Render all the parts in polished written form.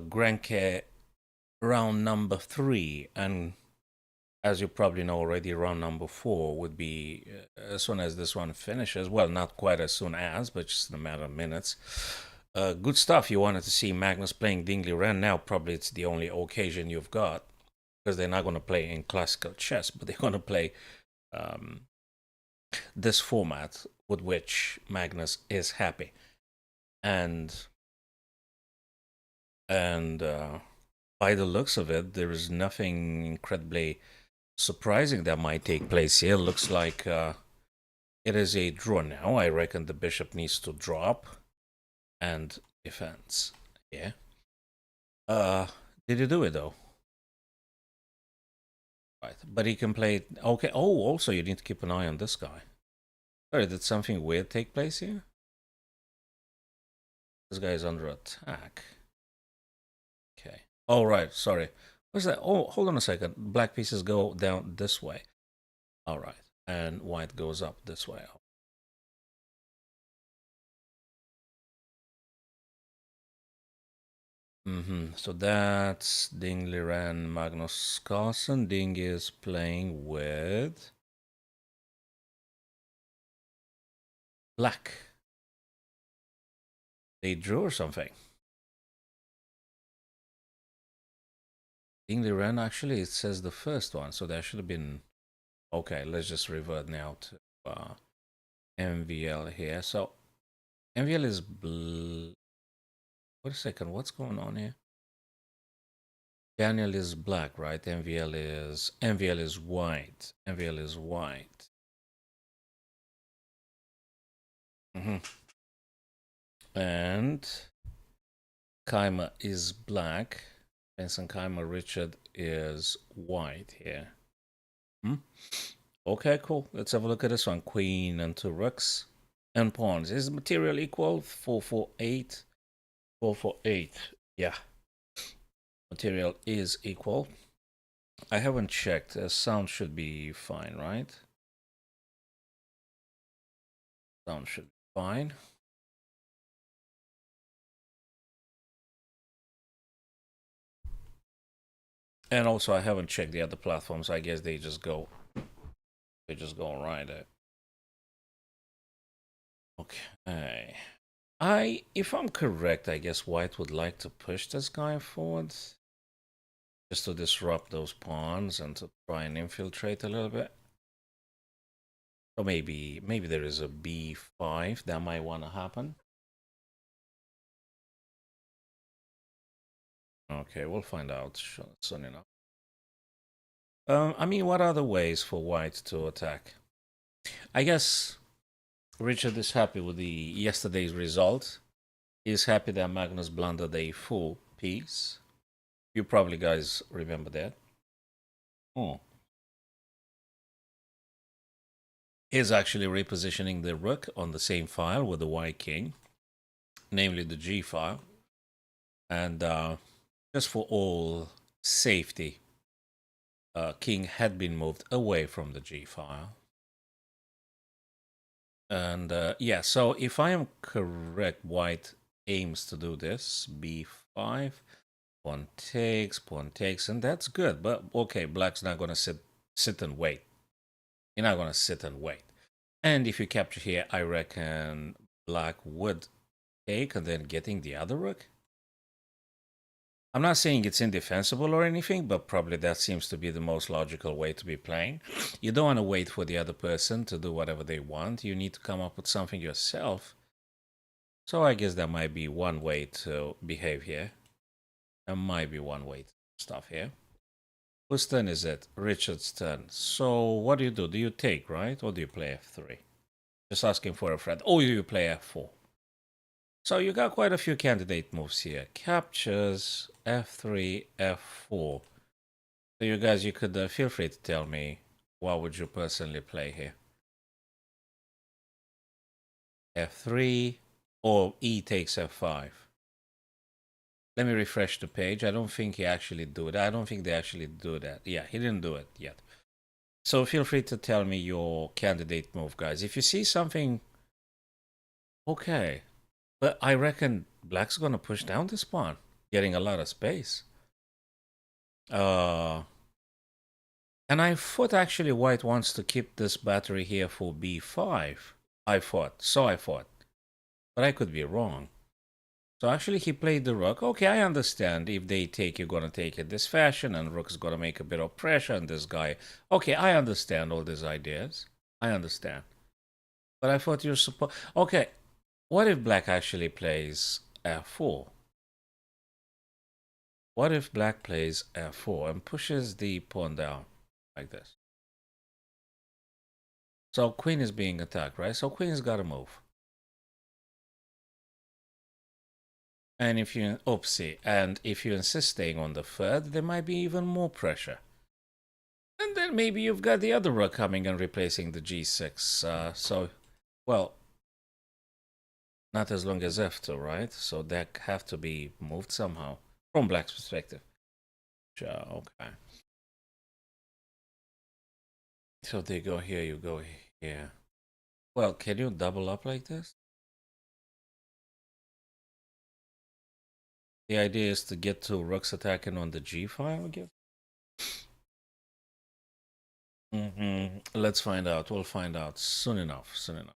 GRENKE round number 3, and as you probably know already, round number 4 would be as soon as this one finishes. Well, not quite as soon as, but just in a matter of minutes. Good stuff. You wanted to see Magnus playing Dingley Ren. Now probably it's the only occasion you've got, because they're not going to play in classical chess, but they're going to play um, this format with which Magnus is happy. And by the looks of it, there is nothing incredibly surprising that might take place here. Looks like it is a draw now. I reckon the bishop needs to drop and defense. Yeah. Did he do it though? Right, but he can play. Okay. Oh, also you need to keep an eye on this guy. Sorry, did something weird take place here? This guy is under attack. Okay. Oh, right. Sorry. What's that? Oh, hold on a second. Black pieces go down this way. All right. And white goes up this way. So that's Dingley Ran Magnus Carlsen. Ding is playing with black. They drew or something. Dingley Ran, actually, it says the first one, so that should have been. Okay, let's just revert now to MVL here. So MVL is wait a second, what's going on here? Daniel is black, right? MVL is white. MVL is white. And Keimer is black. Benson Keimer Richard is white here. Okay, cool. Let's have a look at this one. Queen and 2 rooks and pawns. Is the material equal? 448. 448. Yeah. Material is equal. I haven't checked. Sound should be fine, right? Sound should be fine. And also, I haven't checked the other platforms. I guess they just go right there. Okay. If I'm correct, I guess white would like to push this guy forward, just to disrupt those pawns and to try and infiltrate a little bit. So maybe there is a b5 that might want to happen. Okay, we'll find out soon enough. I mean, what other ways for white to attack? I guess Richard is happy with the yesterday's result. He's happy that Magnus blundered a full piece. You probably guys remember that. Oh. He's actually repositioning the rook on the same file with the white king, namely the G file. And just for all safety, king had been moved away from the G file. And yeah, so if I am correct, white aims to do this. b5, pawn takes, and that's good. But okay, black's not going to sit and wait. You're not going to sit and wait. And if you capture here, I reckon black would take and then getting the other rook. I'm not saying it's indefensible or anything, but probably that seems to be the most logical way to be playing. You don't want to wait for the other person to do whatever they want. You need to come up with something yourself. So I guess that might be one way to behave here. That might be one way to stuff here. Whose turn is it? Richard's turn. So what do? Do you take, right? Or do you play f3? Just asking for a friend. Oh, you play f4. So you got quite a few candidate moves here. Captures, f3, f4. So you guys, you could feel free to tell me what would you personally play here. f3 or e takes f5. Let me refresh the page. I don't think he actually do it. I don't think they actually do that. Yeah, he didn't do it yet. So feel free to tell me your candidate move, guys. If you see something, okay. But I reckon black's going to push down this pawn. getting a lot of space. And I thought actually white wants to keep this battery here for b5. I thought. But I could be wrong. So actually he played the rook. Okay, I understand. If they take, you're going to take it this fashion, and rook's going to make a bit of pressure on this guy. Okay, I understand all these ideas. I understand. But I thought you're supposed... Okay, what if black actually plays f4? What if black plays f4 and pushes the pawn down like this? So queen is being attacked, right? So queen's got to move. And if you, oopsie, and if you insist staying on the third, there might be even more pressure. And then maybe you've got the other rook coming and replacing the g6. So, well, not as long as f2, right? So that have to be moved somehow from black's perspective. Sure, okay. So they go here, you go here. Well, can you double up like this? The idea is to get two rooks attacking on the g file, I guess. Let's find out. We'll find out soon enough. Soon enough.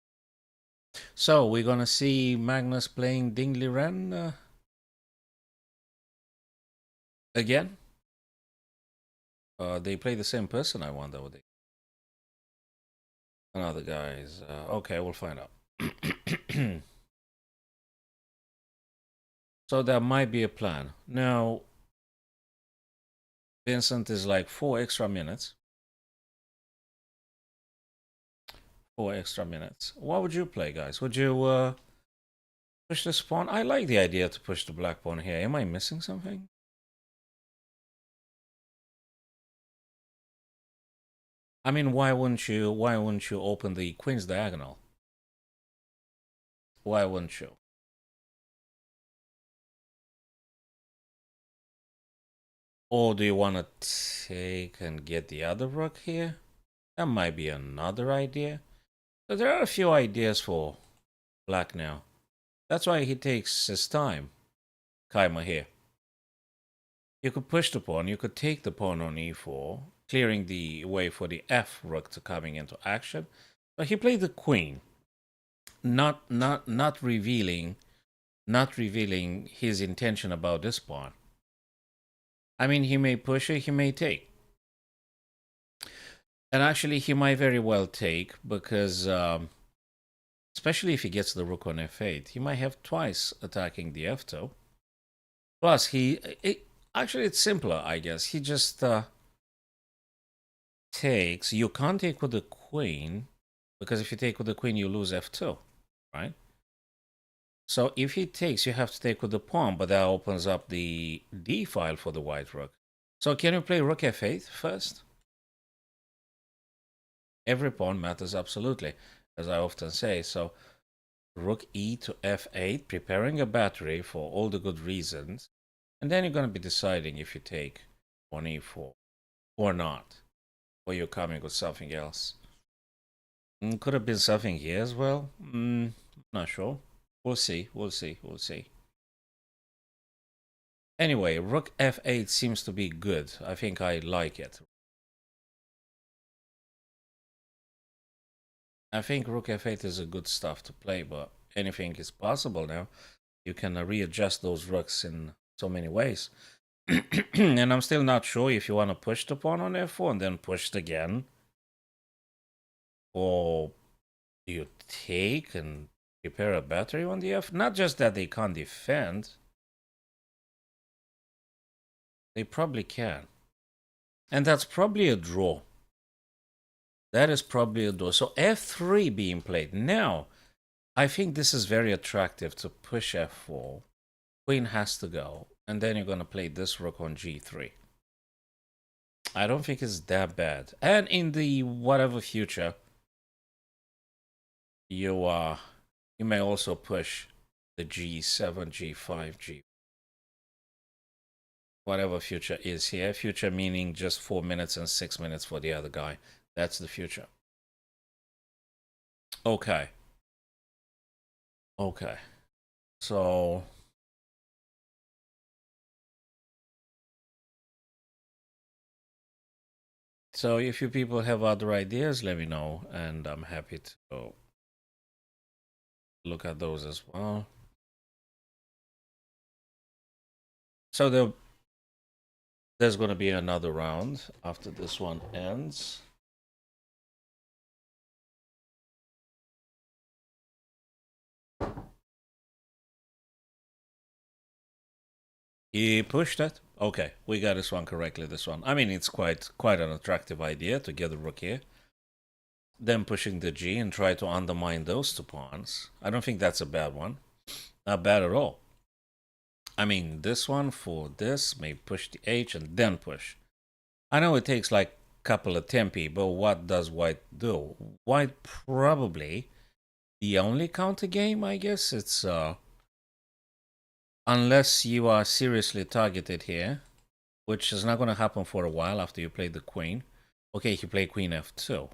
So we're gonna see Magnus playing Dingley Ren again. They play the same person. I wonder what they. Another guys. Okay, we'll find out. So there might be a plan. Now, Vincent is like 4 extra minutes. 4 extra minutes. What would you play, guys? Would you push this pawn? I like the idea to push the black pawn here. Am I missing something? I mean, why wouldn't you open the queen's diagonal? Why wouldn't you? Or do you want to take and get the other rook here? That might be another idea. So there are a few ideas for black now. That's why he takes his time. Kaima here. You could push the pawn. You could take the pawn on e4, clearing the way for the f rook to coming into action. But he played the queen, not revealing his intention about this pawn. I mean, he may push it, he may take. And actually, he might very well take because, especially if he gets the rook on f8, he might have twice attacking the f2. Plus, actually, it's simpler, I guess. He just takes. You can't take with the queen because if you take with the queen, you lose f2, right? So if he takes, you have to take with the pawn, but that opens up the d file for the white rook. So can you play rook f8 first? Every pawn matters absolutely, as I often say. So rook e to f8, preparing a battery for all the good reasons. And then you're going to be deciding if you take on e4 or not. Or you're coming with something else. Could have been something here as well. Not sure. We'll see. We'll see. We'll see. Anyway, rook f8 seems to be good. I think I like it. I think rook f8 is a good stuff to play, but anything is possible now. You can readjust those rooks in so many ways. And I'm still not sure if you want to push the pawn on f4 and then push it again. Or do you take and prepare a battery on the f? Not just that they can't defend. They probably can. And that's probably a draw. That is probably a draw. So f3 being played. Now, I think this is very attractive to push f4. Queen has to go. And then you're going to play this rook on g3. I don't think it's that bad. And in the whatever future, you may also push the g7, g5, g. Whatever future is here. Future meaning just 4 minutes and 6 minutes for the other guy. That's the future. Okay. Okay. So So if you people have other ideas, let me know, and I'm happy to look at those as well. So there's going to be another round after this one ends. He pushed it. Okay, we got this one correctly. This one. I mean, it's quite an attractive idea to get a rook here. Then pushing the G and try to undermine those two pawns. I don't think that's a bad one. Not bad at all. I mean, this one for this, may push the H and then push. I know it takes like a couple of tempi, but what does white do? White probably the only counter game, I guess. It's unless you are seriously targeted here, which is not going to happen for a while after you play the queen. Okay, you play queen f2.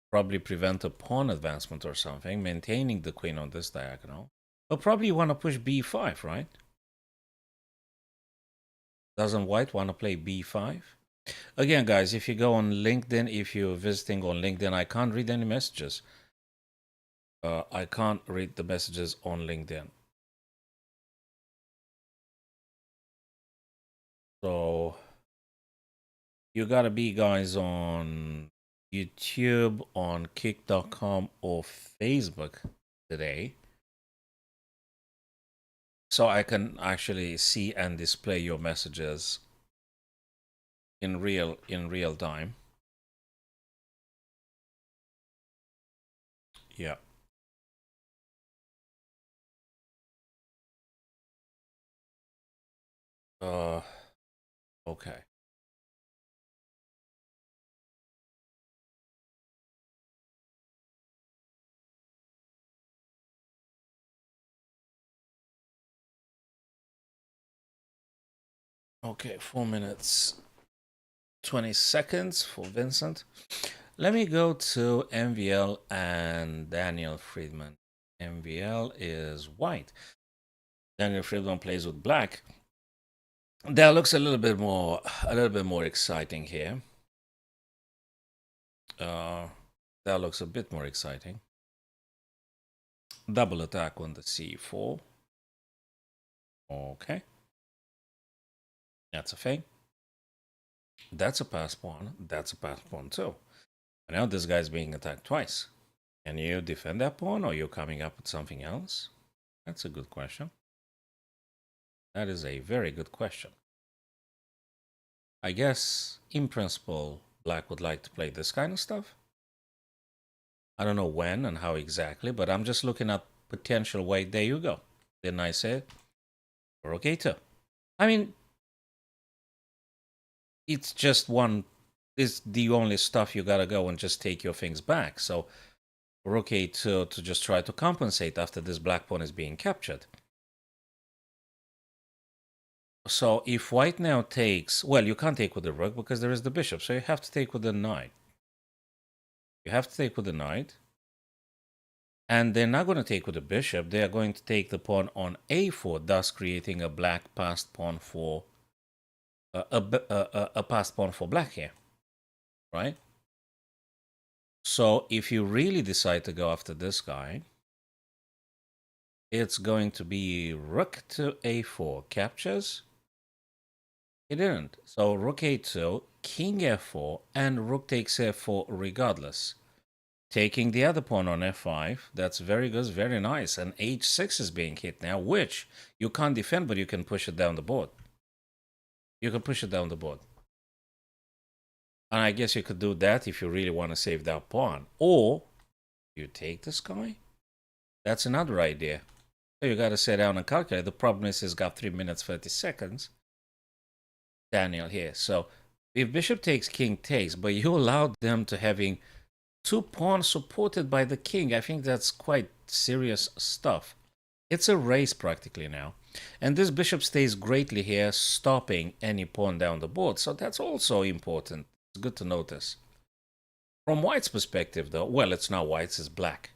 Probably prevent a pawn advancement or something, maintaining the queen on this diagonal. But probably you want to push b5, right? Doesn't white want to play b5? Again, guys, if you go on LinkedIn, if you're visiting on LinkedIn, I can't read any messages. I can't read the messages on LinkedIn. So you gotta be, guys, on YouTube, on kick.com, or Facebook today, so I can actually see and display your messages in real time. Yeah. Okay. Okay, 4 minutes 20 seconds for Vincent. Let me go to MVL and Daniel Friedman. MVL is white. Daniel Friedman plays with black. That looks a little bit more exciting here. That looks a bit more exciting. Double attack on the c4. Okay. That's a thing. That's a pass pawn. That's a pass pawn too. And now this guy's being attacked twice. Can you defend that pawn, or are you coming up with something else? That's a good question. That is a very good question. I guess, in principle, black would like to play this kind of stuff. I don't know when and how exactly, but I'm just looking at potential white. There you go. Didn't I say it? We're okay too. I mean, it's just one, is the only stuff you gotta go and just take your things back. So rook a2 to just try to compensate after this black pawn is being captured. So if white now takes, well, you can't take with the rook because there is the bishop, so you have to take with the knight. You have to take with the knight. And they're not going to take with the bishop. They are going to take the pawn on a4, thus creating a black passed pawn for a passed pawn for black here, right? So if you really decide to go after this guy, it's going to be rook to a4 captures. It didn't. So rook a2, king f4, and rook takes f4 regardless. Taking the other pawn on f5, that's very good, very nice. And h6 is being hit now, which you can't defend, but you can push it down the board. You can push it down the board. And I guess you could do that if you really want to save that pawn. Or you take this guy. That's another idea. So you got to sit down and calculate. The problem is he's got 3 minutes 30 seconds. Daniel here. So if bishop takes, king takes, but you allowed them to having 2 pawns supported by the king. I think that's quite serious stuff. It's a race practically now. And this bishop stays greatly here, stopping any pawn down the board. So that's also important. It's good to notice. From white's perspective, though, well, it's not white, it's black.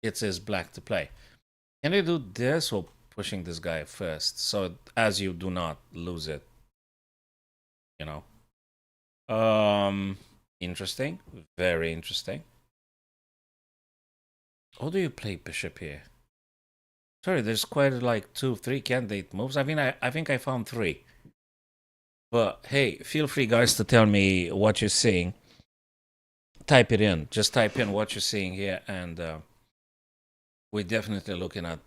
It says black to play. Can they do this or pushing this guy first? So as you do not lose it, you know. Interesting. Very interesting. How do you play bishop here? Sorry, there's quite like 2, 3 candidate moves. I mean, I think I found 3. But hey, feel free, guys, to tell me what you're seeing. Type it in. Just type in what you're seeing here, and we're definitely looking at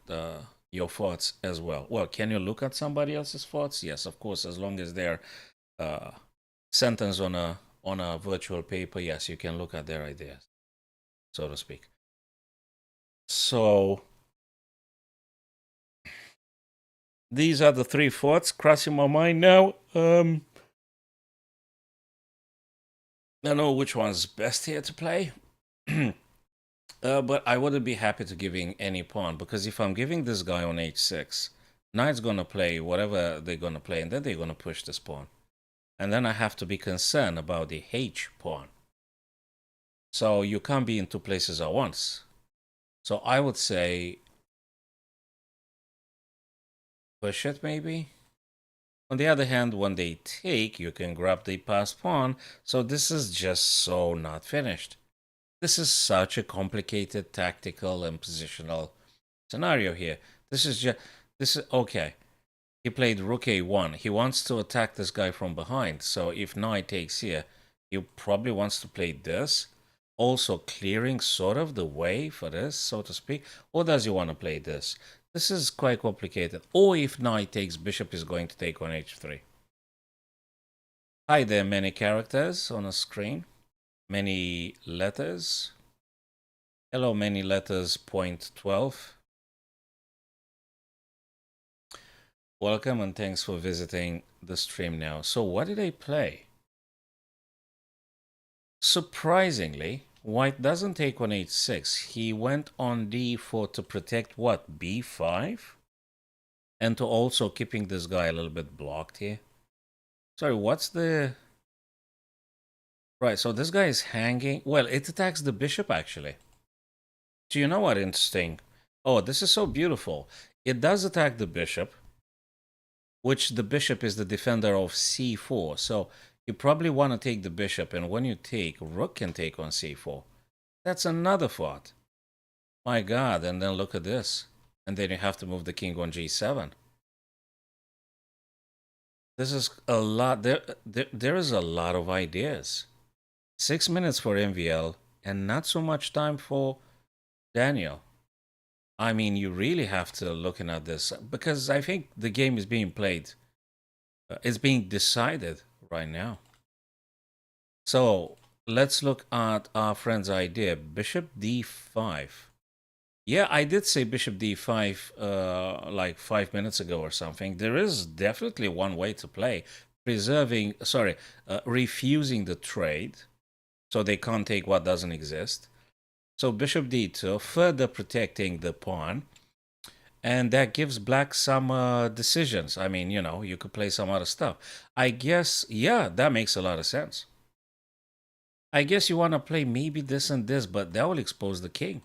your thoughts as well. Well, can you look at somebody else's thoughts? Yes, of course, as long as they're uh, sentenced on a virtual paper. Yes, you can look at their ideas, so to speak. So these are the 3 thoughts crossing my mind now. I don't know which one's best here to play. But I wouldn't be happy to giving any pawn, because if I'm giving this guy on h6, knight's gonna play whatever they're gonna play, and then they're gonna push this pawn. And then I have to be concerned about the h pawn. So you can't be in 2 places at once. So I would say push it maybe. On the other hand, when they take, you can grab the passed pawn. So this is just so not finished. This is such a complicated tactical and positional scenario here. This is okay. He played rook a1. He wants to attack this guy from behind. So if knight takes here, he probably wants to play this, also clearing sort of the way for this, so to speak. Or does he want to play this? This is quite complicated. Or if knight takes, bishop is going to take on h3. Hi there, many characters on a screen. Many letters. Hello, many letters, point 12. Welcome and thanks for visiting the stream now. So what did I play? Surprisingly, white doesn't take on h6. He went on d4 to protect what? b5? And to also keeping this guy a little bit blocked here. Sorry, what's the... Right, so this guy is hanging. Well, it attacks the bishop, actually. Do you know what? Interesting. Oh, this is so beautiful. It does attack the bishop, which the bishop is the defender of c4. So you probably want to take the bishop, and when you take, rook can take on c4. That's another thought. My God, and then look at this. And then you have to move the king on g7. This is a lot. There is a lot of ideas. 6 minutes for MVL and not so much time for Daniel. I mean, you really have to looking at this, because I think the game is being played. It's being decided right now. So let's look at our friend's idea. Bishop d5. Yeah, I did say bishop d5 like 5 minutes ago or something. There is definitely one way to play. Refusing the trade. So they can't take what doesn't exist. So bishop d2, further protecting the pawn. And that gives black some decisions. I mean, you know, you could play some other stuff. I guess, yeah, that makes a lot of sense. I guess you want to play maybe this and this, but that will expose the king.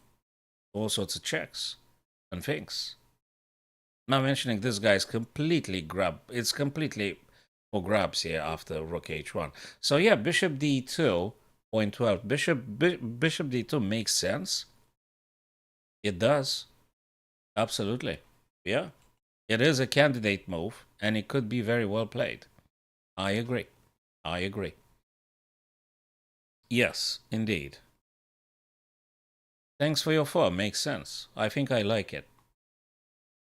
All sorts of checks and things. Not mentioning this guy is completely it's completely for grabs here after rook h1. So yeah, bishop d2, point 12. Bishop d2 makes sense. It does. Absolutely. Yeah. It is a candidate move, and it could be very well played. I agree. I agree. Yes, indeed. Thanks for your thought. Makes sense. I think I like it.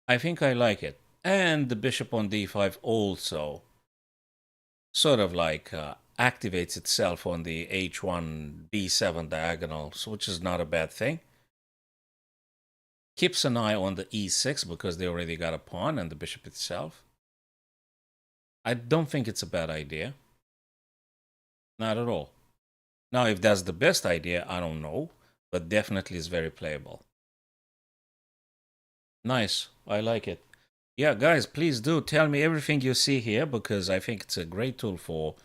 I think I like it. And the bishop on d5 also sort of like activates itself on the h1 b7 diagonal, which is not a bad thing. Keeps an eye on the e6 because they already got a pawn and the bishop itself. I don't think it's a bad idea. Not at all. Now, if that's the best idea, I don't know, but definitely is very playable. Nice. I like it. Yeah, guys, please do tell me everything you see here, because I think it's a great tool for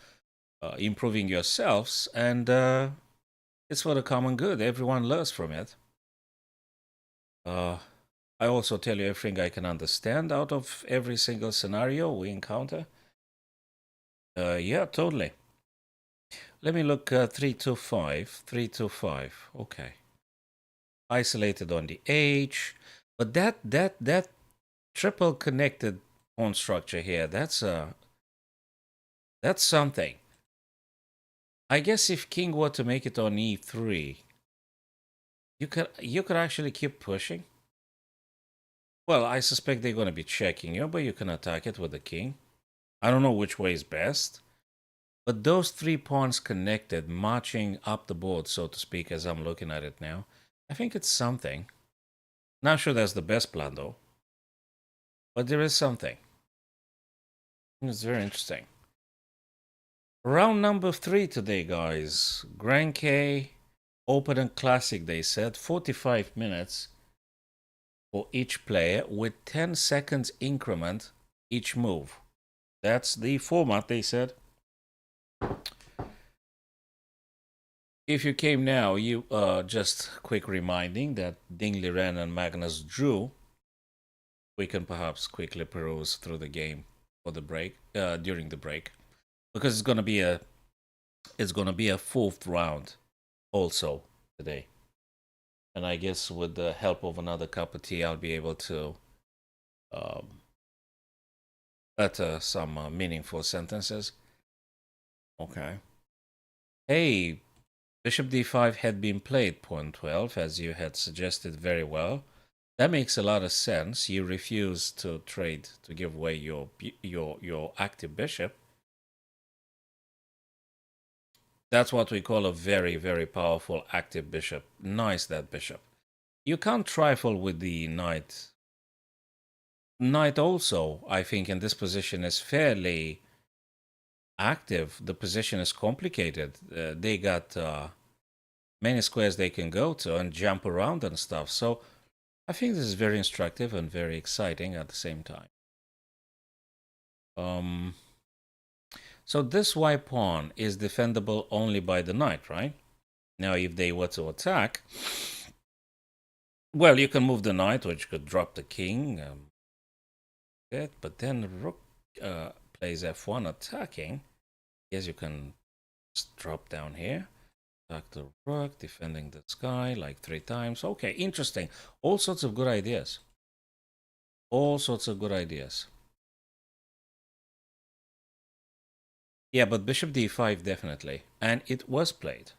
improving yourselves, and it's for the common good. Everyone learns from it. I also tell you everything I can understand out of every single scenario we encounter. Yeah, totally. Let me look 325. 325. Okay. Isolated on the H. But that triple connected pawn structure here, that's something. I guess if king were to make it on E3, you could actually keep pushing. Well, I suspect they're going to be checking you, but you can attack it with the king. I don't know which way is best. But those three pawns connected, marching up the board, so to speak, as I'm looking at it now, I think it's something. Not sure that's the best plan, though. But there is something. It's very interesting. Round number 3 today, guys. GRENKE Open and Classic, they said. 45 minutes for each player with 10 seconds increment each move. That's the format, they said. If you came now, you just quick reminding that Ding Liren and Magnus drew. We can perhaps quickly peruse through the game for the break, during the break, because it's gonna be a fourth round also today. And I guess with the help of another cup of tea, I'll be able to um, utter some meaningful sentences. Okay. Hey, Bishop d5 had been played, pawn 12, as you had suggested very well. That makes a lot of sense. You refuse to trade to give away your active bishop. That's what we call a very, very powerful active bishop. Nice, that bishop. You can't trifle with the knight. Knight also, I think, in this position is fairly active. The position is complicated. They got many squares they can go to and jump around and stuff. So I think this is very instructive and very exciting at the same time. So this white pawn is defendable only by the knight, right? Now, if they were to attack, well, you can move the knight, which could drop the king. But then the rook plays f1 attacking. Yes, you can just drop down here. Attack the rook, defending the sky like 3 times. Okay, interesting. All sorts of good ideas. All sorts of good ideas. Yeah, but bishop d5 definitely. And it was played.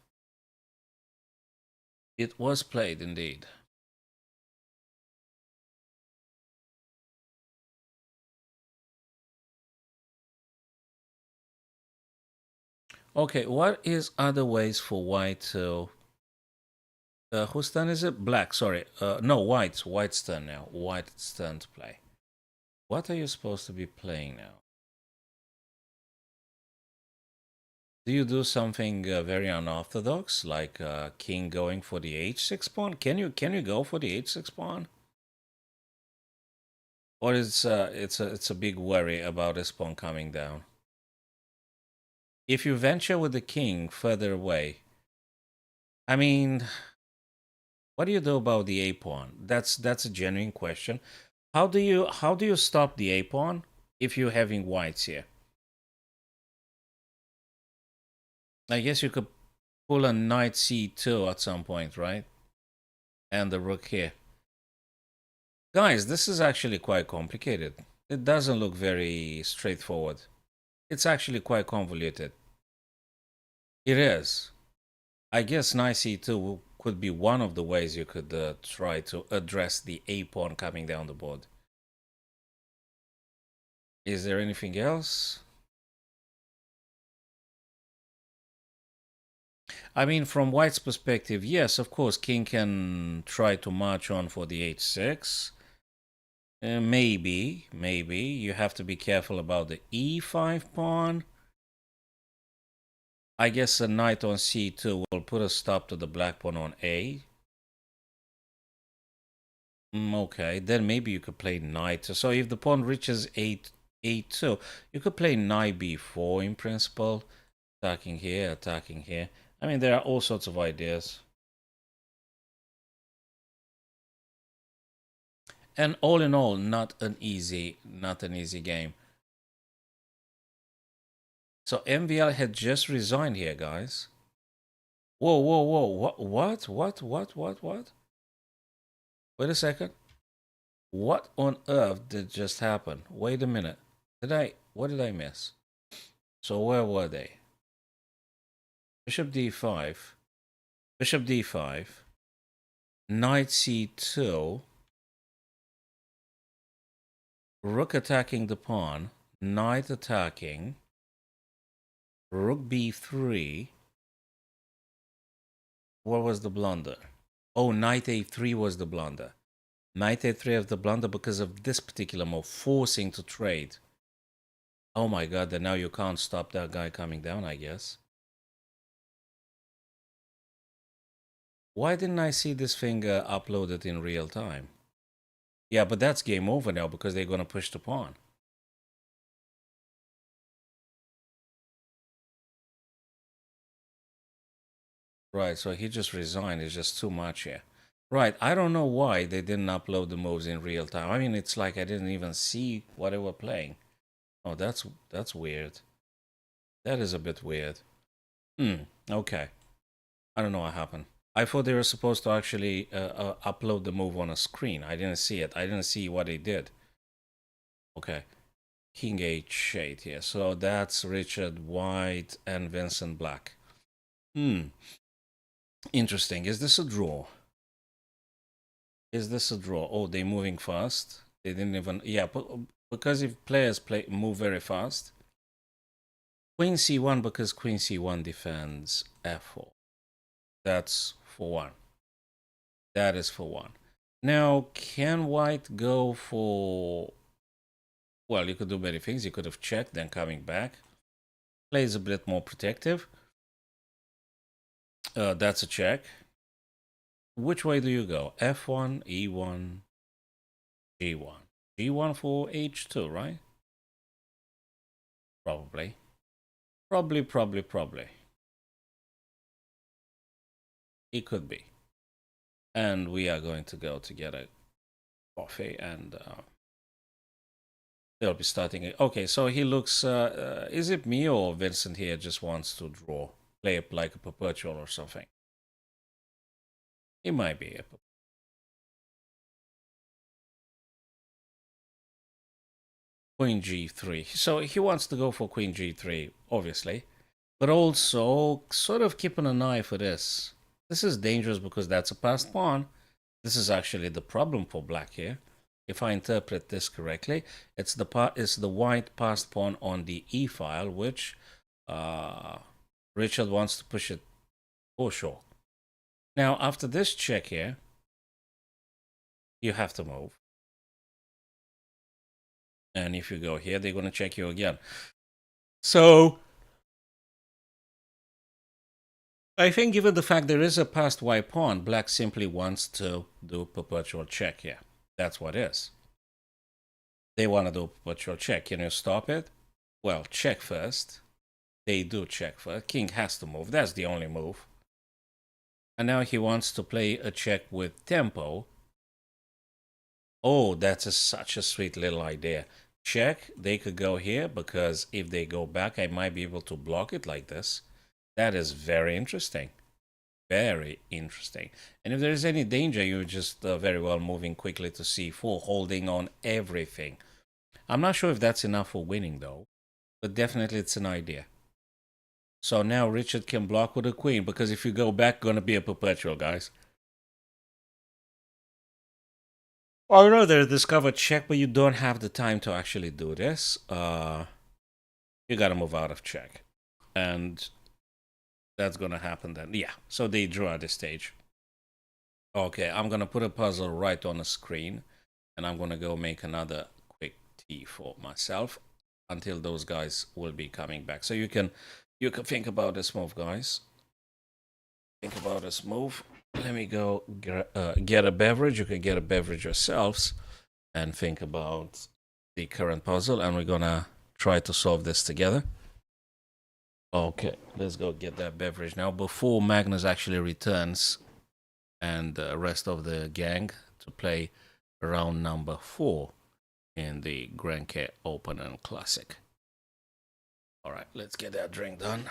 It was played indeed. Okay, what is other ways for white to... whose turn is it? Black, sorry. No, white's. White's turn now. White's turn to play. What are you supposed to be playing now? Do you do something very unorthodox, like king going for the h6 pawn? Can you go for the h6 pawn? Or is it's a big worry about this pawn coming down? If you venture with the king further away, I mean, what do you do about the a pawn? That's a genuine question. How do you stop the a pawn if you're having whites here? I guess you could pull a knight c2 at some point, right? And the rook here. Guys, this is actually quite complicated. It doesn't look very straightforward. It's actually quite convoluted. It is. I guess knight c2 could be one of the ways you could try to address the a pawn coming down the board. Is there anything else? I mean, from white's perspective, yes, of course, king can try to march on for the h6. Maybe. You have to be careful about the e5 pawn. I guess a knight on c2 will put a stop to the black pawn on a. Okay, then maybe you could play knight. So if the pawn reaches a2, you could play knight b4 in principle. Attacking here, attacking here. I mean, there are all sorts of ideas. And all in all, not an easy game. So MVL had just resigned here, guys. Whoa, whoa, whoa. What? Wait a second. What on earth did just happen? Wait a minute. What did I miss? So where were they? Bishop d5. Bishop d5. Knight c2. Rook attacking the pawn. Knight attacking. Rook b3. What was the blunder? Oh, knight a3 was the blunder. Knight a3 of the blunder because of this particular move, forcing to trade. Oh my god, then now you can't stop that guy coming down, I guess. Why didn't I see this thing uploaded in real time? Yeah, but that's game over now because they're going to push the pawn. Right, so he just resigned. It's just too much here. Right, I don't know why they didn't upload the moves in real time. I mean, it's like I didn't even see what they were playing. Oh, that's weird. That is a bit weird. Okay. I don't know what happened. I thought they were supposed to actually upload the move on a screen. I didn't see it. I didn't see what they did. Okay. King H8 here. So that's Richard White and Vincent Black. Interesting. Is this a draw? Is this a draw? Oh, they're moving fast. They didn't even... Yeah, because if players move very fast. Queen c1 because queen c1 defends f4. That's for one. That is for one. Now, can white go for... Well, you could do many things. You could have checked, then coming back. Plays a bit more protective. That's a check. Which way do you go? F1, E1, G1. G1 for H2, right? Probably. Probably. It could be. And we are going to go to get a coffee and they'll be starting it. Okay, so he looks... is it me or Vincent here just wants to draw? Play it like a perpetual or something? It might be a Queen G3. So he wants to go for Queen G3, obviously. But also, sort of keeping an eye for this. This is dangerous because that's a passed pawn. This is actually the problem for black here. If I interpret this correctly, it's the white passed pawn on the E file, which Richard wants to push it for sure. Now, after this check here, you have to move. And if you go here, they're going to check you again. So I think given the fact there is a passed white pawn, black simply wants to do perpetual check here. That's what it is. They want to do perpetual check. Can you stop it? Well, check first. They do check first. King has to move. That's the only move. And now he wants to play a check with tempo. Oh, that's such a sweet little idea. Check. They could go here because if they go back, I might be able to block it like this. That is very interesting. Very interesting. And if there is any danger, you're just very well moving quickly to c4, holding on everything. I'm not sure if that's enough for winning, though. But definitely it's an idea. So now Richard can block with a queen, because if you go back, gonna be a perpetual, guys. Oh no, there's discover check, but you don't have the time to actually do this. You gotta move out of check. And that's gonna happen then. Yeah, so they draw at this stage. Okay, I'm gonna put a puzzle right on the screen, and I'm gonna go make another quick tea for myself until those guys will be coming back. So you can think about this move, guys. Think about this move. Let me go get a beverage. You can get a beverage yourselves and think about the current puzzle, and we're gonna try to solve this together. Okay, let's go get that beverage now before Magnus actually returns and the rest of the gang to play round number 4 in the GRENKE Open and Classic. All right, let's get that drink done.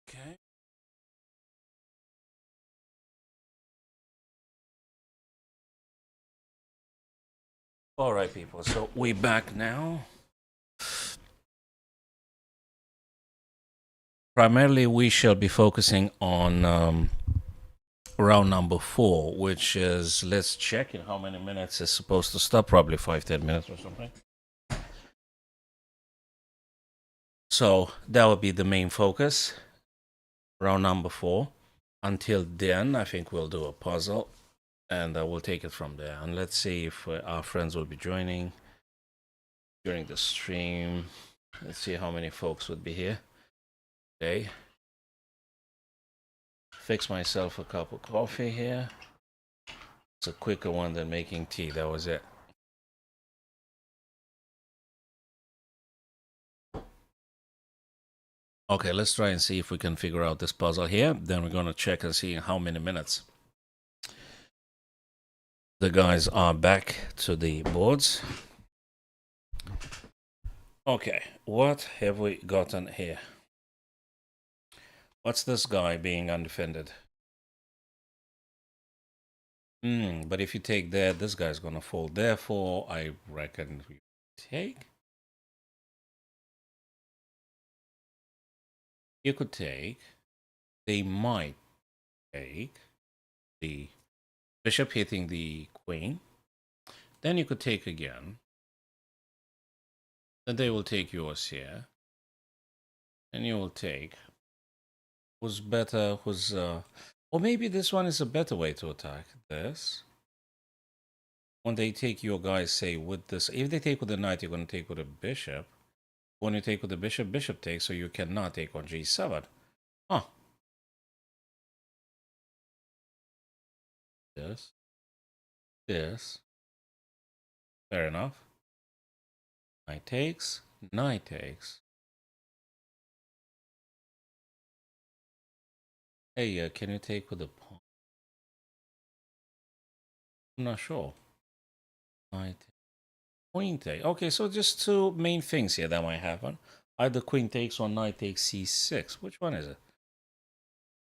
Okay. All right, people. So we back now. Primarily, we shall be focusing on round number 4, which is, let's check in how many minutes it's supposed to stop. Probably 5-10 minutes or something. So that would be the main focus. Round number 4. Until then, I think we'll do a puzzle, and we'll take it from there. And let's see if our friends will be joining during the stream. Let's see how many folks would be here. Okay. Fix myself a cup of coffee here. It's a quicker one than making tea. That was it. Okay, let's try and see if we can figure out this puzzle here. Then we're going to check and see how many minutes the guys are back to the boards. Okay, what have we gotten here? What's this guy being undefended? But if you take that, this guy's gonna fold. Therefore, I reckon we take. You could take. They might take the bishop hitting the queen. Then you could take again. Then they will take yours here. And you will take. Who's better? Who's or maybe this one is a better way to attack this. When they take your guys, say with this, if they take with the knight, you're going to take with a bishop. When you take with the bishop, bishop takes, so you cannot take on g7. Huh. This. This. Fair enough. Knight takes. Knight takes. Hey, can you take with the pawn? I'm not sure. Knight. Queen take. Okay, so just two main things here that might happen. Either queen takes or knight takes c6. Which one is it?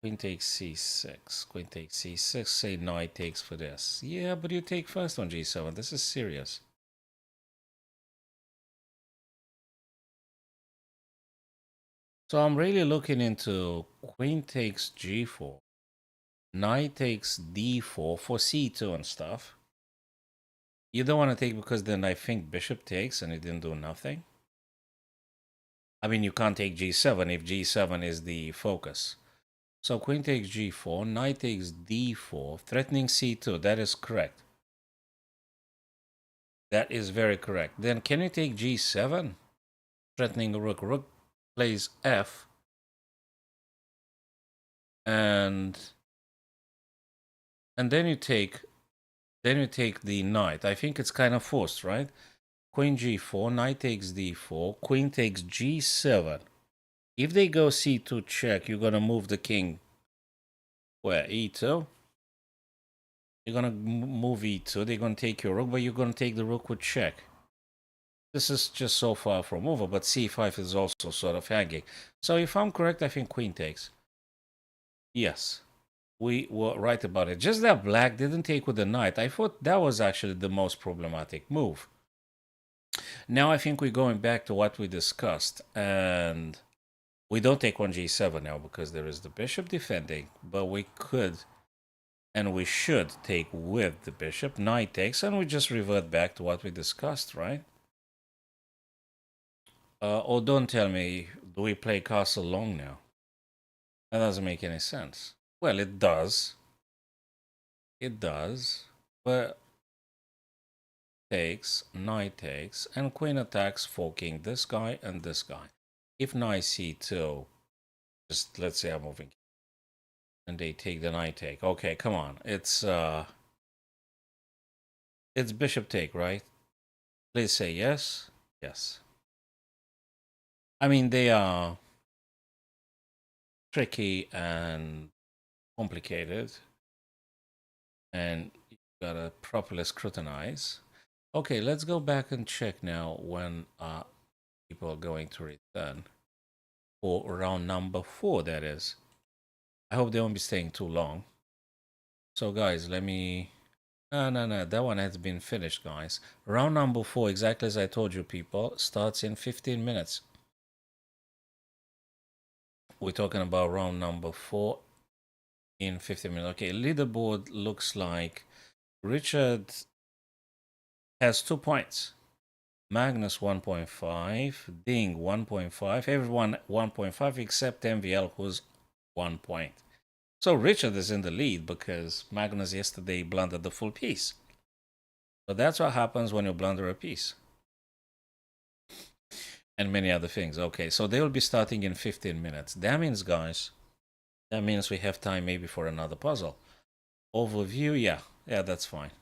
Queen takes c6. Queen takes c6. Say knight takes for this. Yeah, but you take first on g7. This is serious. So I'm really looking into queen takes g4. Knight takes d4 for c2 and stuff. You don't want to take because then I think bishop takes and it didn't do nothing. I mean, you can't take g7 if g7 is the focus. So queen takes g4, knight takes d4, threatening c2. That is correct. That is very correct. Then can you take g7? Threatening rook. Rook plays f. And then you take the knight. I think it's kind of forced, right? Queen g4, knight takes d4, queen takes g7. If they go c2 check, you're going to move the king where? E2? You're gonna move e2. They're gonna take your rook, but you're gonna take the rook with check. This is just so far from over, but c5 is also sort of hanging. So if I'm correct, I think queen takes. Yes, we were right about it. Just that black didn't take with the knight. I thought that was actually the most problematic move. Now I think we're going back to what we discussed, and we don't take on g7 now because there is the bishop defending, but we could and we should take with the bishop. Knight takes, and we just revert back to what we discussed, right? Or don't tell me, do we play castle long now? That doesn't make any sense. Well, it does. It does. But takes, knight takes, and queen attacks, forking this guy and this guy. If knight c2, just let's say I'm moving, and they take the knight take. Okay, come on. It's bishop take, right? Please say yes. Yes. I mean, they are tricky and complicated, and you gotta properly scrutinize. Okay, let's go back and check now when people are going to return for round number 4, that is. I hope they won't be staying too long. So guys, let me... No, that one has been finished, guys. Round number 4, exactly as I told you, people, starts in 15 minutes. We're talking about round number 4 in 15 minutes. Okay, leaderboard looks like Richard has 2 points. Magnus 1.5, Ding 1.5, everyone 1.5 except MVL, who's 1 point. So Richard is in the lead because Magnus yesterday blundered the full piece. So that's what happens when you blunder a piece. And many other things. Okay, so they will be starting in 15 minutes. That means, guys, that means we have time maybe for another puzzle. Overview, yeah, that's fine.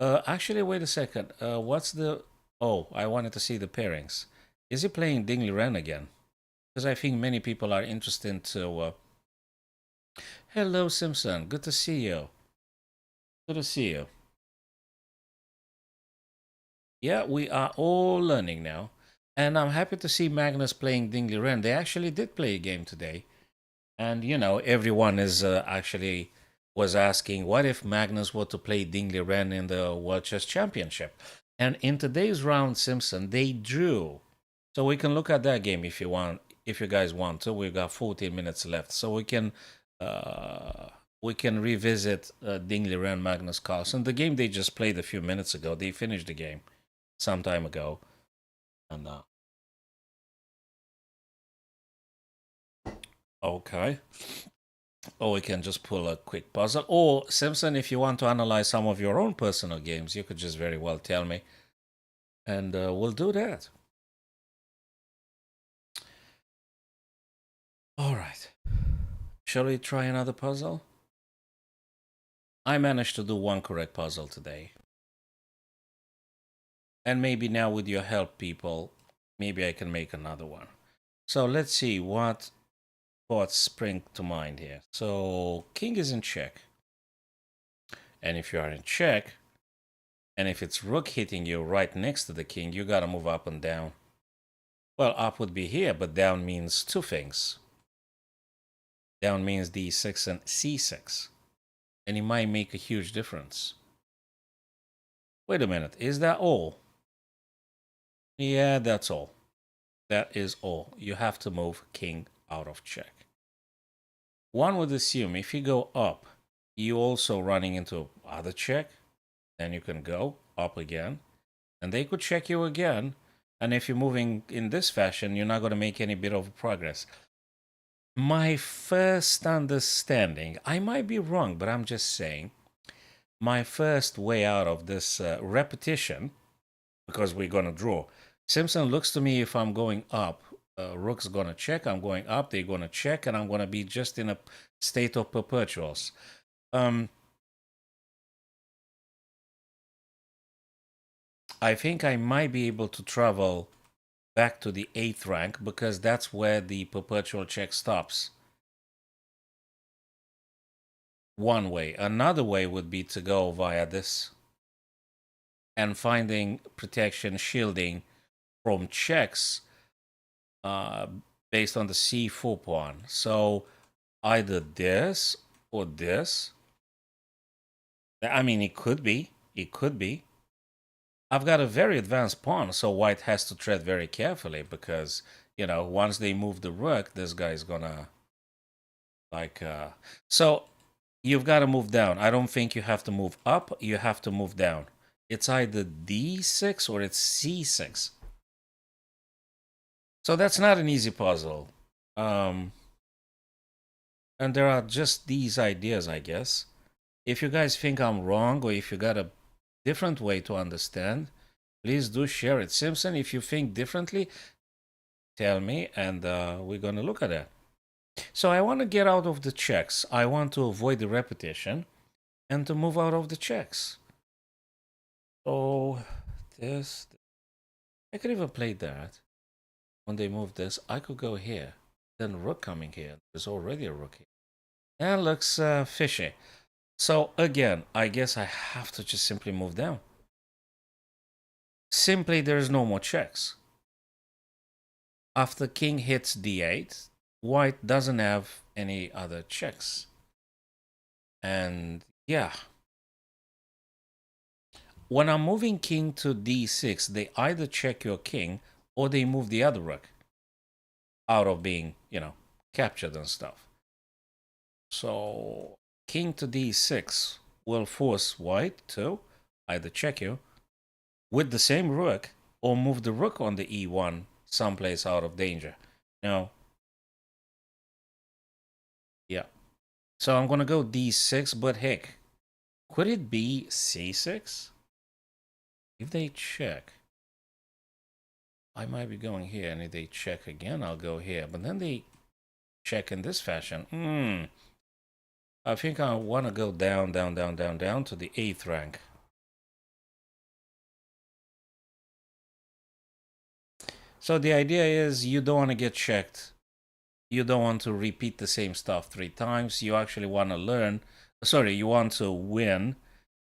Actually, wait a second. What's the... Oh, I wanted to see the pairings. Is he playing Dingley Wren again? Because I think many people are interested to... Hello, Simpson. Good to see you. Good to see you. Yeah, we are all learning now. And I'm happy to see Magnus playing Dingley Wren. They actually did play a game today. And, you know, everyone is actually was asking, what if Magnus were to play Dingley Wren in the World Chess Championship? And in today's round, Simpson, they drew. So we can look at that game if you want, if you guys want to. We've got 14 minutes left. So we can revisit Dingley Wren, Magnus Carlsen. The game they just played a few minutes ago. They finished the game some time ago. And okay. Or we can just pull a quick puzzle. Or, Simpson, if you want to analyze some of your own personal games, you could just very well tell me. And we'll do that. All right. Shall we try another puzzle? I managed to do one correct puzzle today. And maybe now with your help, people, maybe I can make another one. So let's see what thoughts spring to mind here. So king is in check. And if you are in check, and if it's rook hitting you right next to the king, you gotta move up and down. Well, up would be here, but down means two things. Down means d6 and c6. And it might make a huge difference. Wait a minute, is that all? Yeah, that's all. That is all. You have to move king out of check. One would assume if you go up, you also running into other check, then you can go up again, and they could check you again. And if you're moving in this fashion, you're not going to make any bit of progress. My first understanding, I might be wrong, but I'm just saying, my first way out of this repetition, because we're going to draw. Simpson looks to me if I'm going up, rook's going to check, I'm going up, they're going to check, and I'm going to be just in a state of perpetuals. I think I might be able to travel back to the 8th rank because that's where the perpetual check stops. one way. Another way would be to go via this and finding protection, shielding from checks uh, based on the c4 pawn. So either this or this. I mean, it could be. It could be. I've got a very advanced pawn, so white has to tread very carefully because, you know, once they move the rook, this guy's gonna, like, so you've got to move down. I don't think you have to move up, you have to move down. It's either d6 or it's c6. So that's not an easy puzzle. And there are just these ideas, I guess. If you guys think I'm wrong or if you got a different way to understand, please do share it. Simpson, if you think differently, tell me, and we're going to look at that. So I want to get out of the checks. I want to avoid the repetition and to move out of the checks. So this, I could even play that. When they move this, I could go here. Then rook coming here. There's already a rook here. That looks fishy. So again, I guess I have to just simply move down. Simply, there's no more checks. After king hits d8, white doesn't have any other checks. And yeah, when I'm moving king to d6, they either check your king or they move the other rook out of being, you know, captured and stuff. So king to d6 will force white to either check you with the same rook or move the rook on the e1 someplace out of danger. Now, yeah. So I'm going to go d6, but heck, could it be c6? If they check, I might be going here, and if they check again, I'll go here. But then they check in this fashion. I think I want to go down, down, down, down, down to the 8th rank. So the idea is you don't want to get checked. You don't want to repeat the same stuff 3 times. You actually want to learn. Sorry, you want to win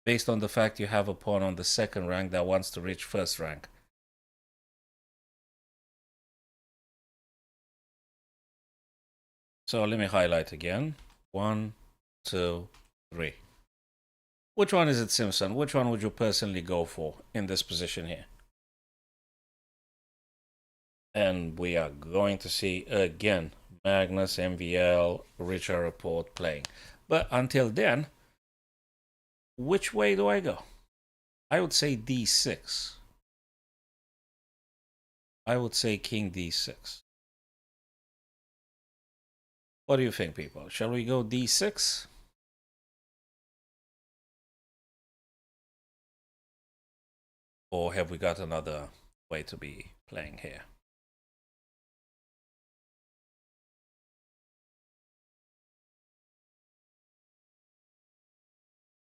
based on the fact you have a pawn on the 2nd rank that wants to reach 1st rank. So let me highlight again. 1, 2, 3. Which one is it, Simpson? Which one would you personally go for in this position here? And we are going to see again Magnus, MVL, Richard Report playing. But until then, which way do I go? I would say d6. I would say king d6. What do you think, people? Shall we go d6? Or have we got another way to be playing here?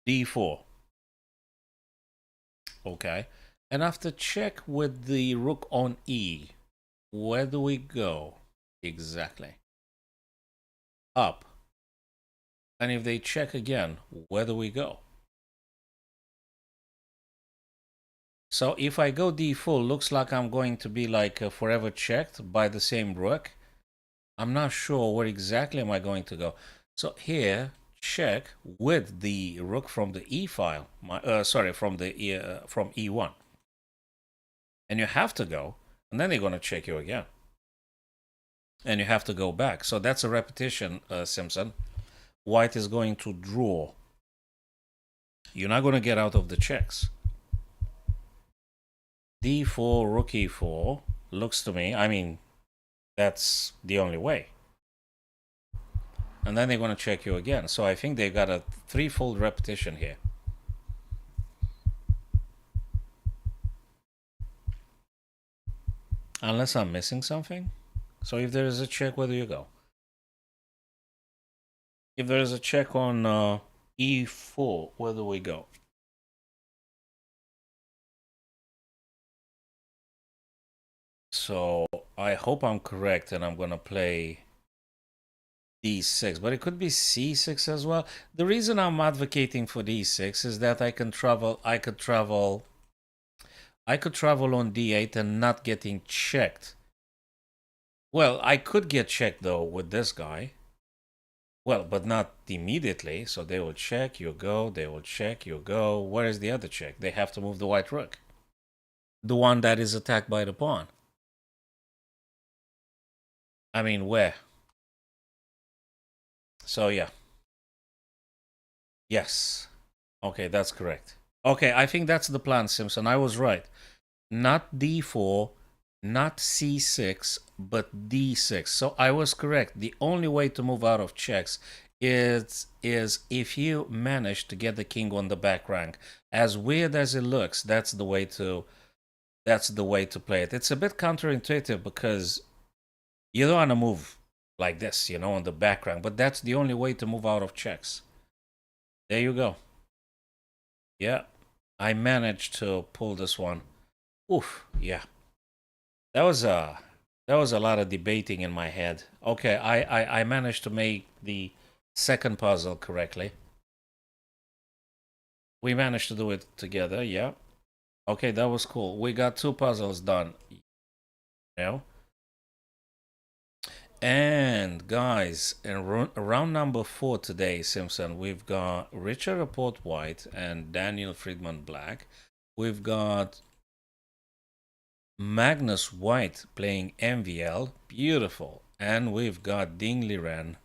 d4. Okay. And after check with the rook on e, where do we go exactly? Up. And if they check again, where do we go? So if I go d4, looks like I'm going to be like forever checked by the same rook. I'm not sure where exactly am I going to go. So here, check with the rook from the e file. From the from e1. And you have to go, and then they're going to check you again. And you have to go back. So that's a repetition, Simpson. White is going to draw. You're not going to get out of the checks. d4, rook e4 looks to me, I mean, that's the only way. And then they're going to check you again. So I think they've got a threefold repetition here. Unless I'm missing something. So if there is a check, where do you go? If there is a check on e4, where do we go? So I hope I'm correct, and I'm going to play d6, but it could be c6 as well. The reason I'm advocating for d6 is that I could travel on d8 and not getting checked. Well, I could get checked though with this guy. Well, but not immediately. So they will check, you go, they will check, you go. Where is the other check? They have to move the white rook. The one that is attacked by the pawn. I mean, where? So yeah. Yes. Okay, that's correct. Okay, I think that's the plan, Simpson. I was right. Not d4, not c6, but d6. So I was correct. The only way to move out of checks is if you manage to get the king on the back rank. As weird as it looks, that's the way to play it. It's a bit counterintuitive because you don't want to move like this, on the back rank, but that's the only way to move out of checks. There you go. Yeah, I managed to pull this one. Oof, yeah. That was a lot of debating in my head. Okay, I managed to make the second puzzle correctly. We managed to do it together, yeah. Okay, that was cool. We got 2 puzzles done. And guys, in round number 4 today, Simpson, we've got Richard Report White and Daniel Friedman Black. We've got Magnus White playing MVL, beautiful. And we've got Ding Liren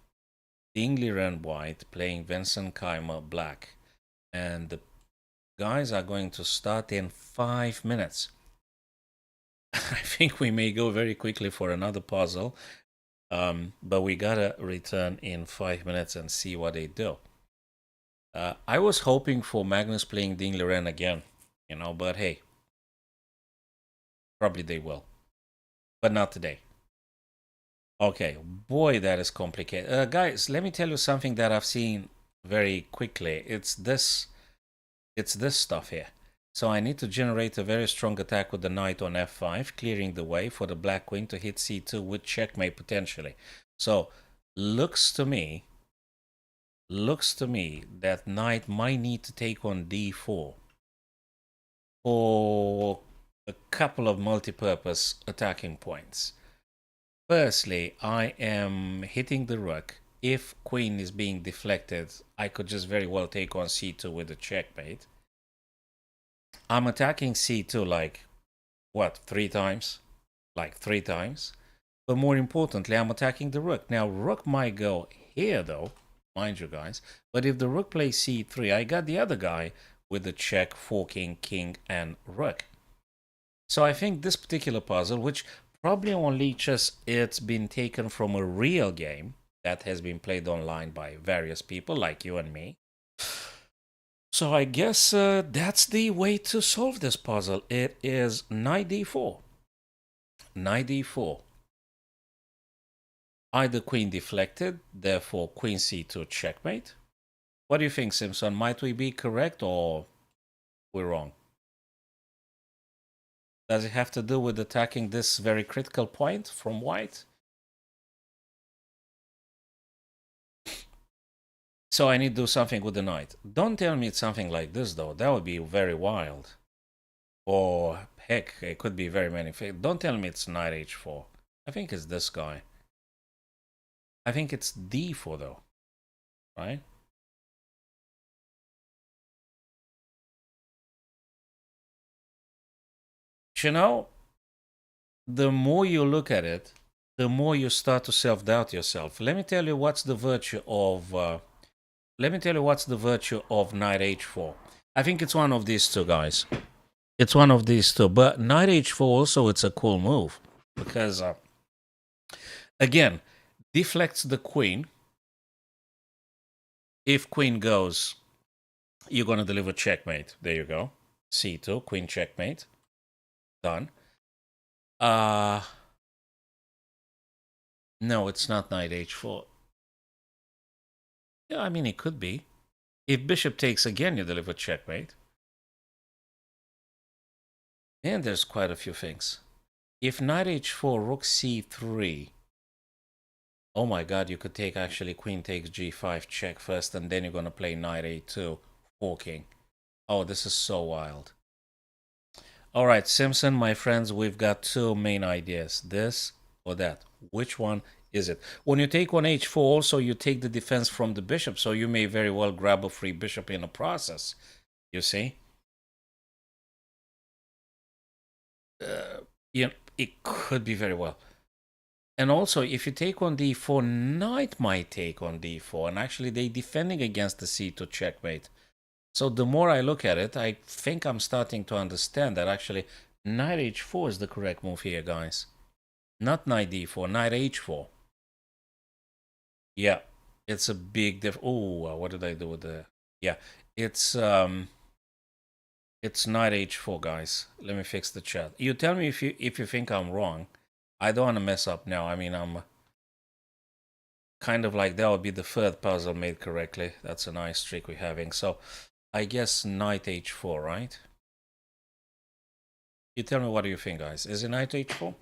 White playing Vincent Keimer Black. And the guys are going to start in 5 minutes. I think we may go very quickly for another puzzle. But we gotta return in 5 minutes and see what they do. I was hoping for Magnus playing Ding Liren again, but hey, probably they will, but not today. Okay, boy, that is complicated. Guys, let me tell you something that I've seen very quickly. It's this stuff here. So I need to generate a very strong attack with the knight on f5, clearing the way for the black queen to hit c2 with checkmate potentially. So looks to me that knight might need to take on d4 for a couple of multi-purpose attacking points. Firstly, I am hitting the rook. If queen is being deflected, I could just very well take on c2 with a checkmate. I'm attacking c2 like, what, 3 times? Like 3 times. But more importantly, I'm attacking the rook. Now, rook might go here, though, mind you guys. But if the rook plays c3, I got the other guy with the check, forking, king, and rook. So I think this particular puzzle, which probably on Leeches, it's been taken from a real game that has been played online by various people like you and me. So I guess that's the way to solve this puzzle. It is knight d4. Knight d4. Either queen deflected, therefore queen c2 checkmate. What do you think, Simpson? Might we be correct or we're wrong? Does it have to do with attacking this very critical point from white? So I need to do something with the knight. Don't tell me it's something like this, though. That would be very wild. Or, heck, it could be very many things. Don't tell me it's knight h4. I think it's this guy. I think it's d4, though. Right? You know, the more you look at it, the more you start to self-doubt yourself. Let me tell you what's the virtue of knight h4. I think it's one of these two guys. It's one of these two. But knight h4 also, it's a cool move because again, deflects the queen. If queen goes, you're going to deliver checkmate. There you go. c2, queen checkmate. Done. No, it's not knight h4. Yeah, I mean, it could be. If bishop takes again, you deliver checkmate. And there's quite a few things. If knight h4, rook c3. Oh my god, you could take actually queen takes g5 check first, and then you're gonna play knight a2 forking. Oh, this is so wild. All right, Simpson, my friends, we've got two main ideas, this or that. Which one is it? When you take on h4, also you take the defense from the bishop, so you may very well grab a free bishop in the process, you see? Yeah, it could be very well. And also, if you take on d4, knight might take on d4, and actually they defending against the c2 checkmate. So the more I look at it, I think I'm starting to understand that actually knight h4 is the correct move here, guys. Not knight d4, knight h4. Yeah, it's a big diff. Oh, what did I do with the? Yeah, it's knight h4, guys. Let me fix the chat. You tell me if you think I'm wrong. I don't want to mess up now. I mean, I'm kind of like that would be the third puzzle made correctly. That's a nice trick we're having. So I guess knight h4, right? You tell me, what do you think, guys? Is it knight h4?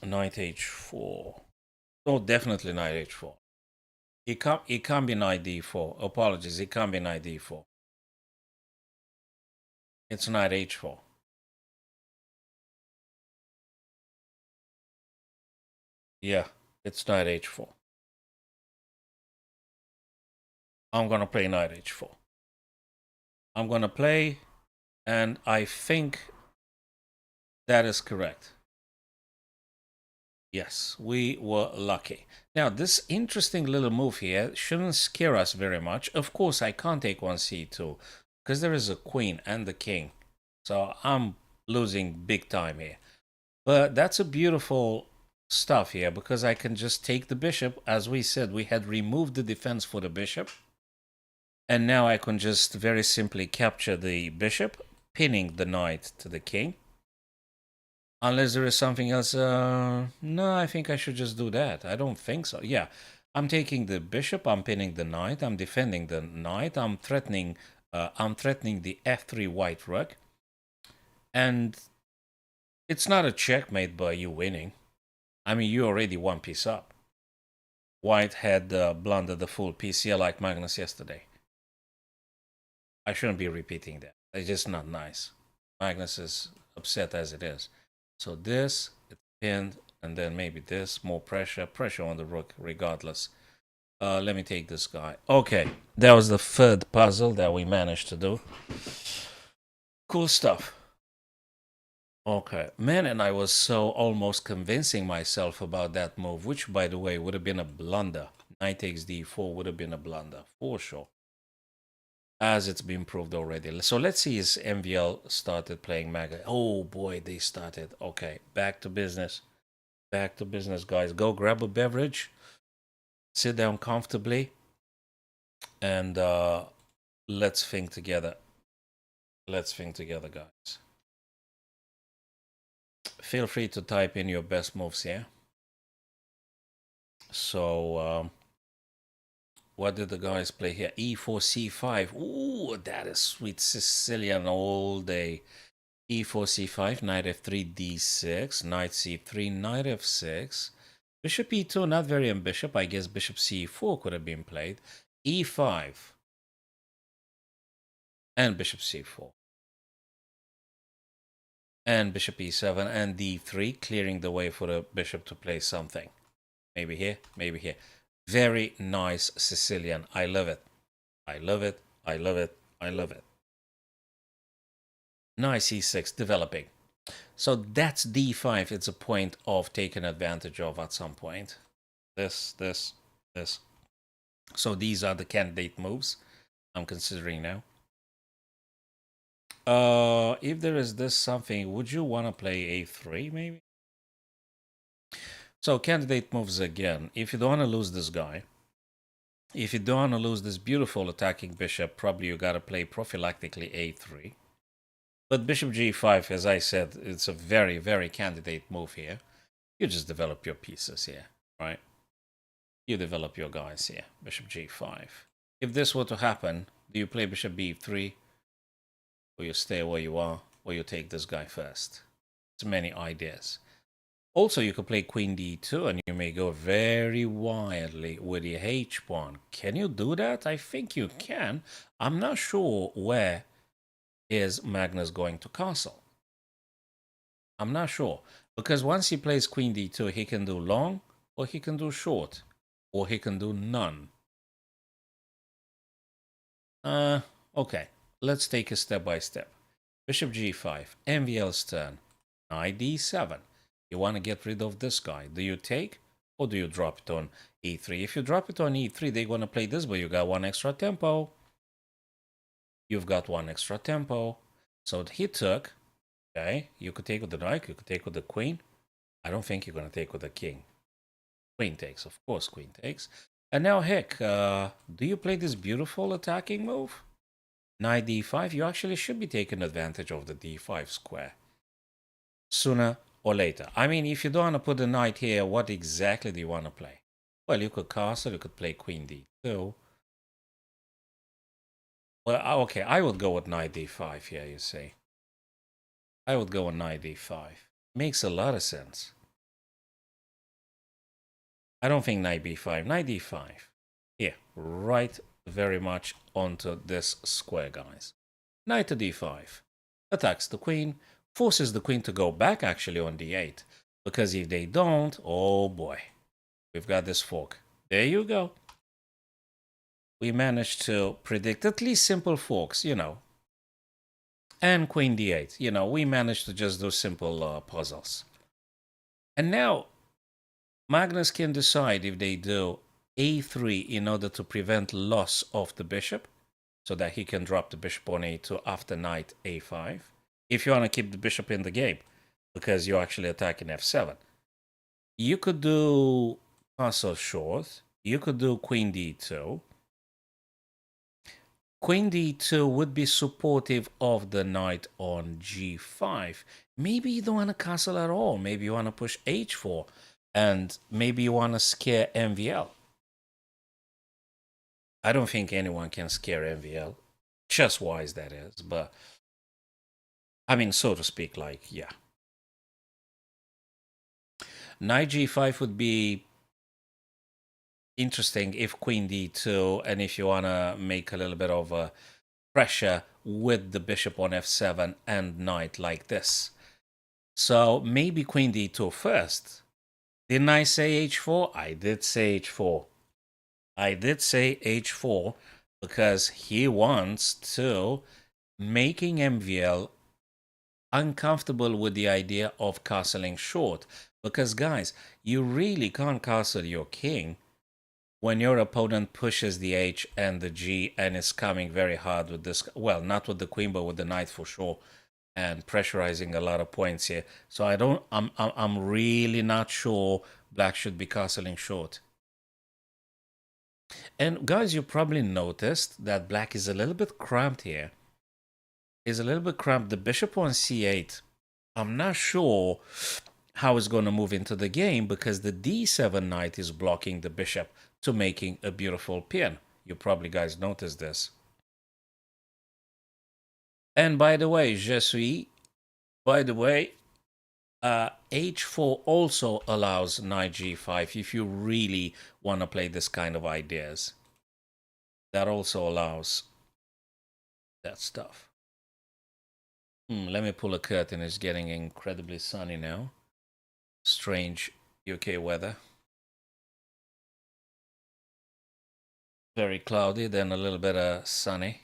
Knight h4. Oh, definitely knight h4. It can't be knight d4. Apologies, it can't be knight d4. It's knight h4. Yeah, it's knight h4. I'm gonna play knight h4. I'm gonna play, and I think that is correct. Yes, we were lucky. Now, this interesting little move here shouldn't scare us very much. Of course, I can't take on c2 because there is a queen and the king. So I'm losing big time here. But that's a beautiful stuff here because I can just take the bishop. As we said, we had removed the defense for the bishop. And now I can just very simply capture the bishop, pinning the knight to the king. Unless there is something else. No, I think I should just do that. I don't think so. Yeah, I'm taking the bishop. I'm pinning the knight. I'm defending the knight. I'm threatening the f3 white rook. And it's not a checkmate by you winning. I mean, you already one piece up. White had blundered the full piece here like Magnus yesterday. I shouldn't be repeating that. It's just not nice. Magnus is upset as it is. So this, it's pinned, and then maybe this, more pressure on the rook regardless. Let me take this guy. Okay, that was the third puzzle that we managed to do. Cool stuff. Okay, man, and I was so almost convincing myself about that move, which, by the way, would have been a blunder. Knight takes d4 would have been a blunder, for sure. As it's been proved already. So let's see, is MVL started playing Maga. Oh boy, they started. Okay, back to business. Back to business, guys. Go grab a beverage, sit down comfortably, and let's think together. Let's think together, guys. Feel free to type in your best moves here. So, what did the guys play here? E4, C5. Ooh, that is sweet Sicilian all day. E4, C5, knight F3, D6, knight C3, knight F6. Bishop E2, not very ambitious. I guess bishop C4 could have been played. E5. And bishop C4. And bishop E7 and D3, clearing the way for the bishop to play something. Maybe here, maybe here. Very nice Sicilian. I love it. I love it. I love it. I love it. Nice E6 developing. So that's D5. It's a point of taking advantage of at some point. This. So these are the candidate moves I'm considering now. If there is this something, would you want to play A3 maybe? So candidate moves again. If you don't want to lose this guy, if you don't want to lose this beautiful attacking bishop, probably you got to play prophylactically A3. But bishop G5, as I said, it's a very, very candidate move here. You just develop your pieces here, right? You develop your guys here. Bishop G5. If this were to happen, do you play bishop B3? Or you stay where you are? Or you take this guy first? There's many ideas. Also, you could play queen d2 and you may go very wildly with the h pawn. Can you do that? I think you can. I'm not sure where is Magnus going to castle. I'm not sure. Because once he plays queen d2, he can do long, or he can do short, or he can do none. Okay. Let's take it step by step. Bishop g5, MVL's turn. Knight d7. You want to get rid of this guy. Do you take, or do you drop it on e3? If you drop it on e3, they're going to play this, but you got one extra tempo. You've got one extra tempo. So he took. Okay, you could take with the knight, you could take with the queen. I don't think you're going to take with the king. Queen takes, of course, queen takes. And now, heck, do you play this beautiful attacking move? Knight d5, you actually should be taking advantage of the d5 square. Sooner or later. I mean, if you don't want to put the knight here, what exactly do you want to play? Well, you could castle, you could play queen d2. Well, okay, I would go with knight d5 here, you see. I would go with knight d5. Makes a lot of sense. I don't think knight b5. Knight d5. Here, right very much onto this square, guys. Knight to d5. Attacks the queen. Forces the queen to go back, actually, on d8. Because if they don't, oh boy. We've got this fork. There you go. We managed to predict at least simple forks, you know. And queen d8. You know, we managed to just do simple puzzles. And now, Magnus can decide if they do a3 in order to prevent loss of the bishop, so that he can drop the bishop on a2 after knight a5. If you want to keep the bishop in the game, because you're actually attacking f7. You could do castle short. You could do queen d2. Queen d2 would be supportive of the knight on g5. Maybe you don't want to castle at all. Maybe you want to push h4. And maybe you want to scare MVL. I don't think anyone can scare MVL. Chess-wise, that is. But, I mean, so to speak, like, yeah. Knight g5 would be interesting if queen d2, and if you want to make a little bit of a pressure with the bishop on f7 and knight like this. So maybe queen d2 first. Didn't I say h4? I did say h4. I did say h4 because he wants to making MVL uncomfortable with the idea of castling short. Because guys, you really can't castle your king when your opponent pushes the h and the g and is coming very hard with this. Well, not with the queen, but with the knight for sure, and pressurizing a lot of points here. So I'm really not sure black should be castling short. And guys, you probably noticed that black is a little bit cramped here. Is a little bit cramped. The bishop on c8. I'm not sure how it's going to move into the game because the d7 knight is blocking the bishop to making a beautiful pawn. You probably guys noticed this. And by the way, je suis. By the way, h4 also allows knight g5 if you really want to play this kind of ideas. That also allows that stuff. Let me pull a curtain. It's getting incredibly sunny now. Strange UK weather. Very cloudy, then a little bit sunny.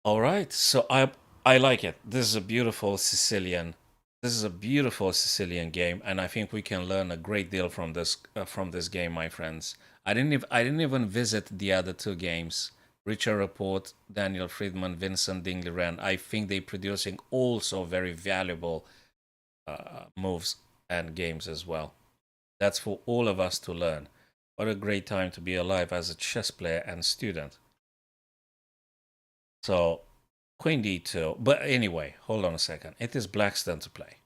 All right, so I like it. This is a beautiful Sicilian. This is a beautiful Sicilian game, and I think we can learn a great deal from this game, my friends. I didn't even visit the other two games. Richard Report, Daniel Friedman, Vincent Dingley Wren. I think they're producing also very valuable moves and games as well. That's for all of us to learn. What a great time to be alive as a chess player and student. So, queen d2. But anyway, hold on a second. It is black's turn to play.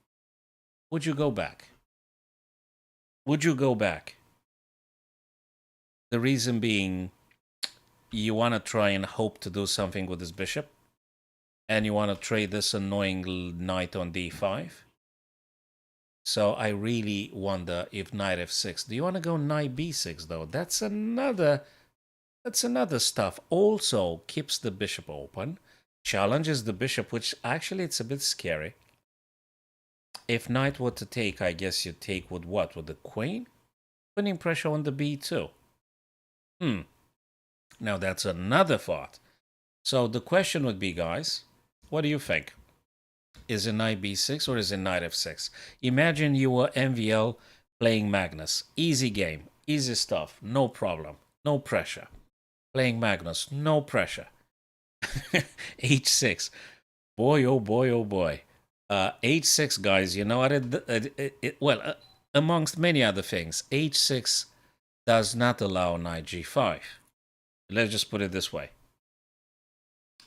Would you go back? Would you go back? The reason being, you want to try and hope to do something with this bishop, and you want to trade this annoying knight on d5. So I really wonder if knight f6. Do you want to go knight b6 though? That's another stuff. Also keeps the bishop open, challenges the bishop, which actually it's a bit scary. If knight were to take, I guess you take with what? With the queen? Putting pressure on the b2. Now that's another thought. So the question would be, guys, what do you think? Is it knight b6 or is it knight f6? Imagine you were MVL playing Magnus. Easy game, easy stuff, no problem, no pressure. Playing Magnus, no pressure. h6. Boy, oh boy, oh boy. H6, guys, you know what? Amongst many other things, H6 does not allow knight G5. Let's just put it this way.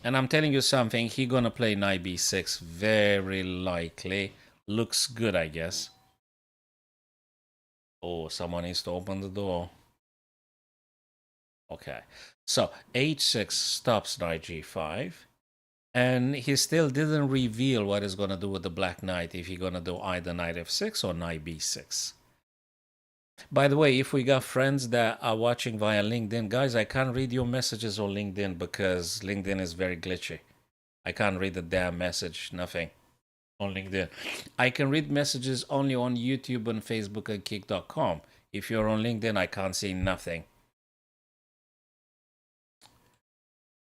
And I'm telling you something, he's gonna play knight B6 very likely. Looks good, I guess. Oh, someone needs to open the door. Okay, so H6 stops knight G5. And he still didn't reveal what he's gonna do with the black knight, if he's gonna do either knight F6 or knight B6. By the way, if we got friends that are watching via LinkedIn, guys, I can't read your messages on LinkedIn because LinkedIn is very glitchy. I can't read the damn message, nothing on LinkedIn. I can read messages only on YouTube and Facebook and Kick.com. If you're on LinkedIn, I can't see nothing.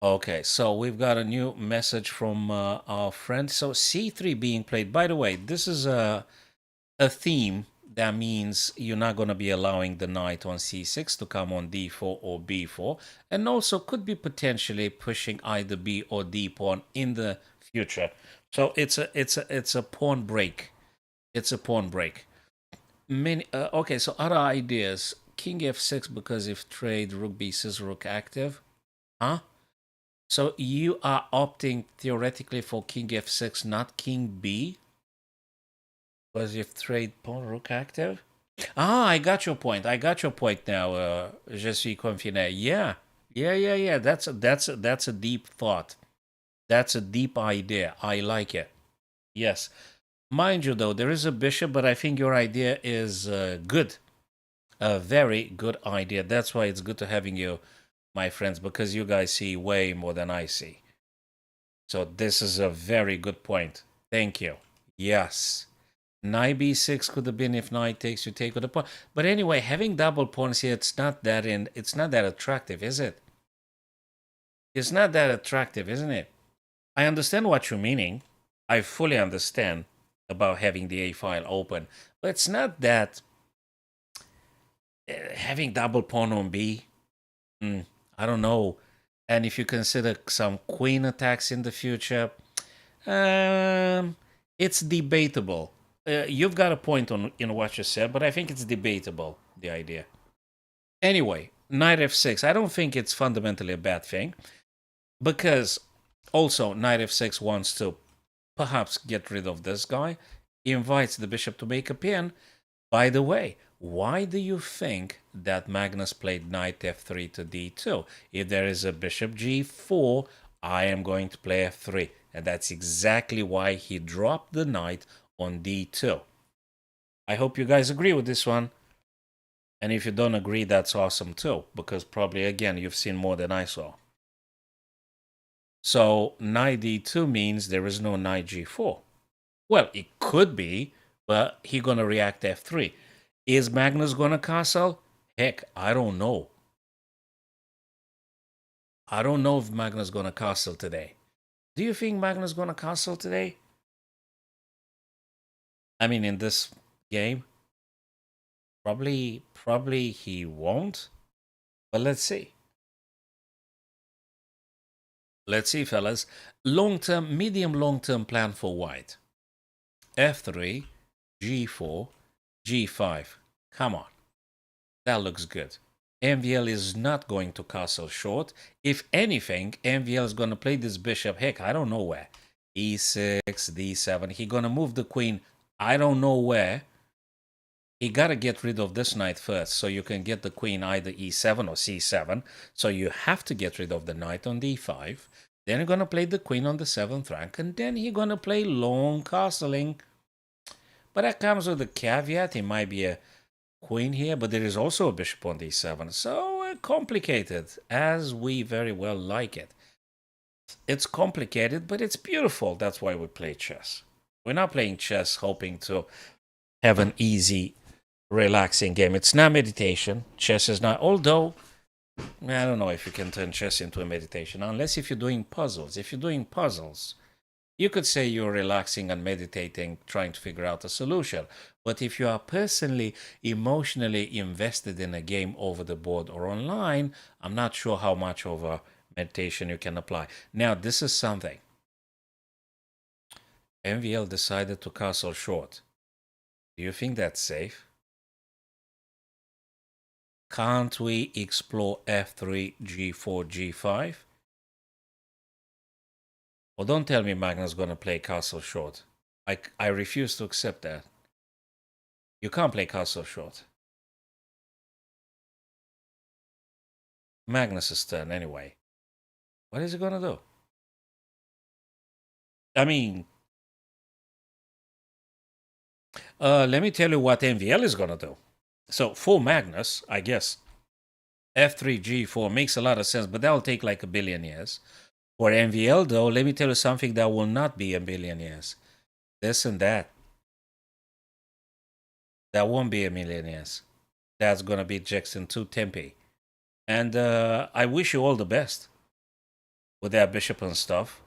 Okay, so we've got a new message from our friend. So C3 being played. By the way, this is a theme that means you're not going to be allowing the knight on c6 to come on d4 or b4, and also could be potentially pushing either b or d pawn in the future. So it's a pawn break. It's a pawn break. Okay, so other ideas: king f6 because if trade, rook b6, rook active. Huh? So you are opting theoretically for king f6, not king b? Was if trade pawn rook active? Ah, I got your point. I got your point now. Je suis confiné. Yeah. That's a deep thought. That's a deep idea. I like it. Yes. Mind you, though, there is a bishop, but I think your idea is good. A very good idea. That's why it's good to having you, my friends, because you guys see way more than I see. So this is a very good point. Thank you. Yes. Knight b6 could have been if knight takes, you take with a pawn. But anyway, having double pawns here, it's not that attractive, is it? It's not that attractive, isn't it? I understand what you're meaning. I fully understand about having the A file open, but it's not that having double pawn on B. I don't know. And if you consider some queen attacks in the future, it's debatable. You've got a point in what you said, but I think it's debatable, the idea. Anyway, knight f6. I don't think it's fundamentally a bad thing, because also knight f6 wants to perhaps get rid of this guy. He invites the bishop to make a pin. By the way, why do you think that Magnus played knight f3 to d2? If there is a bishop g4, I am going to play f3. And that's exactly why he dropped the knight on d2. I hope you guys agree with this one. And if you don't agree, that's awesome too, because probably, again, you've seen more than I saw. So knight d2 means there is no knight g4. Well, it could be, but he's going to react f3. Is Magnus going to castle? Heck, I don't know. I don't know if Magnus is going to castle today. Do you think Magnus is going to castle today? I mean, in this game? Probably he won't. But let's see. Let's see, fellas. Long-term, medium long-term plan for white. f3, g4, g5. Come on. That looks good. MVL is not going to castle short. If anything, MVL is going to play this bishop, heck, I don't know where. e6, d7. He's going to move the queen, I don't know where. He got to get rid of this knight first, so you can get the queen either e7 or c7. So you have to get rid of the knight on d5. Then you're going to play the queen on the 7th rank, and then you're going to play long castling. But that comes with a caveat. It might be a queen here, but there is also a bishop on d7. So complicated, as we very well like it. It's complicated, but it's beautiful. That's why we play chess. We're not playing chess hoping to have an easy, relaxing game. It's not meditation. Chess is not, although I don't know if you can turn chess into a meditation, unless if you're doing puzzles. If you're doing puzzles, you could say you're relaxing and meditating, trying to figure out a solution. But if you are personally, emotionally invested in a game over the board or online, I'm not sure how much of a meditation you can apply. Now, this is something. MVL decided to castle short. Do you think that's safe? Can't we explore f3, g4, g5? Well, don't tell me Magnus going to play castle short. I refuse to accept that. You can't play castle short. Magnus's turn anyway. What is he going to do? I mean, let me tell you what MVL is going to do. So for Magnus, I guess, f3, g4 makes a lot of sense, but that will take like a billion years. For MVL, though, let me tell you something that will not be a billion years. This and that. That won't be a million years. That's going to be Jackson 2 Tempe. And I wish you all the best with that bishop and stuff.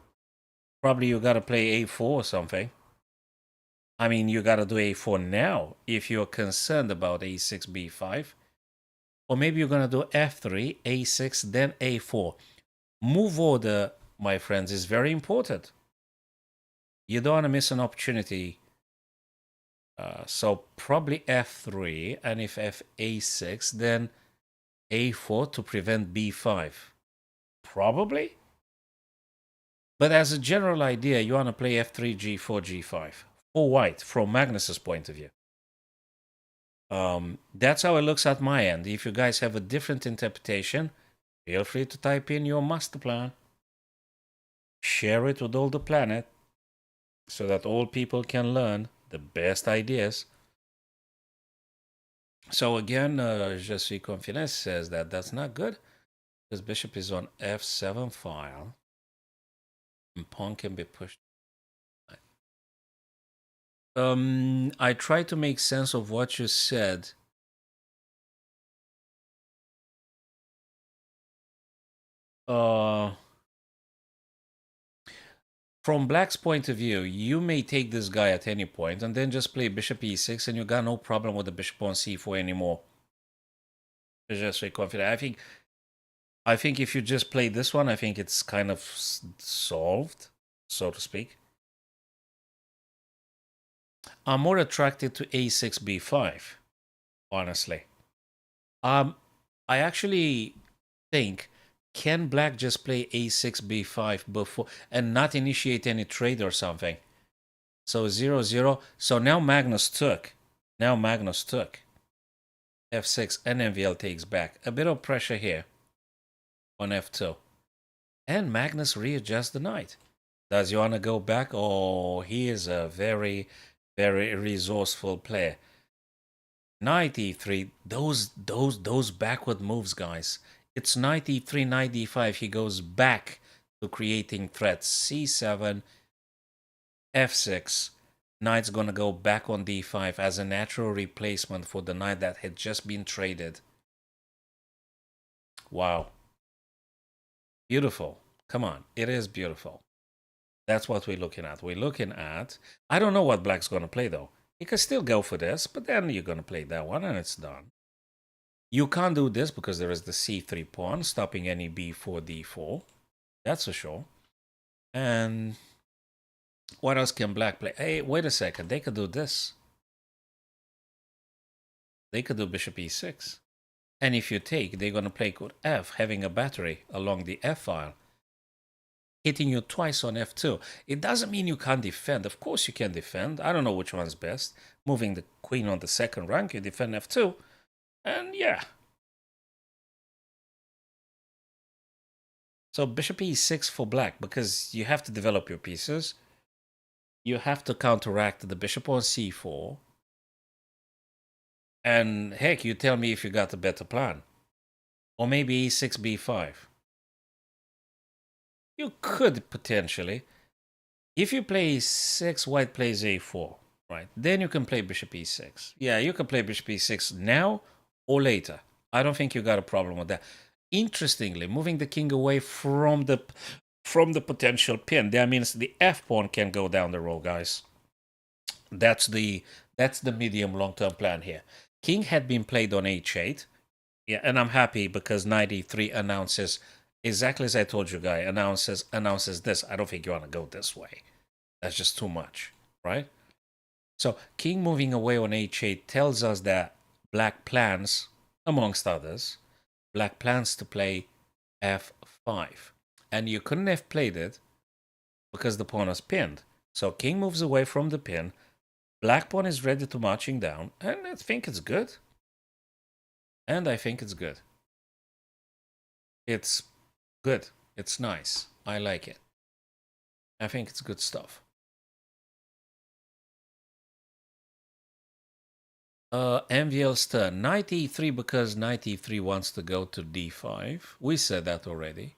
Probably you got to play a4 or something. I mean, you got to do a4 now if you're concerned about a6, b5. Or maybe you're going to do f3, a6, then a4. Move order, my friends, is very important. You don't want to miss an opportunity. So probably f3, and if a6, then a4 to prevent b5. Probably. But as a general idea, you want to play f3, g4, g5. For white, from Magnus's point of view. That's how it looks at my end. If you guys have a different interpretation, feel free to type in your master plan. Share it with all the planet so that all people can learn the best ideas. So again, Je suis confident says that that's not good. This bishop is on f7 file. And pawn can be pushed. I try to make sense of what you said. From Black's point of view, you may take this guy at any point and then just play bishop e6 and you got no problem with the bishop on c4 anymore. Just very confident. I think if you just play this one, I think it's kind of solved, so to speak. I'm more attracted to a6, b5, honestly. I actually think, can Black just play a6, b5 before and not initiate any trade or something? So 0-0. So now Magnus took. f6 and MVL takes back. A bit of pressure here on f2. And Magnus readjusts the knight. Does he want to go back? Oh, he is a very, very resourceful player. Knight e3. Those backward moves, guys. It's knight e3, knight d5. He goes back to creating threats. c7, f6. Knight's going to go back on d5 as a natural replacement for the knight that had just been traded. Wow. Beautiful. Come on. It is beautiful. That's what we're looking at. We're looking at... I don't know what Black's going to play, though. He can still go for this, but then you're going to play that one, and it's done. You can't do this because there is the c3 pawn, stopping any b4, d4. That's for sure. And what else can Black play? Hey, wait a second. They could do this. They could do bishop e6. And if you take, they're going to play good f, having a battery along the f file, hitting you twice on f2. It doesn't mean you can't defend. Of course you can defend. I don't know which one's best. Moving the queen on the second rank, you defend f2. And yeah. So bishop e6 for Black, because you have to develop your pieces. you have to counteract the bishop on c4. And heck, you tell me if you got a better plan. Or maybe e6, b5. You could potentially. If you play e6, white plays a4, right? Then you can play bishop e6. Yeah, you can play bishop e6 now or later. I don't think you got a problem with that. Interestingly, moving the king away from the potential pin, that means the f pawn can go down the row, guys. That's the medium long-term plan here. King had been played on h8. Yeah, and I'm happy because 93 announces exactly as I told you, guy. Announces this. I don't think you want to go this way. That's just too much, right? So king moving away on h8 tells us that black plans, amongst others, black plans to play f5. And you couldn't have played it because the pawn is pinned. So king moves away from the pin. Black pawn is ready to marching down. And I think it's good. It's good. It's nice. I like it. I think it's good stuff. MVL's turn. 93 because 93 wants to go to d5. We said that already.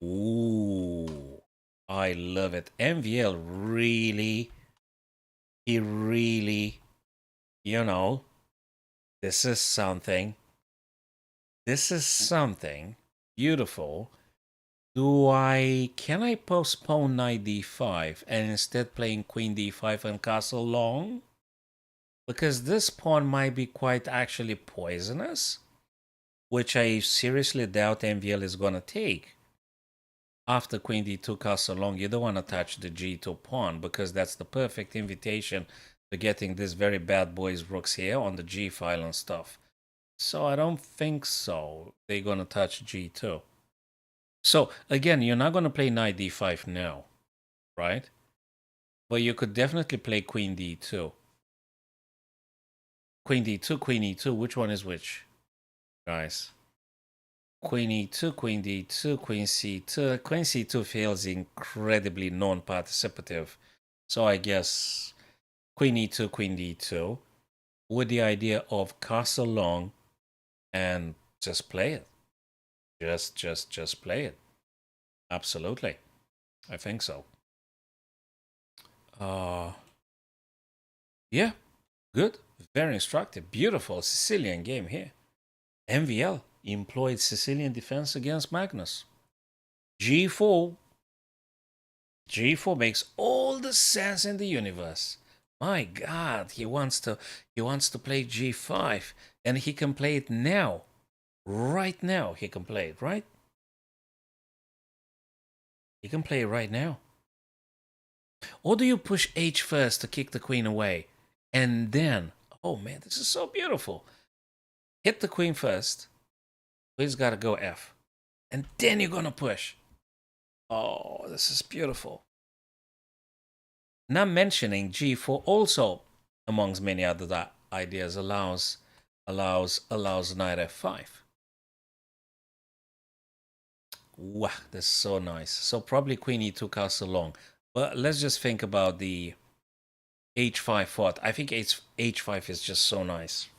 Ooh, I love it. MVL really, he really, you know, this is something. This is something beautiful. Can I postpone knight d5 and instead playing queen d5 and castle long? Because this pawn might be quite actually poisonous, which I seriously doubt MVL is going to take. After queen d2 castle long, you don't want to touch the g2 pawn because that's the perfect invitation to getting this very bad boys rooks here on the g file and stuff. So I don't think so. They're going to touch g2. So again, you're not going to play knight d5 now, right? But you could definitely play queen d2. Queen d2, queen e2, which one is which, guys? Queen e2, queen d2, queen c2. Queen c2 feels incredibly non-participative. So I guess queen e2, queen d2, with the idea of castle long and just play it. Just play it. Absolutely. I think so. Yeah, good. Very instructive. Beautiful Sicilian game here. MVL employed Sicilian defense against Magnus. G4 makes all the sense in the universe. My God, he wants to play G5, and he can play it now. Right now he can play it, right? He can play it right now. Or do you push H first to kick the queen away? And then, oh man, this is so beautiful. Hit the queen first. Queen's got to go F. And then you're going to push. Oh, this is beautiful. Not mentioning G4 also, amongst many other ideas, allows knight F5. Wow, this is so nice. So probably queen E2 castle long. But let's just think about the H5 thought. I think H5 is just so nice.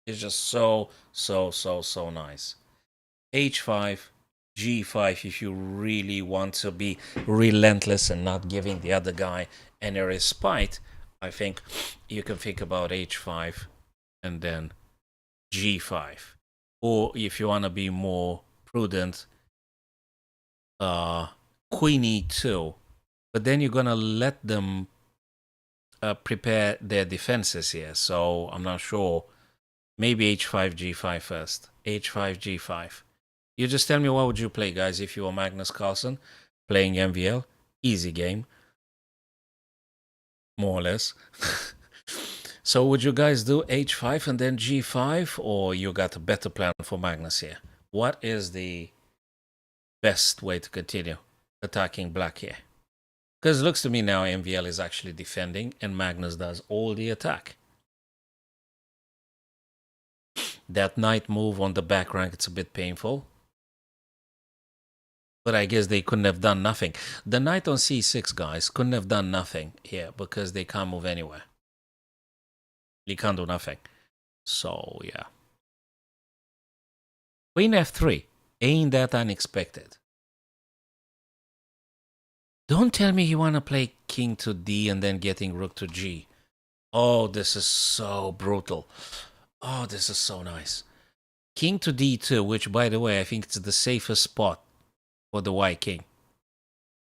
It's just so nice. H5, G5 if you really want to be relentless and not giving the other guy any respite. I think you can think about H5 and then G5. Or if you want to be more prudent, Queen E2. But then you're going to let them prepare their defenses here. So I'm not sure. Maybe H5, G5 first. H5, G5. You just tell me what would you play, guys, if you were Magnus Carlsen playing MVL. Easy game. More or less. So would you guys do H5 and then G5, or you got a better plan for Magnus here? What is the best way to continue attacking black here? Because it looks to me now MVL is actually defending and Magnus does all the attack. That knight move on the back rank, it's a bit painful. But I guess they couldn't have done nothing. The knight on c6, guys, couldn't have done nothing here because they can't move anywhere. They can't do nothing. So, yeah. Queen f3. Ain't that unexpected? Don't tell me you want to play king to d and then getting rook to g. Oh, this is so brutal. Oh, this is so nice. King to d2, which, by the way, I think it's the safest spot for the white king.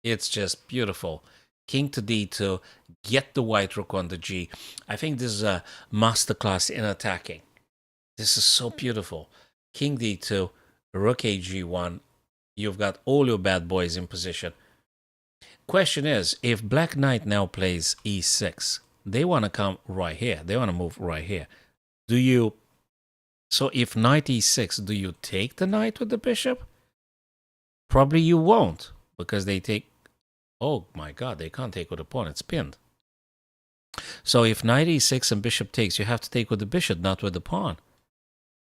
It's just beautiful. King to d2, get the white rook on the g. I think this is a masterclass in attacking. This is so beautiful. King d2, rook ag1. You've got all your bad boys in position. Question is, if black knight now plays e6, they want to come right here. They want to move right here. Do you... So if knight e6, do you take the knight with the bishop? Probably you won't, because they take... Oh my god, they can't take with the pawn. It's pinned. So if knight e6 and bishop takes, you have to take with the bishop, not with the pawn.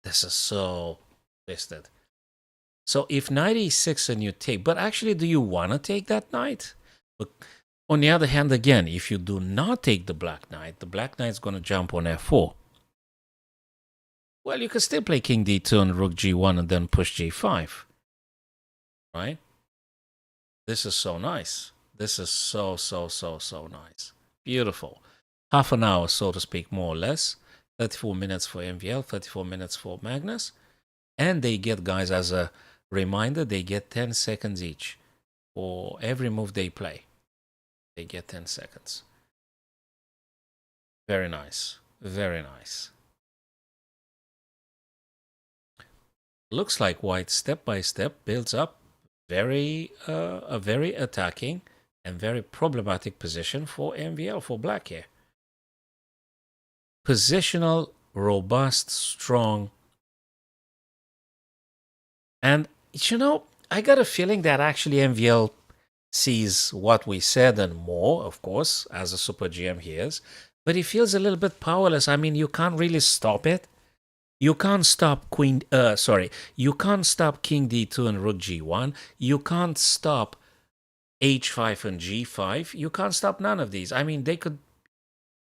This is so twisted. So if knight e6 and you take... But actually, do you want to take that knight? But on the other hand, again, if you do not take the black knight's going to jump on f4. Well, you can still play king d2 and rook g1 and then push g5. Right? This is so nice. This is so nice. Beautiful. Half an hour, so to speak, more or less. 34 minutes for MVL, 34 minutes for Magnus. And they get, guys, as a reminder, they get 10 seconds each. For every move they play, they get 10 seconds. Very nice. Very nice. Looks like white step by step builds up a very attacking and very problematic position for MVL, for black here. Positional, robust, strong. And, you know, I got a feeling that actually MVL sees what we said and more, of course, as a Super GM he is. But he feels a little bit powerless. I mean, you can't really stop it. You can't stop you can't stop king d2 and rook g1. You can't stop h5 and g5. You can't stop none of these. I mean, they could...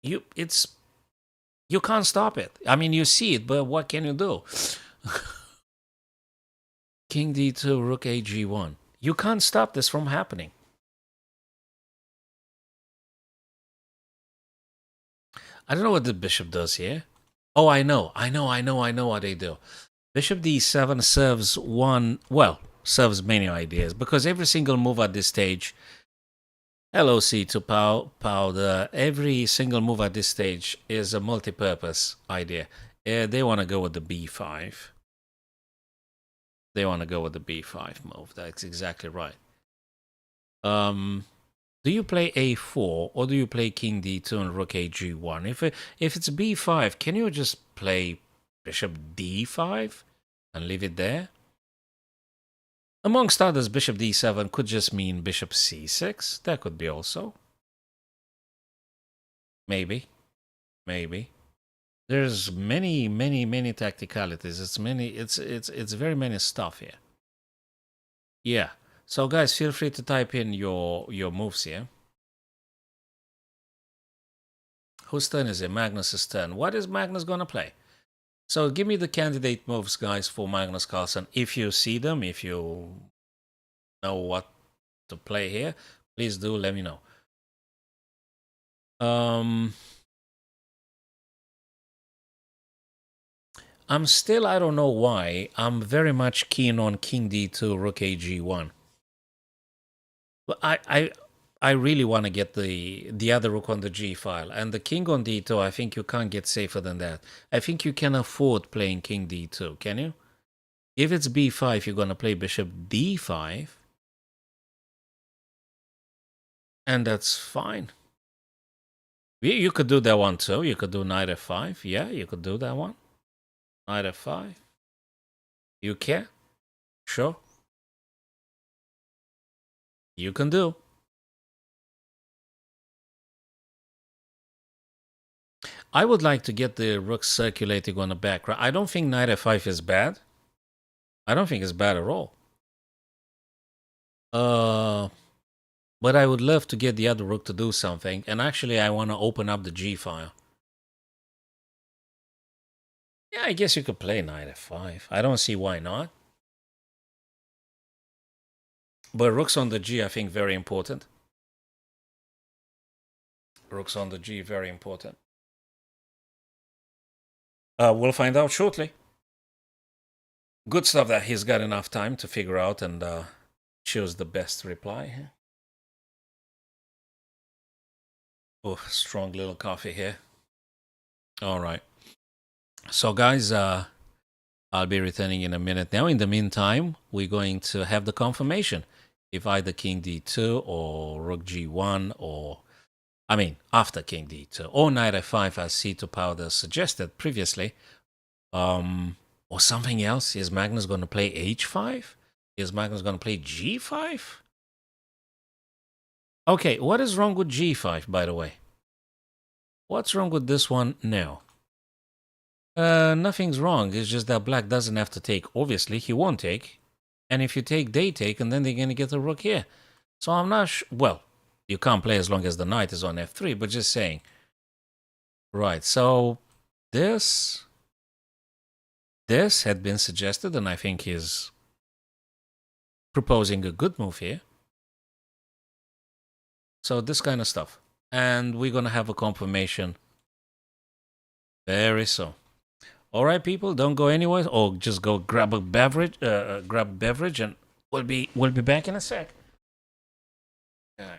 You can't stop it. I mean, you see it, but what can you do? King d2, rook ag1. You can't stop this from happening. I don't know what the bishop does here. Oh, I know what they do. Bishop d7 serves serves many ideas, because every single move at this stage, LOC to powder, every single move at this stage is a multi-purpose idea. They want to go with the b5. They want to go with the b5 move. That's exactly right. Do you play a4 or do you play king d2 and rook ag1? If it's b5, can you just play bishop d5 and leave it there? Amongst others, bishop d7 could just mean bishop c6. That could be also. Maybe. There's many tacticalities. It's very many stuff here. Yeah. So guys, feel free to type in your moves here. Whose turn is it? Magnus's turn. What is Magnus gonna play? So give me the candidate moves, guys, for Magnus Carlsen. If you see them, if you know what to play here, please do let me know. I'm still, I don't know why, I'm very much keen on king d2, rook ag1. But I really want to get the other rook on the g file. And the king on d2, I think you can't get safer than that. I think you can afford playing king d2, can you? If it's b5, you're going to play bishop d5. And that's fine. You could do that one too. You could do knight f5. Yeah, you could do that one. Knight f5. You can? Sure. You can do. I would like to get the rook circulating on the background. I don't think knight f5 is bad. I don't think it's bad at all. But I would love to get the other rook to do something. And actually, I want to open up the G file. Yeah, I guess you could play knight f5. I don't see why not. But rooks on the G, I think, very important. Rooks on the G, very important. We'll find out shortly. Good stuff that he's got enough time to figure out and choose the best reply. Oh, strong little coffee here. All right. So, guys, I'll be returning in a minute now. In the meantime, we're going to have the confirmation. If either king d2 or rook g1 or, I mean, after king d2 or knight f5 as c2 powder suggested previously, or something else. Is Magnus going to play h5? Is Magnus going to play g5? Okay, what is wrong with g5, by the way? What's wrong with this one now? Nothing's wrong. It's just that black doesn't have to take. Obviously, he won't take. And if you take, they take, and then they're going to get a rook here. So I'm not sure. Well, you can't play as long as the knight is on f3, but just saying. Right, so this had been suggested, and I think he's proposing a good move here. So this kind of stuff. And we're going to have a confirmation very soon. All right, people, don't go anywhere, or just go grab a beverage, and we'll be back in a sec. All right.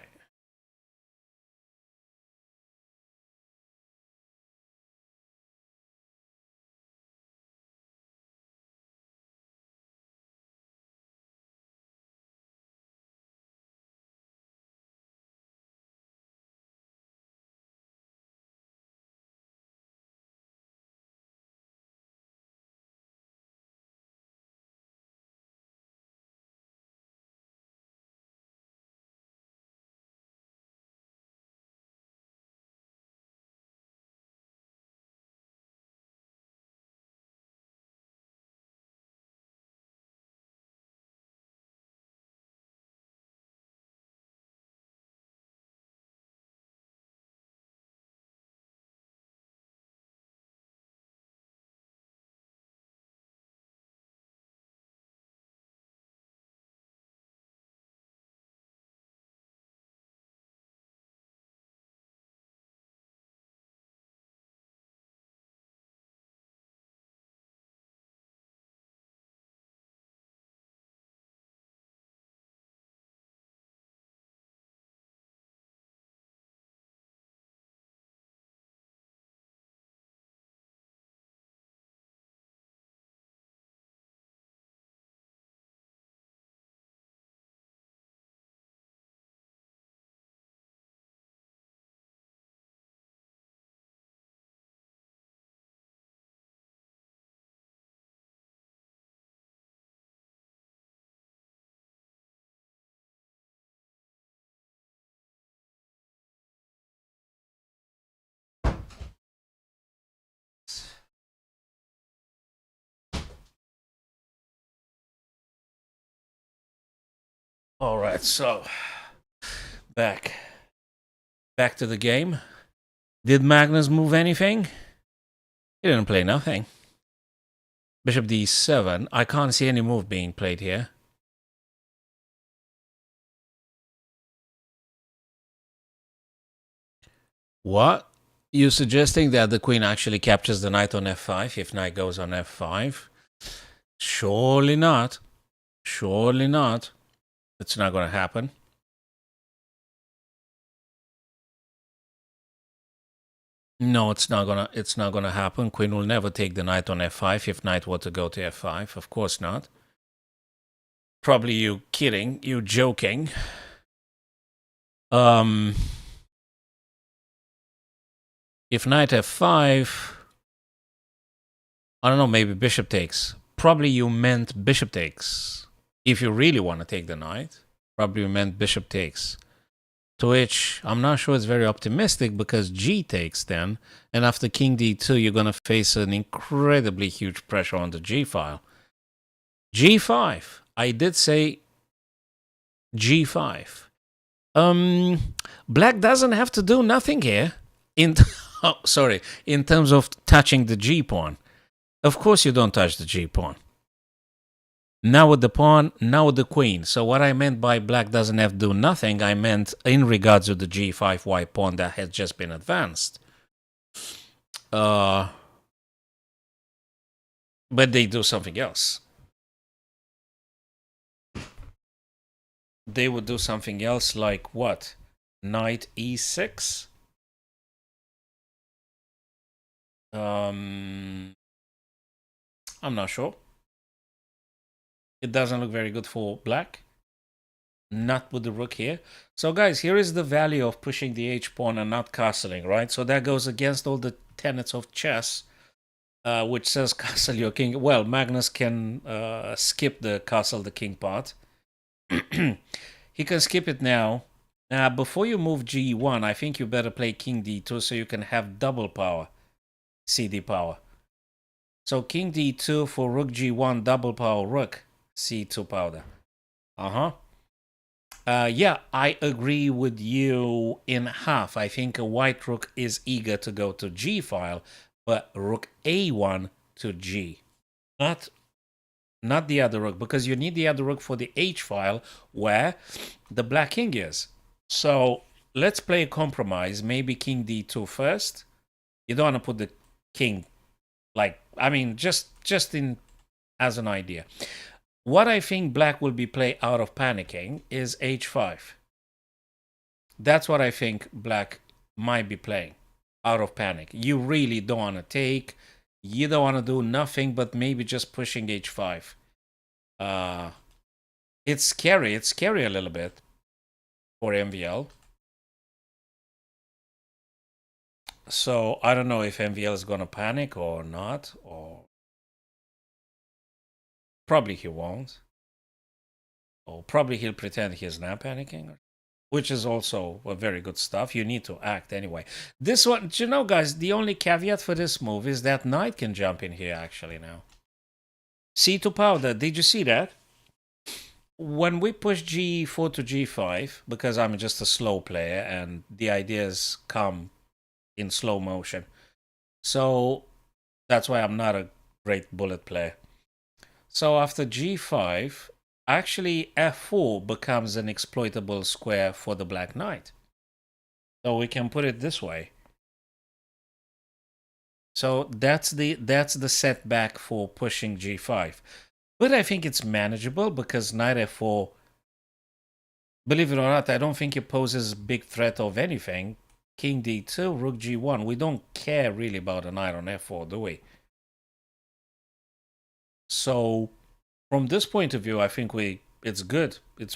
All right, so back to the game. Did Magnus move anything? He didn't play nothing. Bishop d7. I can't see any move being played here. What? You suggesting that the queen actually captures the knight on f5 if knight goes on f5? Surely not. Surely not. It's not going to happen. No, it's not gonna happen. Queen will never take the knight on f5 if knight were to go to f5. Of course not. Probably you kidding, you joking. If knight f5, I don't know, maybe bishop takes. Probably you meant bishop takes. If you really want to take the knight, probably you meant bishop takes. To which I'm not sure it's very optimistic because g takes then, and after king d2 you're going to face an incredibly huge pressure on the g file. g5, I did say G5. Black doesn't have to do nothing here. In oh, sorry, in terms of touching the G pawn. Of course you don't touch the G pawn. Now with the pawn, now with the queen. So what I meant by black doesn't have to do nothing, I meant in regards to the G5 white pawn that has just been advanced. But they do something else. They would do something else like what? Knight e6? I'm not sure. It doesn't look very good for black. Not with the rook here. So guys, here is the value of pushing the h-pawn and not castling, right? So that goes against all the tenets of chess, which says castle your king. Well, Magnus can skip the castle the king part. He can skip it now. Now, before you move g1, I think you better play king d2 so you can have double power, cd power. So king d2 for rook g1, double power rook, c2 powder. Yeah, I agree with you in half. I think a white rook is eager to go to g file, but rook a1 to g. Not the other rook, because you need the other rook for the h file where the black king is. So let's play a compromise. Maybe king d2 first. You don't want to put the king, like, I mean, just in as an idea. What I think black will be play out of panicking is h5. That's what I think black might be playing out of panic. You really don't want to take. You don't want to do nothing but maybe just pushing h5. It's scary. It's scary a little bit for MVL. So I don't know if MVL is going to panic or not, or probably he won't. Or probably he'll pretend he's not panicking, which is also a very good stuff. You need to act anyway. This one, you know, guys, the only caveat for this move is that knight can jump in here actually now. C2 powder, did you see that? When we push g4 to g5, because I'm just a slow player and the ideas come in slow motion. So that's why I'm not a great bullet player. So after g5, actually f4 becomes an exploitable square for the black knight. So we can put it this way. So that's the setback for pushing g5. But I think it's manageable because knight f4, believe it or not, I don't think it poses big threat of anything. King d2, rook g1. We don't care really about a knight on f4, do we? So from this point of view, I think it's good. It's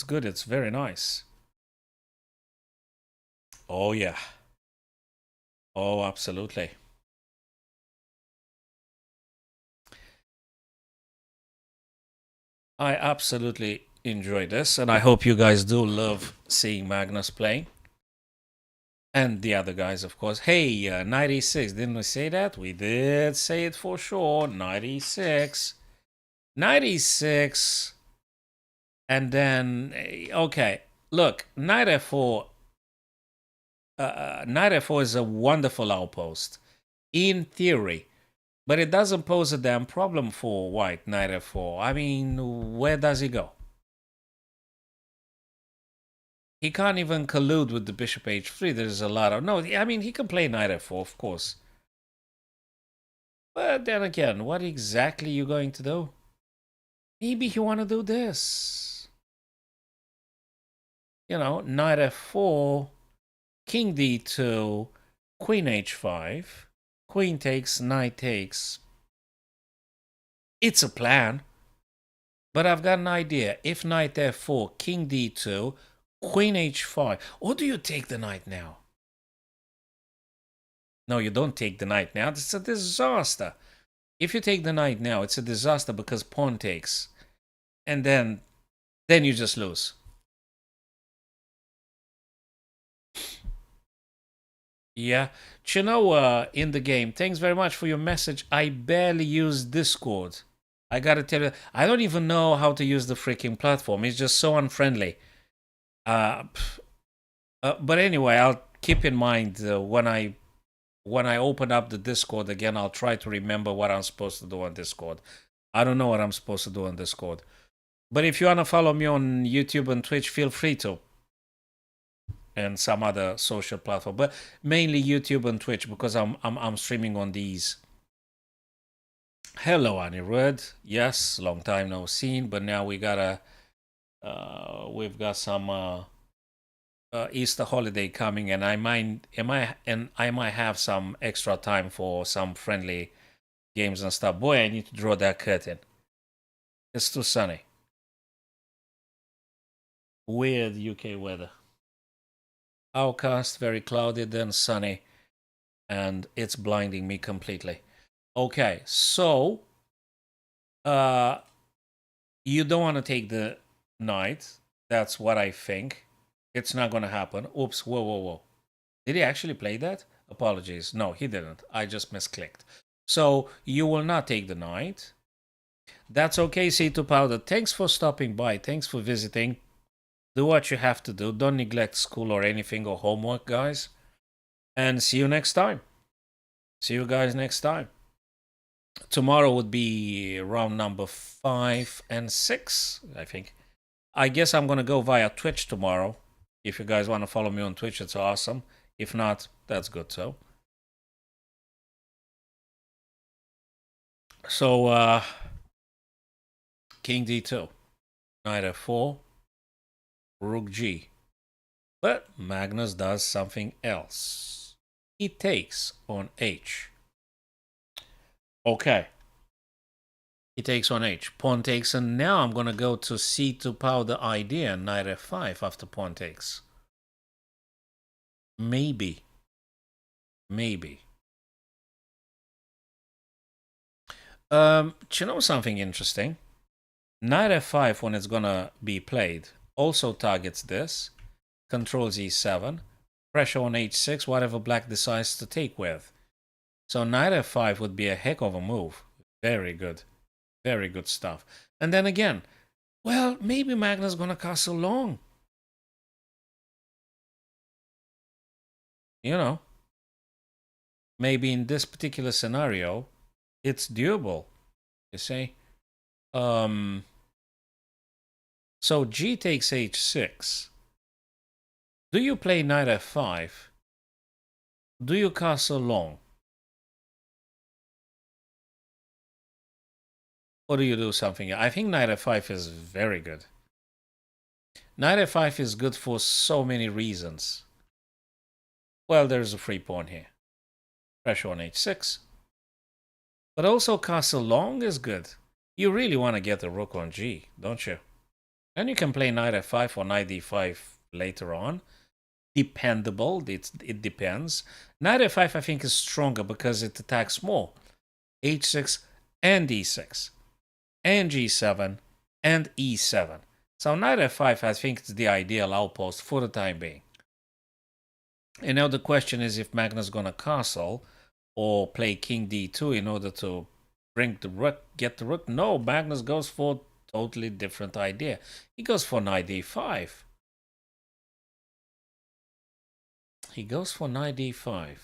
good. It's very nice. Oh, yeah. Oh, absolutely. I absolutely enjoy this, and I hope you guys do love seeing Magnus playing. And the other guys, of course. Hey, 96, didn't we say that? We did say it for sure. 96. 96. And then, okay, look, knight f4. Knight f4 is a wonderful outpost, in theory. But it doesn't pose a damn problem for white, knight f4. I mean, where does he go? He can't even collude with the bishop h3. There's a lot of... No, I mean, he can play knight f4, of course. But then again, what exactly are you going to do? Maybe you want to do this. You know, knight f4, king d2, queen h5, queen takes, knight takes. It's a plan. But I've got an idea. If knight f4, king d2, queen h5, or do you take the knight now? No, you don't take the knight now. It's a disaster. If you take the knight now, it's a disaster because pawn takes. And then you just lose. Yeah. Chino, in the game, thanks very much for your message. I barely use Discord. I gotta tell you, I don't even know how to use the freaking platform. It's just so unfriendly. Uh, but anyway, I'll keep in mind when I open up the Discord again. I'll try to remember what I'm supposed to do on Discord. I don't know what I'm supposed to do on Discord. But if you wanna follow me on YouTube and Twitch, feel free to, and some other social platform, but mainly YouTube and Twitch because I'm streaming on these. Hello, Anirudh. Yes, long time no seen, but now we've got some Easter holiday coming, and I might have some extra time for some friendly games and stuff. Boy, I need to draw that curtain. It's too sunny. Weird UK weather. Overcast, very cloudy, then sunny, and it's blinding me completely. Okay, so you don't want to take the knight. That's what I think. It's not going to happen. Oops, whoa, whoa, whoa. Did he actually play that? Apologies. No, he didn't. I just misclicked. So you will not take the knight. That's okay, C2 Powder. Thanks for stopping by. Thanks for visiting. Do what you have to do. Don't neglect school or anything or homework, guys. And see you next time. See you guys next time. Tomorrow would be round number 5 and 6, I think. I guess I'm going to go via Twitch tomorrow. If you guys want to follow me on Twitch, it's awesome. If not, that's good too. So, King D2, Knight F4, Rook G. But Magnus does something else. He takes on H. Okay. He takes on H. Pawn takes, and now I'm going to go to C2 powder idea, Knight F5 after pawn takes. Maybe. Maybe. Do you know something interesting? Knight F5, when it's going to be played, also targets this. Controls E7. Pressure on H6, whatever black decides to take with. So Knight F5 would be a heck of a move. Very good. Very good stuff. And then again, well, maybe Magnus gonna castle long. You know, maybe in this particular scenario, it's doable. You see? So G takes H6. Do you play Knight F5? Do you castle long? Or do you do something? I think Knight F5 is very good. Knight F5 is good for so many reasons. Well, there's a free pawn here. Pressure on H6. But also castle long is good. You really want to get the rook on G, don't you? And you can play Knight F5 or Knight D5 later on. Dependable, it depends. Knight F5 I think is stronger because it attacks more. H6 and D6. And G7 and E7. So Knight F5 I think is the ideal outpost for the time being. And now the question is if Magnus gonna castle or play King D2 in order to bring the rook, get the rook. No, Magnus goes for a totally different idea. He goes for Knight D5. He goes for Knight D5.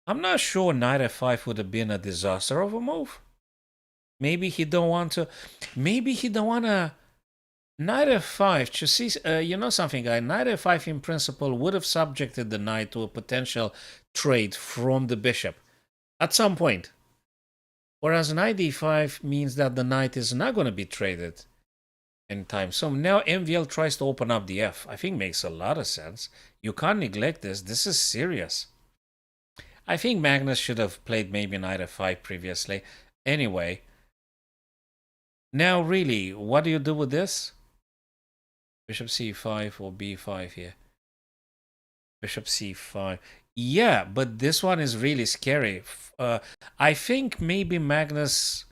I'm not sure Knight F5 would have been a disaster of a move. Maybe he don't want to. Maybe he don't want to. Knight F5. To see, you know something, guy. Knight F5 in principle would have subjected the knight to a potential trade from the bishop at some point. Whereas Knight D5 means that the knight is not going to be traded in time. So now MVL tries to open up the F. I think makes a lot of sense. You can't neglect this. This is serious. I think Magnus should have played maybe Knight F5 previously. Anyway. Now, really, what do you do with this? Bishop C5 or B5 here. Bishop C5. Yeah, but this one is really scary. I think maybe Magnus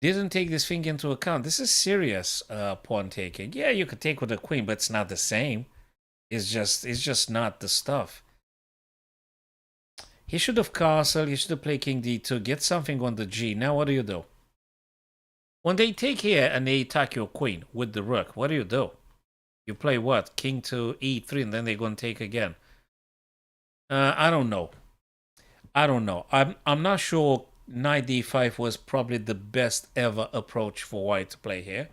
didn't take this thing into account. This is serious pawn taking. Yeah, you could take with a queen, but it's not the same. It's just not the stuff. He should have castled. He should have played King D2. Get something on the G. Now what do you do? When they take here and they attack your queen with the rook, what do? You play what? King to e3 and then they're going to take again. I don't know. I don't know. I'm not sure knight d5 was probably the best ever approach for white to play here.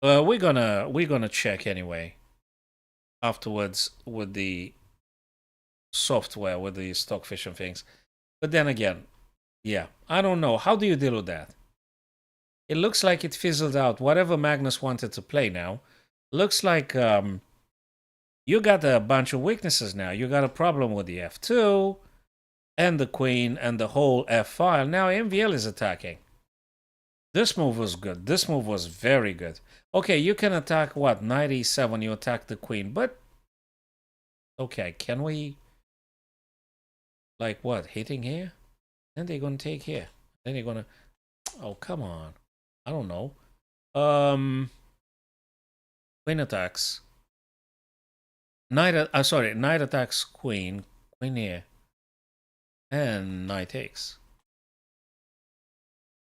We're gonna check anyway afterwards with the software, with the stockfish and things. But then again, yeah, I don't know. How do you deal with that? It looks like it fizzled out. Whatever Magnus wanted to play now, looks like you got a bunch of weaknesses now. You got a problem with the f2 and the queen and the whole f file. Now MVL is attacking. This move was good. This move was very good. Okay, you can attack what? Knight e7, you attack the queen, but okay, can we like what? Hitting here? Then they're gonna take here. Then they're gonna oh come on. I don't know. Queen attacks. Knight knight attacks queen, queen here. And knight takes.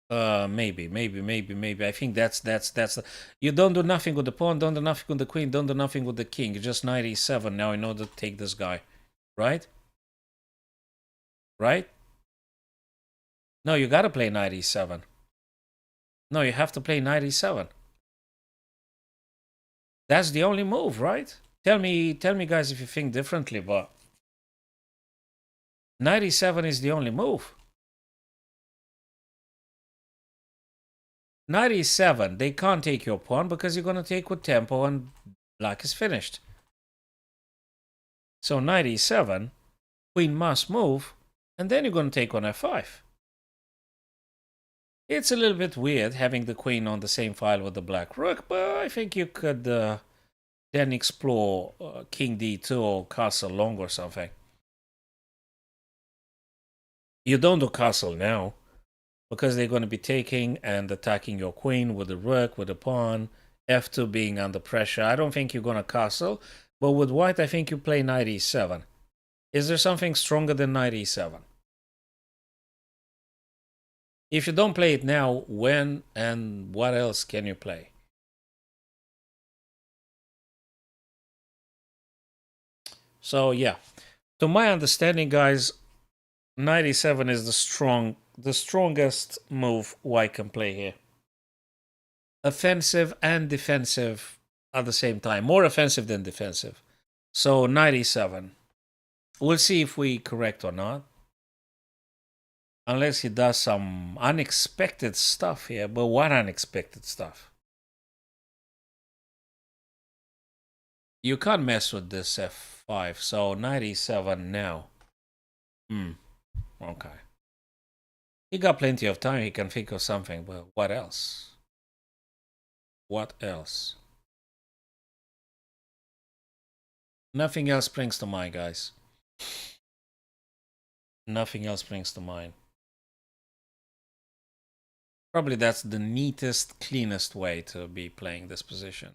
Maybe. I think that's the. You don't do nothing with the pawn, don't do nothing with the queen, don't do nothing with the king. You just knight e7 now in order to take this guy, right? Right? No, you gotta play knight e7. No, you have to play knight e7. That's the only move, right? Tell me, guys, if you think differently. But knight e7 is the only move. Knight e7, they can't take your pawn because you're going to take with tempo and black is finished. So knight e7, queen must move, and then you're going to take on f5. It's a little bit weird having the queen on the same file with the black rook, but I think you could then explore king d2 or castle long or something. You don't do castle now, because they're going to be taking and attacking your queen with the rook, with the pawn, f2 being under pressure. I don't think you're going to castle, but with white, I think you play knight e7. Is there something stronger than knight e7? If you don't play it now, when and what else can you play? So yeah, to my understanding, guys, knight e7 is the strongest move white can play here. Offensive and defensive at the same time. More offensive than defensive. So knight e7. We'll see if we correct or not. Unless he does some unexpected stuff here. But what unexpected stuff? You can't mess with this f5. So knight e7 now. Okay. He got plenty of time. He can think of something. But what else? What else? Nothing else springs to mind, guys. Nothing else springs to mind. Probably that's the neatest, cleanest way to be playing this position.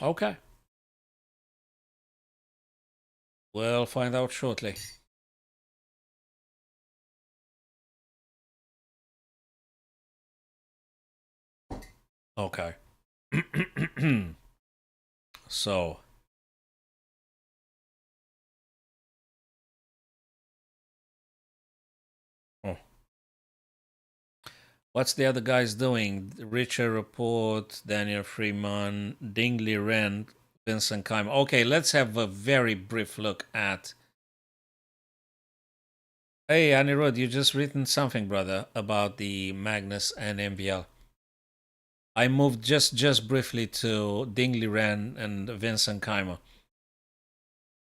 Okay. We'll find out shortly. Okay. So. What's the other guys doing? Richard Report, Daniel Freeman, Dingley Wren, Vincent Keimer. Okay, let's have a very brief look at. Hey, Anirudh, you just written something, brother, about the Magnus and MVL. I moved just briefly to Dingley Wren and Vincent Keimer.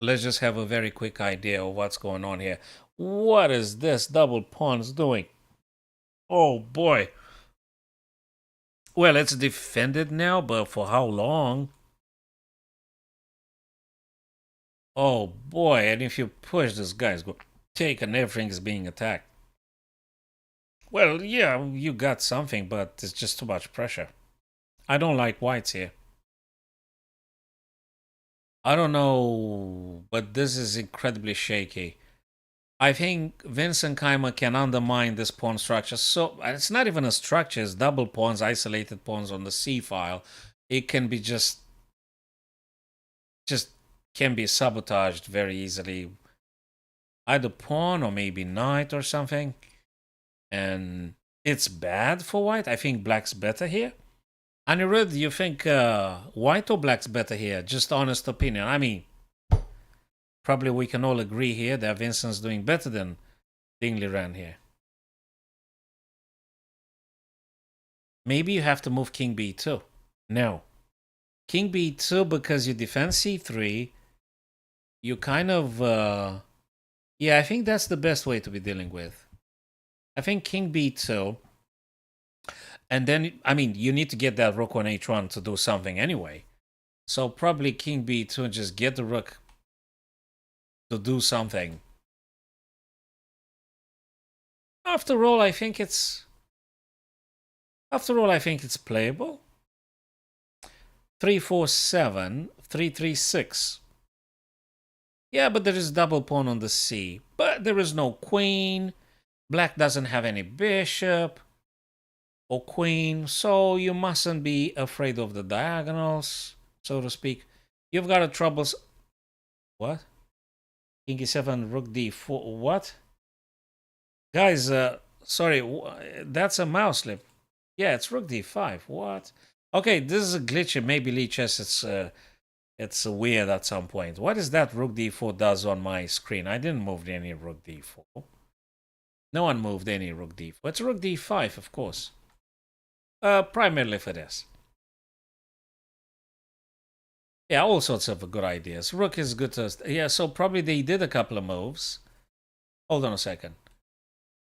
Let's just have a very quick idea of what's going on here. What is this double pawns doing? Oh boy. Well, it's defended now, but for how long? Oh boy, and if you push, this guy's going to take and everything is being attacked. Well, yeah, you got something, but it's just too much pressure. I don't like whites here. I don't know, but this is incredibly shaky. I think Vincent Keimer can undermine this pawn structure. So it's not even a structure, it's double pawns, isolated pawns on the C file. It can be just can be sabotaged very easily. Either pawn or maybe knight or something. And it's bad for white. I think black's better here. Anirudh, do you think white or black's better here? Just honest opinion. I mean, probably we can all agree here that Vincent's doing better than Dingley ran here. Maybe you have to move king b2. No. King b2 because you defend c3. You kind of... yeah, I think that's the best way to be dealing with. I think king b2. And then, I mean, you need to get that rook on h1 to do something anyway. So probably king b2 and just get the rook to do something. After all, I think it's playable. 3-4-7, 3-3-6. Yeah, but there is double pawn on the c. But there is no queen. Black doesn't have any bishop or queen, so you mustn't be afraid of the diagonals, so to speak. You've got a troubles. What? King e7, rook d4. What? Guys, sorry, that's a mouse slip. Yeah, it's rook d5. What? Okay, this is a glitch. Maybe Lee Chess, it's weird at some point. What is that rook d4 does on my screen? I didn't move any rook d4. No one moved any rook d4. It's rook d5, of course. Primarily for this. Yeah, all sorts of good ideas. Rook is good to... Yeah, so probably they did a couple of moves. Hold on a second.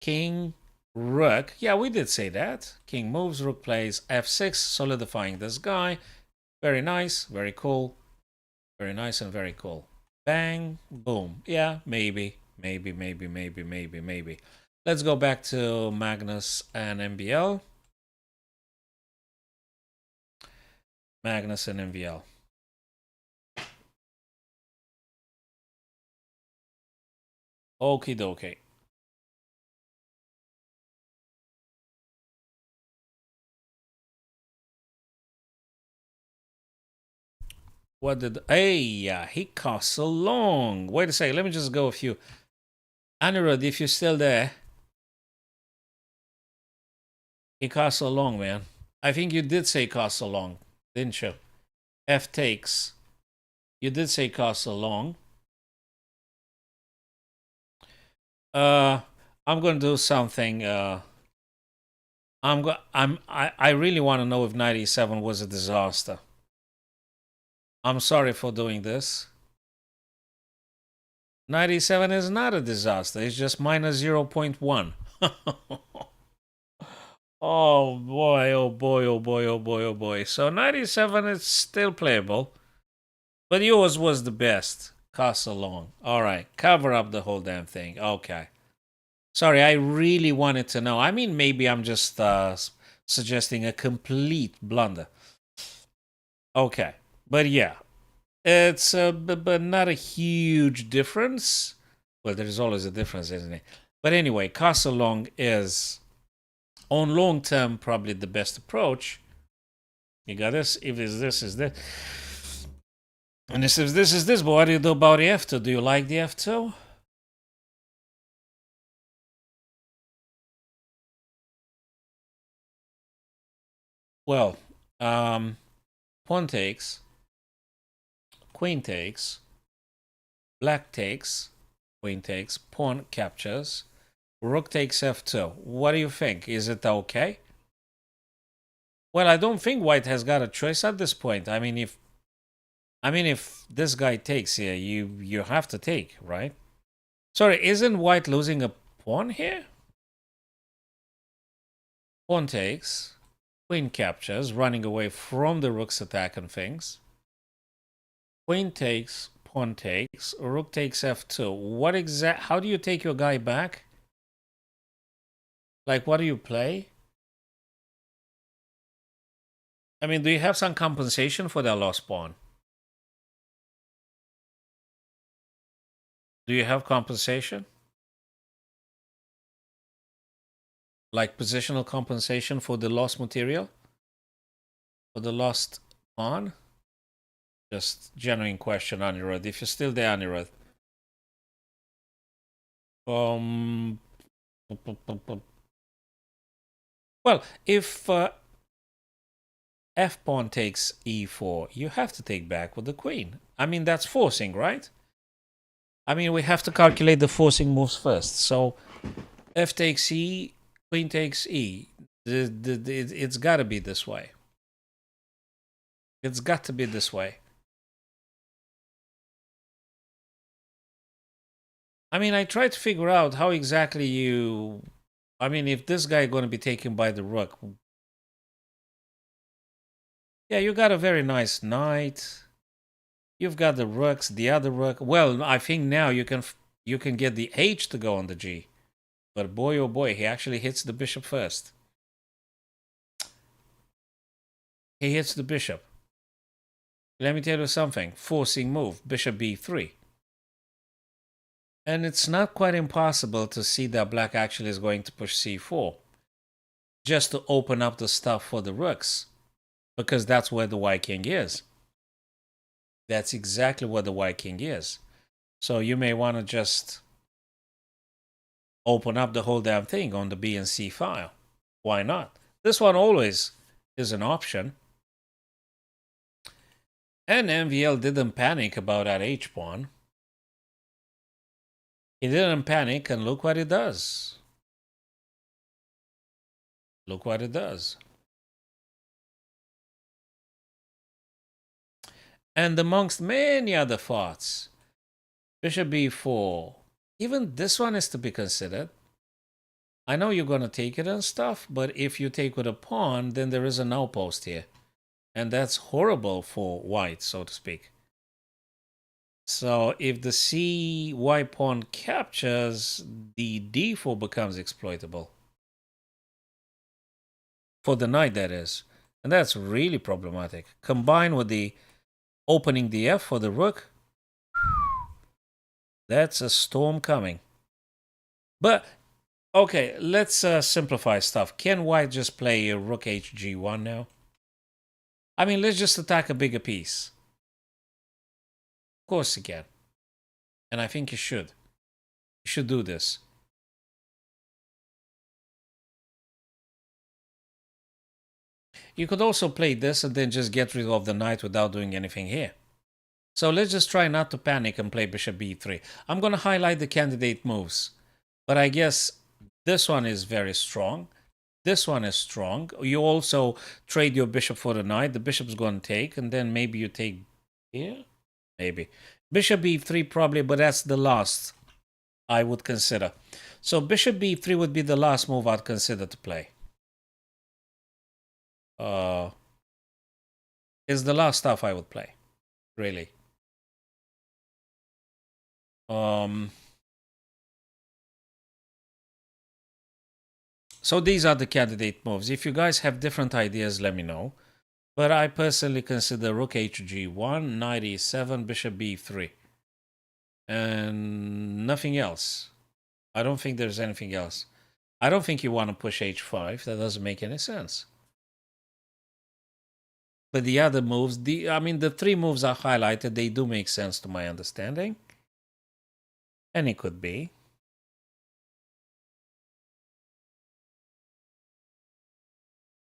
King, rook. Yeah, we did say that. King moves, rook plays f6, solidifying this guy. Very nice, very cool. Very nice and very cool. Bang, boom. Yeah, maybe. Let's go back to Magnus and MBL. Magnus and MVL. Okie dokie. What did... Hey, yeah, he costs so long. Wait a second, let me just go a few. Anirudh, if you're still there. He costs so long, man. I think you did say costs so long, didn't you? F takes. You did say costs so long. I'm gonna do something. I really want to know if 97 was a disaster. I'm sorry for doing this. 97 is not a disaster. It's just minus 0.1. Oh boy, oh boy, oh boy, oh boy, oh boy. So 97 is still playable. But yours was the best. Cost so long. Alright, cover up the whole damn thing. Okay. Sorry, I really wanted to know. I mean, maybe I'm just suggesting a complete blunder. Okay. But yeah. It's but not a huge difference. Well, there's always a difference, isn't it? But anyway, castle long is, on long term, probably the best approach. You got this. If it's this, is this. And this is this. But what do you do about the F2? Do you like the F2? Well, pawn takes, queen takes, black takes, queen takes, pawn captures, rook takes f2. What do you think? Is it okay? Well, I don't think white has got a choice at this point. I mean, if this guy takes here, you have to take, right? Sorry, isn't white losing a pawn here? Pawn takes, queen captures, running away from the rook's attack and things. Queen takes, pawn takes, rook takes f2. What exact? How do you take your guy back? Like, what do you play? I mean, do you have some compensation for that lost pawn? Do you have compensation? Like positional compensation for the lost material? For the lost pawn? Just genuine question, Anirudh. If you're still there, Anirudh. Well, if f pawn takes e4, you have to take back with the queen. I mean, that's forcing, right? I mean, we have to calculate the forcing moves first. So f takes e, queen takes e. It's got to be this way. It's got to be this way. I mean, I tried to figure out how exactly you... I mean, if this guy going to be taken by the rook... Yeah, you got a very nice knight. You've got the rooks, the other rook. Well, I think now you can get the h to go on the g. But boy, oh boy, he actually hits the bishop first. He hits the bishop. Let me tell you something. Forcing move, bishop b3. And it's not quite impossible to see that black actually is going to push c4. Just to open up the stuff for the rooks. Because that's where the white king is. That's exactly where the white king is. So you may want to just open up the whole damn thing on the B and C file. Why not? This one always is an option. And MVL didn't panic about that H pawn. He didn't panic, and look what it does. Look what it does. And amongst many other thoughts, bishop b4. Even this one is to be considered. I know you're going to take it and stuff, but if you take with a pawn, then there is an outpost here. And that's horrible for white, so to speak. So if the c white pawn captures, the d4 becomes exploitable. For the knight, that is. And that's really problematic. Combined with the opening the f for the rook, that's a storm coming. But, okay, let's simplify stuff. Can white just play a rook hg1 now? I mean, let's just attack a bigger piece. Of course you can. And I think you should. You should do this. You could also play this and then just get rid of the knight without doing anything here. So let's just try not to panic and play bishop b3. I'm going to highlight the candidate moves. But I guess this one is very strong. This one is strong. You also trade your bishop for the knight. The bishop's going to take, and then maybe you take here? Maybe. Bishop b3 probably, but that's the last I would consider. So bishop b3 would be the last move I'd consider to play. Is the last stuff I would play. Really. So these are the candidate moves. If you guys have different ideas, let me know. But I personally consider rook hg1, knight e7, bishop b3. And nothing else. I don't think there's anything else. I don't think you want to push h5. That doesn't make any sense. But the other moves, the three moves I highlighted, they do make sense to my understanding. And it could be.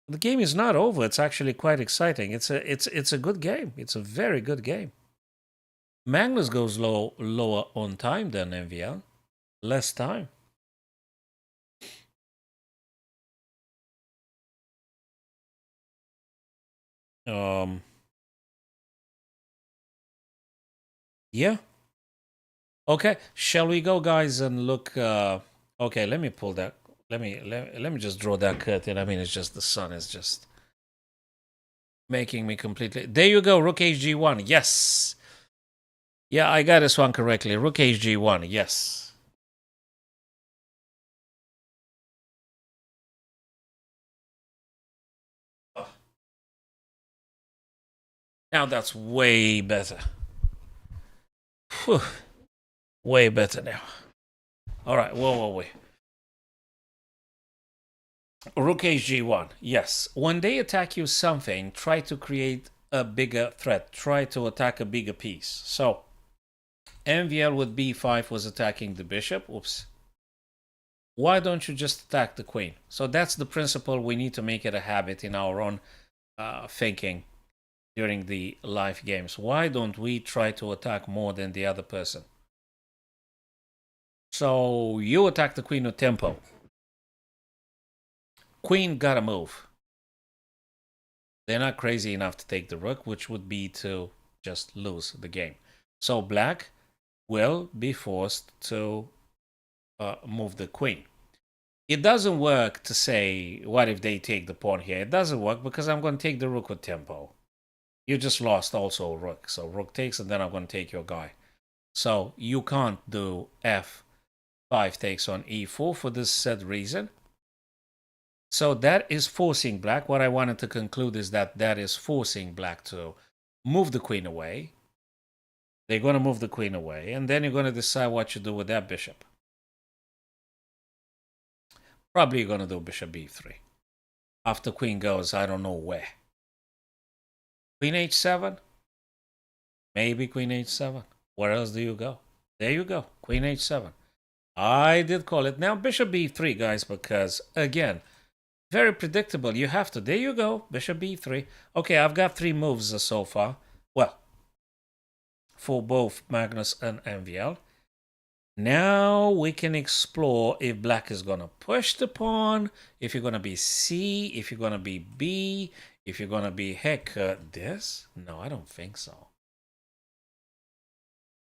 The game is not over. It's actually quite exciting. It's a good game. It's a very good game. Magnus goes lower on time than MVL. Less time. Yeah. Okay, shall we go, guys, and look? Okay, let me pull that. Let me just draw that curtain. I mean, it's just the sun is just making me completely. There you go, rook hg1. Yes. Yeah, I got this one correctly. Rook hg1. Yes. Now that's way better. Whew. Way better now. All right, whoa, wait. Rook hg1. Yes. When they attack you something, try to create a bigger threat. Try to attack a bigger piece. So, MVL with b5 was attacking the bishop. Oops. Why don't you just attack the queen? So that's the principle. We need to make it a habit in our own thinking during the live games. Why don't we try to attack more than the other person? So you attack the queen with tempo. Queen gotta move. They're not crazy enough to take the rook, which would be to just lose the game. So black will be forced to move the queen. It doesn't work to say, what if they take the pawn here? It doesn't work because I'm going to take the rook with tempo. You just lost also a rook. So rook takes, and then I'm going to take your guy. So you can't do f5 takes on e4 for this said reason. So that is forcing black. What I wanted to conclude is that that is forcing black to move the queen away. They're going to move the queen away, and then you're going to decide what you do with that bishop. Probably you're going to do bishop b3. After queen goes, I don't know where. Queen h7? Maybe queen h7. Where else do you go? There you go. Queen h7. I did call it. Now bishop b3, guys, because, again, very predictable. You have to. There you go. Bishop b3. Okay, I've got 3 moves so far. Well, for both Magnus and MVL. Now we can explore if black is going to push the pawn, if you're going to be C, if you're going to be B, if you're going to be heck this. No, I don't think so.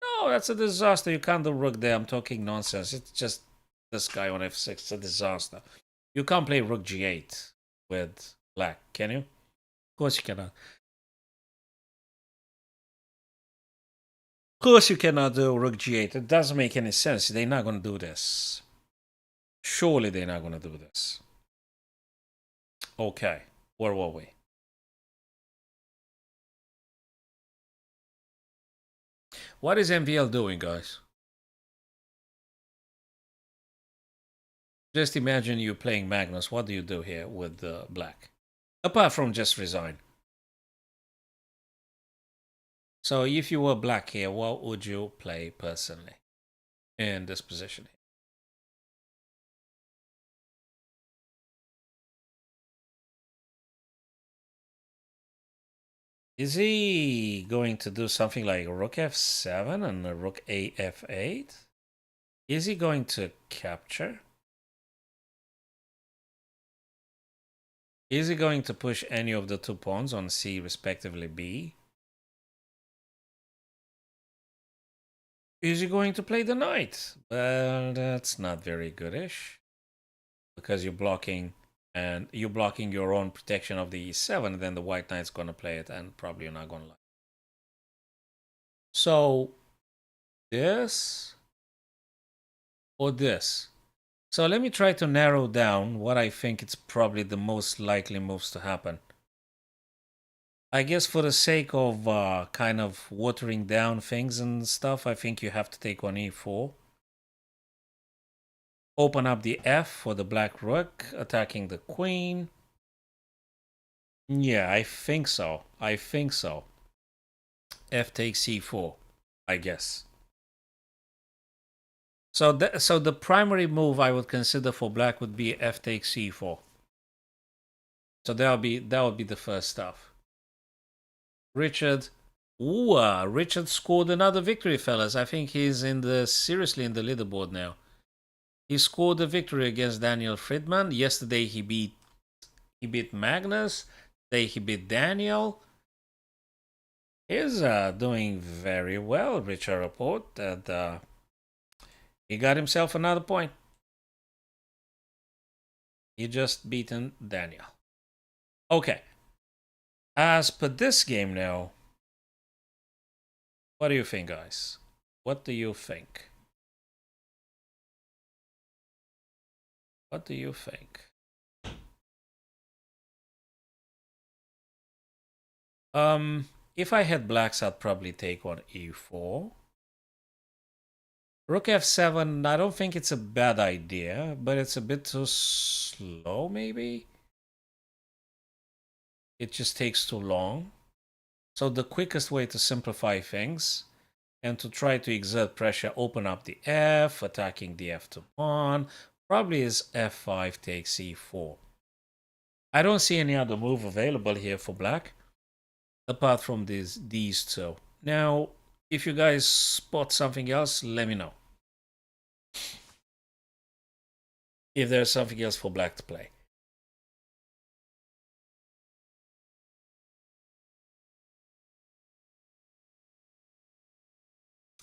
No, that's a disaster. You can't do rook there. I'm talking nonsense. It's just this guy on f6. It's a disaster. You can't play rook g8 with black, can you? Of course you cannot. Of course you cannot do rook g8. It doesn't make any sense. They're not going to do this. Surely they're not going to do this. Okay, where were we? What is MVL doing, guys? Just imagine you playing Magnus. What do you do here with black? Apart from just resign. So if you were black here, what would you play personally in this position? Is he going to do something like rook f7 and a rook a f8? Is he going to capture? Is he going to push any of the 2 pawns on c respectively b? Is he going to play the knight? Well, that's not very goodish. Because you're blocking your own protection of the e7, and then the white knight's going to play it, and probably you're not going to like it. So this or this. So let me try to narrow down what I think it's probably the most likely moves to happen. I guess for the sake of kind of watering down things and stuff, I think you have to take on e4. Open up the f for the black rook, attacking the queen. Yeah, I think so. I think so. F takes c4, I guess. So the primary move I would consider for black would be f takes c4. So that would be the first stuff. Richard, Richard scored another victory, fellas. I think he's seriously in the leaderboard now. He scored a victory against Daniel Friedman. Yesterday he beat Magnus. Today he beat Daniel. He's doing very well, Richard report, and he got himself another point. He just beaten Daniel. Okay. As per this game now, what do you think, guys? What do you think? What do you think? If I had blacks, I'd probably take on e4. Rook f7, I don't think it's a bad idea, but it's a bit too slow, maybe? It just takes too long. So the quickest way to simplify things and to try to exert pressure, open up the f, attacking the f2 pawn, probably is f5 takes e4. I don't see any other move available here for black, apart from these two. Now, if you guys spot something else, let me know. If there's something else for black to play.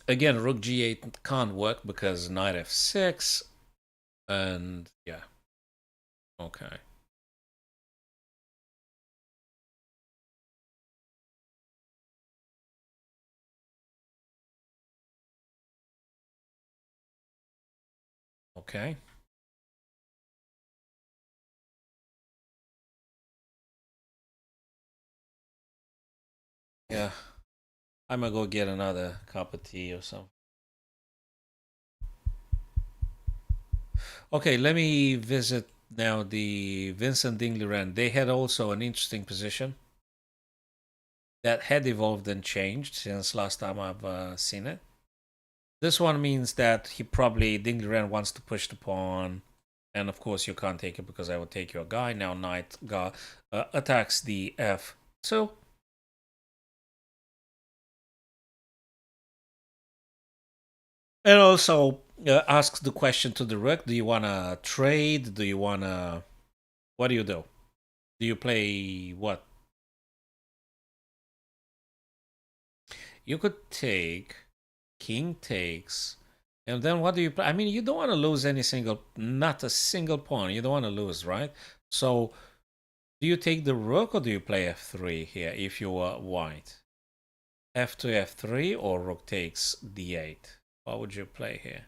Again, rook g8 can't work because knight f6, and yeah. Okay. Okay. Yeah. I'm gonna go get another cup of tea or something. Okay, let me visit now the Vincent Dingley Rand. They had also an interesting position that had evolved and changed since last time I've seen it. This one means that he probably, Dingley Rand wants to push the pawn. And of course you can't take it because I will take your guy. Now knight attacks the f2. And also asks the question to the rook, do you want to trade? Do you want to... What do you do? Do you play what? You could take, king takes, and then what do you play? I mean, you don't want to lose any single, not a single pawn. You don't want to lose, right? So do you take the rook or do you play f3 here if you are white? f2, f3 or rook takes d8? What would you play here?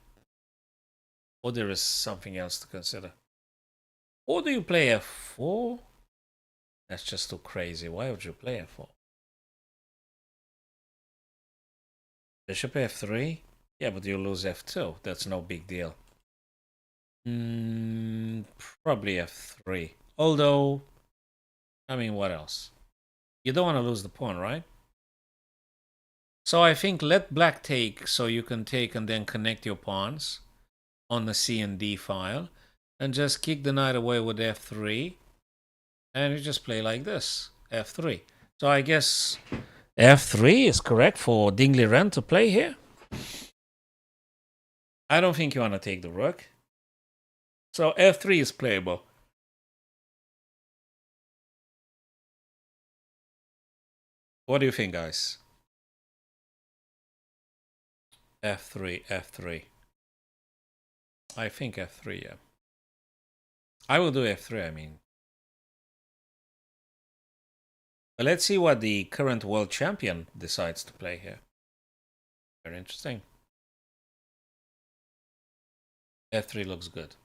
Or there is something else to consider? Or do you play f4? That's just too crazy. Why would you play f4? Bishop f3? Yeah, but you lose f2. That's no big deal. Probably f3. Although, I mean, what else? You don't want to lose the pawn, right? So I think let black take so you can take and then connect your pawns on the C and D file. And just kick the knight away with f3. And you just play like this, f3. So I guess f3 is correct for Dingley Rand to play here. I don't think you want to take the rook. So f3 is playable. What do you think, guys? f3, f3. I think f3, yeah. I will do f3, I mean. But let's see what the current world champion decides to play here. Very interesting. f3 looks good.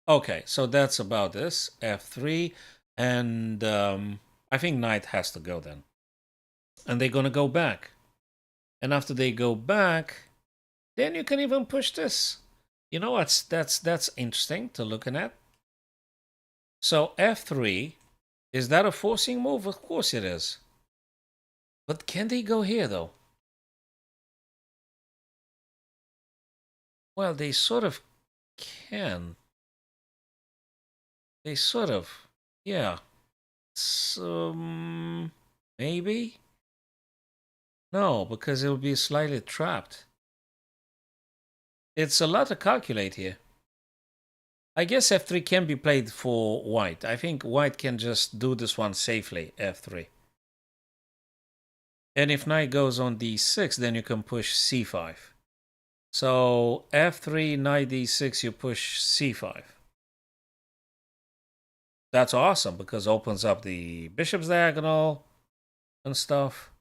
Okay, so that's about this. f3, and I think knight has to go then. And they're going to go back. And after they go back, then you can even push this. You know what? That's interesting to looking at. So f3, is that a forcing move? Of course it is. But can they go here though? Well, they sort of can. They sort of, yeah. So maybe? No, because it will be slightly trapped. It's a lot to calculate here. I guess f3 can be played for white. I think white can just do this one safely, f3. And if knight goes on d6, then you can push c5. So f3, knight d6, you push c5. That's awesome because it opens up the bishop's diagonal and stuff.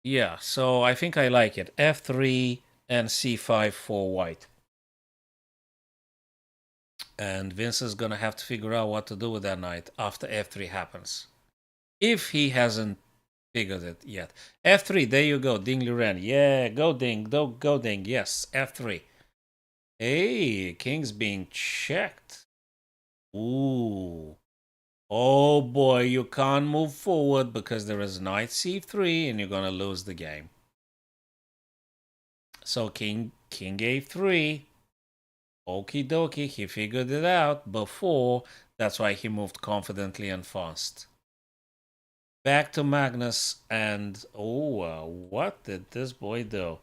Yeah, so I think I like it. f3 and c5 for white. And Vince is going to have to figure out what to do with that knight after f3 happens. If he hasn't figured it yet. F3, there you go, Ding Liren. Yeah, go Ding, go Ding. Yes, F3. Hey, king's being checked. Ooh. Oh boy, you can't move forward because there is knight c3 and you're gonna lose the game. So king a3. Okie dokie, he figured it out before. That's why he moved confidently and fast. Back to Magnus, and what did this boy do?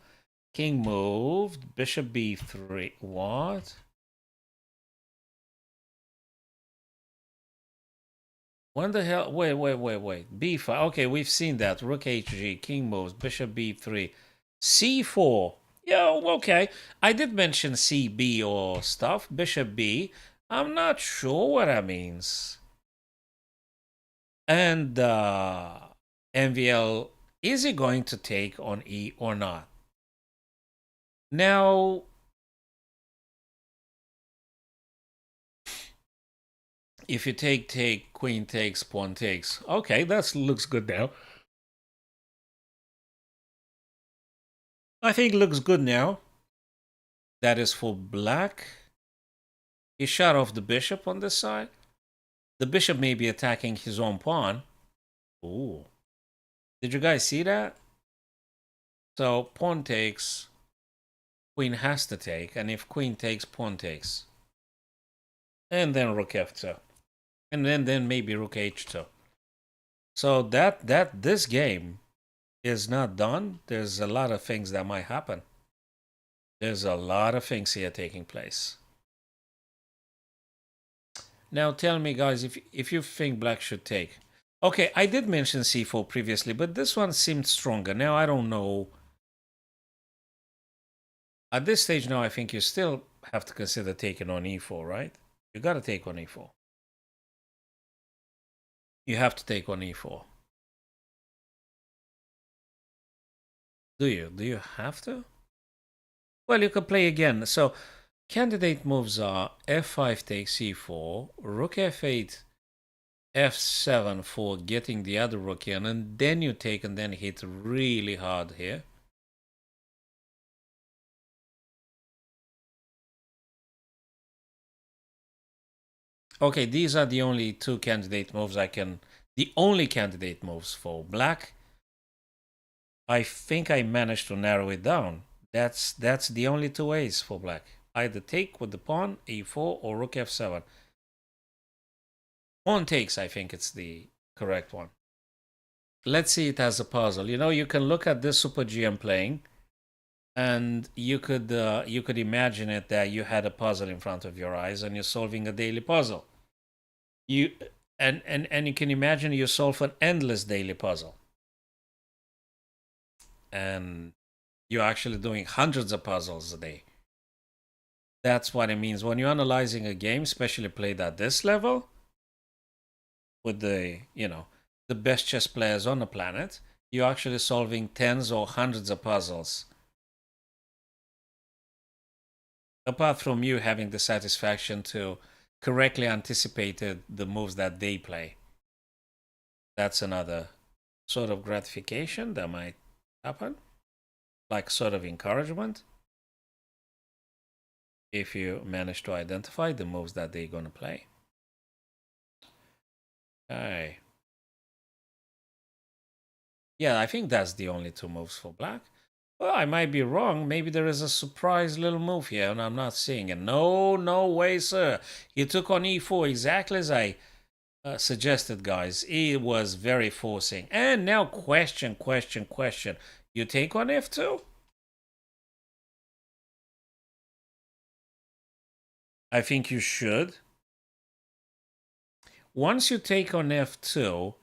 King moved, bishop b3. What? When the hell? Wait. B5. Okay, we've seen that. Rook hg, king moves, bishop b3, c4. Yeah, okay. I did mention cb or stuff. Bishop b. I'm not sure what that means. And MVL, is he going to take on e or not? Now, if you take, queen takes, pawn takes. Okay, that looks good now. I think looks good now. That is for black. He shot off the bishop on this side. The bishop may be attacking his own pawn. Ooh. Did you guys see that? So pawn takes, queen has to take, and if queen takes, pawn takes. And then rook f2. And then maybe rook h2. So this game is not done. There's a lot of things that might happen. There's a lot of things here taking place. Now tell me, guys, if you think black should take. Okay, I did mention c4 previously, but this one seemed stronger. Now I don't know. At this stage now, I think you still have to consider taking on e4, right? You got to take on e4. You have to take on e4. Do you? Do you have to? Well, you could play again. So candidate moves are f5 takes c4, rook f8, f7 for getting the other rook in, and then you take and then hit really hard here. Okay, these are the only two candidate moves the only candidate moves for black. I think I managed to narrow it down. That's the only two ways for black. Either take with the pawn, e4, or rook f7. Pawn takes, I think it's the correct one. Let's see it as a puzzle. You know, you can look at this Super GM playing, and you could imagine it that you had a puzzle in front of your eyes and you're solving a daily puzzle. You and you can imagine you solve an endless daily puzzle. And you're actually doing hundreds of puzzles a day. That's what it means. When you're analyzing a game, especially played at this level, with the, the best chess players on the planet, you're actually solving tens or hundreds of puzzles. Apart from you having the satisfaction to correctly anticipated the moves that they play. That's another sort of gratification that might happen, like sort of encouragement, if you manage to identify the moves that they're going to play. Okay. Yeah, I think that's the only two moves for black. Well, I might be wrong. Maybe there is a surprise little move here and I'm not seeing it. No way, sir. He took on e4 exactly as I suggested, guys. He was very forcing. And now question. You take on f2? I think you should. Once you take on f2,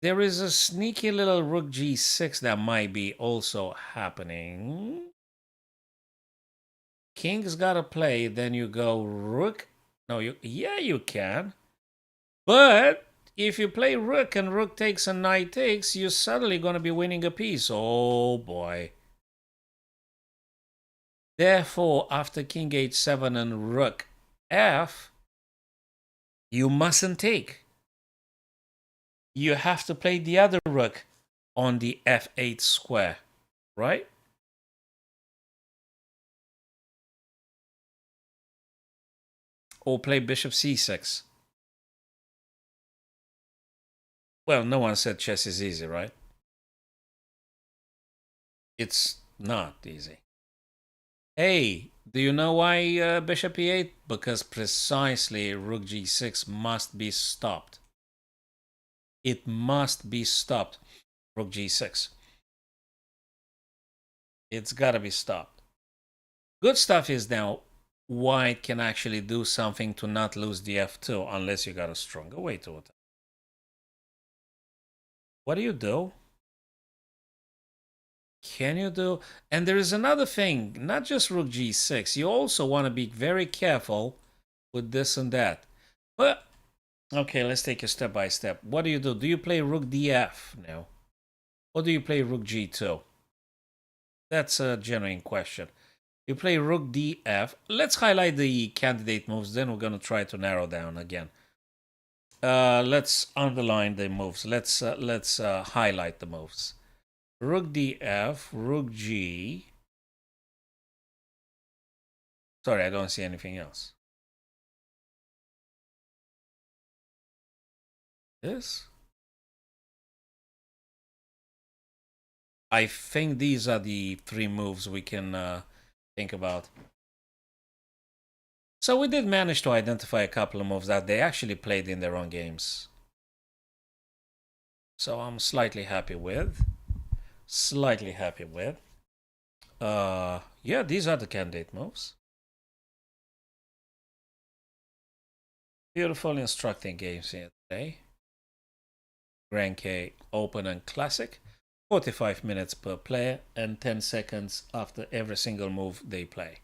there is a sneaky little rook g6 that might be also happening. King's got to play, then you go rook. No, you can. But if you play rook and rook takes and knight takes, you're suddenly going to be winning a piece. Oh boy. Therefore, after king h7 and rook f, you mustn't take. You have to play the other rook. on the f8 square, right? Or play bishop c6. Well, no one said chess is easy, right? It's not easy. Hey, do you know why bishop e8? Because precisely rook g6 must be stopped. It must be stopped. Rook g6. It's got to be stopped. Good stuff is now white can actually do something to not lose the f2 unless you got a stronger way to it. What do you do? Can you do? And there is another thing, not just rook g6. You also want to be very careful with this and that. But okay, let's take it step by step. What do? Do you play rook df now? Or do you play rook g2? That's a genuine question. You play rook df. Let's highlight the candidate moves, then we're going to try to narrow down again. Let's underline the moves. Let's highlight the moves. Rook df, rook g. Sorry, I don't see anything else. This? I think these are the three moves we can think about. So we did manage to identify a couple of moves that they actually played in their own games. So I'm slightly happy with. Yeah, these are the candidate moves. Beautiful instructing games here today. GRENKE Open and Classic. 45 minutes per player and 10 seconds after every single move they play.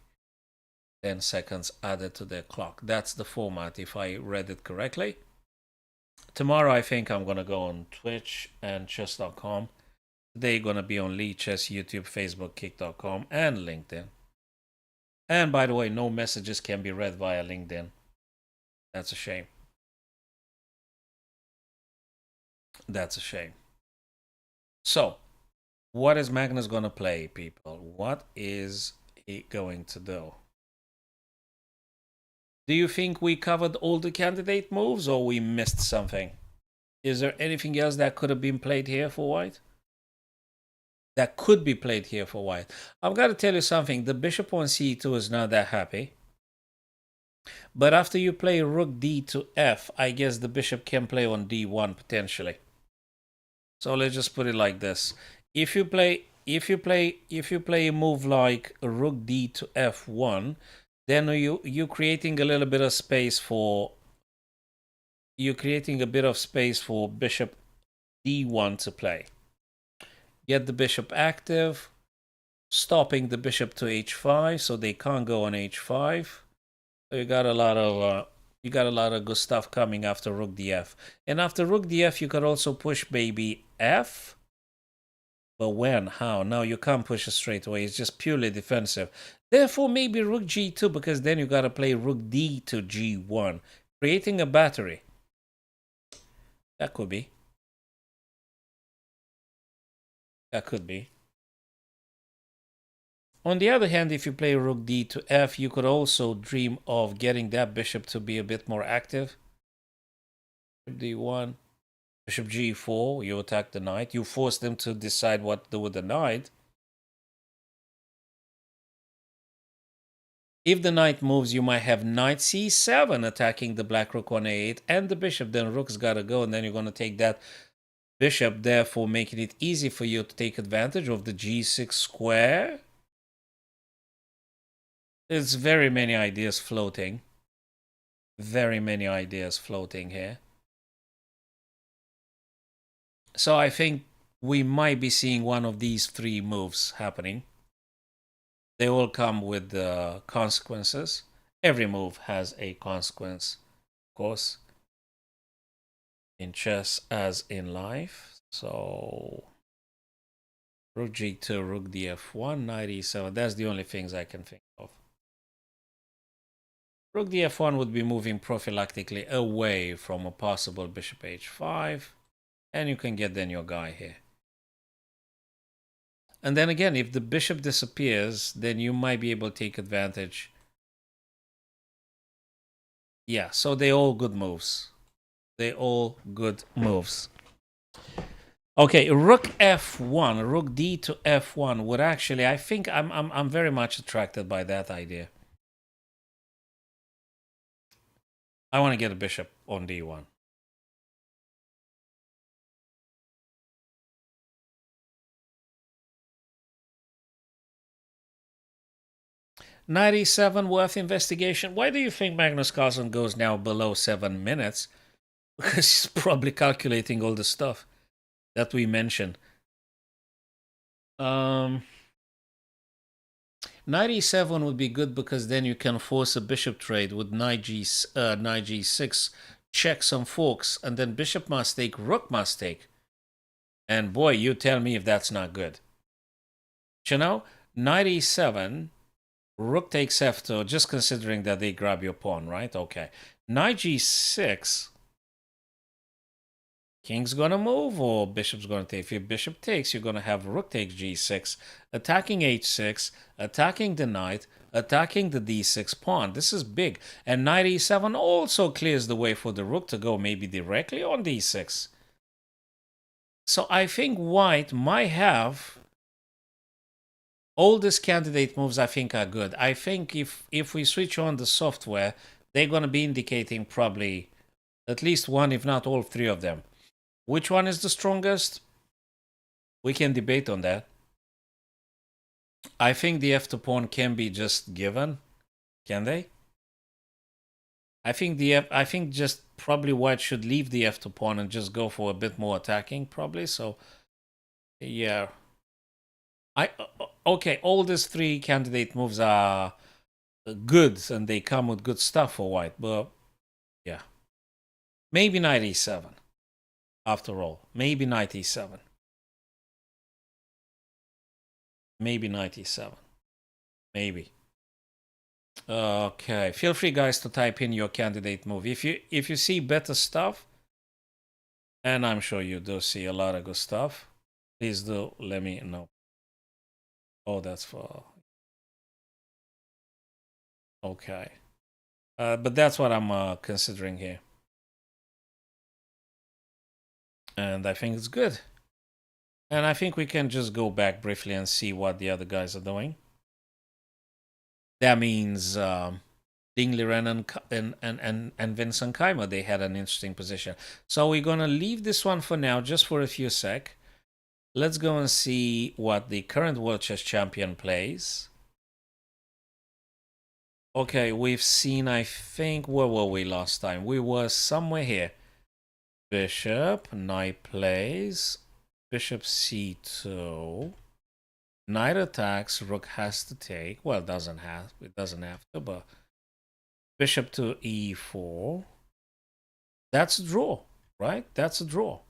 10 seconds added to their clock. That's the format if I read it correctly. Tomorrow I think I'm going to go on Twitch and chess.com. Today going to be on Chess, YouTube, Facebook, kick.com and LinkedIn. And by the way, no messages can be read via LinkedIn. That's a shame. That's a shame. So, what is Magnus going to play, people? What is he going to do? Do you think we covered all the candidate moves or we missed something? Is there anything else that could have been played here for white? That could be played here for white. I've got to tell you something. The bishop on c2 is not that happy. But after you play rook d to f, I guess the bishop can play on d1 potentially. So let's just put it like this. If you play a move like rook d to f1, then you're creating a little bit of space for bishop d1 to play. Get the bishop active, stopping the bishop to h5, so they can't go on h5. So you got a lot of good stuff coming after rook df. And after rook df, you could also push baby f. But when? How? No, you can't push it straight away. It's just purely defensive. Therefore, maybe rook g2, because then you got to play rook d to g1, creating a battery. That could be. That could be. On the other hand, if you play rook d to f, you could also dream of getting that bishop to be a bit more active. Bishop d1, bishop g4, you attack the knight. You force them to decide what to do with the knight. If the knight moves, you might have knight c7 attacking the black rook on a8 and the bishop. Then rook's got to go, and then you're going to take that bishop, therefore making it easy for you to take advantage of the g6 square. There's very many ideas floating. Very many ideas floating here. So I think we might be seeing one of these three moves happening. They all come with consequences. Every move has a consequence, of course, in chess as in life. So rook g2, rook df1, knight e7. That's the only things I can think of. Rook df1 would be moving prophylactically away from a possible bishop h5. And you can get then your guy here. And then again, if the bishop disappears, then you might be able to take advantage. Yeah, so they're all good moves. They're all good moves. Okay, rook f1, rook d to f1 would actually, I think I'm very much attracted by that idea. I want to get a bishop on d1. Knight e7 worth investigation. Why do you think Magnus Carlsen goes now below 7 minutes? Because he's probably calculating all the stuff that we mentioned. Knight e7 would be good because then you can force a bishop trade with knight g6, check some forks, and then bishop must take, rook must take. And boy, you tell me if that's not good. You know, knight e7, rook takes f2, just considering that they grab your pawn, right? Okay. Knight g6, king's gonna move or bishop's gonna take. If your bishop takes, you're gonna have rook takes g6, attacking h6, attacking the knight, attacking the d6 pawn. This is big. And knight e7 also clears the way for the rook to go maybe directly on d6. So I think white might have all these candidate moves. I think are good. I think if we switch on the software, they're gonna be indicating probably at least one, if not all three of them. Which one is the strongest? We can debate on that. I think the f2 pawn can be just given. Can they? I think just probably white should leave the f2 pawn and just go for a bit more attacking, probably. So, yeah. Okay, all these three candidate moves are good and they come with good stuff for white, but yeah. Maybe knight e7. After all, maybe knight e7. Maybe knight e7. Maybe. Okay, feel free, guys, to type in your candidate move. If you see better stuff, and I'm sure you do see a lot of good stuff, please do let me know. Oh, that's for okay. But that's what I'm considering here, and I think it's good. And I think we can just go back briefly and see what the other guys are doing. That means Ding Liren and Vincent Keimer, they had an interesting position. So we're going to leave this one for now, just for a few sec. Let's go and see what the current World Chess Champion plays. Okay, we've seen, I think, where were we last time? We were somewhere here. Bishop, knight plays, bishop c2, knight attacks, rook has to take. Well, it doesn't have to, but bishop to e4. That's a draw, right? That's a draw.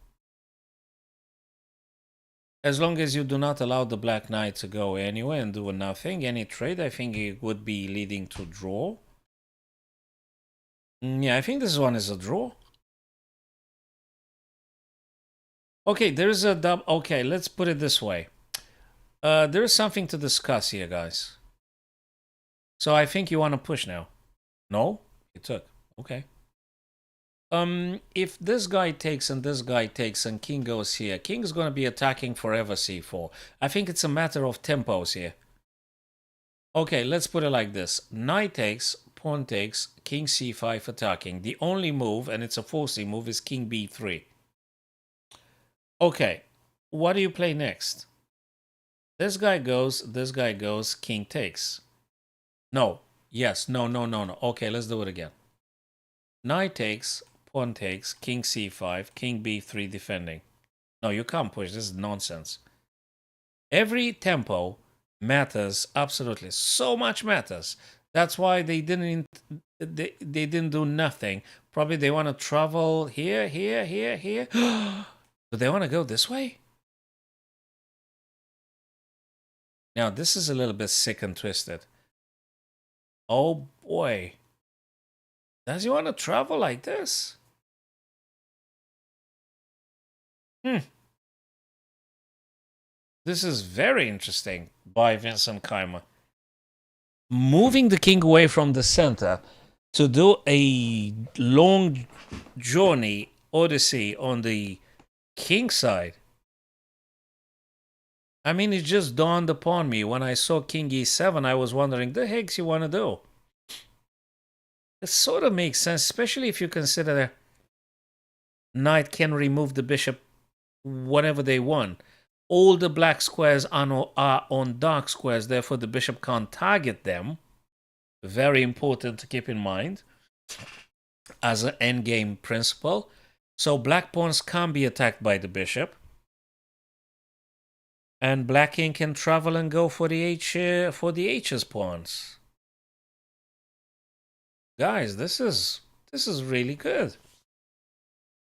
As long as you do not allow the black knight to go anywhere and do nothing, any trade, I think it would be leading to draw. Yeah, I think this one is a draw. Okay, there's a dub. Okay, let's put it this way. There is something to discuss here, guys. So I think you want to push now. No? You took. Okay. If this guy takes and this guy takes and king goes here, king is going to be attacking forever c4. I think it's a matter of tempos here. Okay, let's put it like this. Knight takes, pawn takes, king c5 attacking. The only move, and it's a forcing move, is king b3. Okay, what do you play next? This guy goes, king takes. No, yes, no. Okay, let's do it again. Knight takes, pawn takes, king c5, king b3 defending. No, you can't push, this is nonsense. Every tempo matters, absolutely. So much matters. That's why they didn't do nothing. Probably they want to travel here. Do they want to go this way? Now, this is a little bit sick and twisted. Oh boy. Does he want to travel like this? This is very interesting by Vincent Keimer. Moving the king away from the center to do a long journey, odyssey on the king side. I mean, it just dawned upon me when I saw king e7, I was wondering, the heck you want to do? It sort of makes sense, especially if you consider knight can remove the bishop whenever they want. All the black squares are on dark squares, therefore the bishop can't target them. Very important to keep in mind as an endgame principle. So black pawns can't be attacked by the bishop. And black king can travel and go for the h's pawns. Guys, this is really good.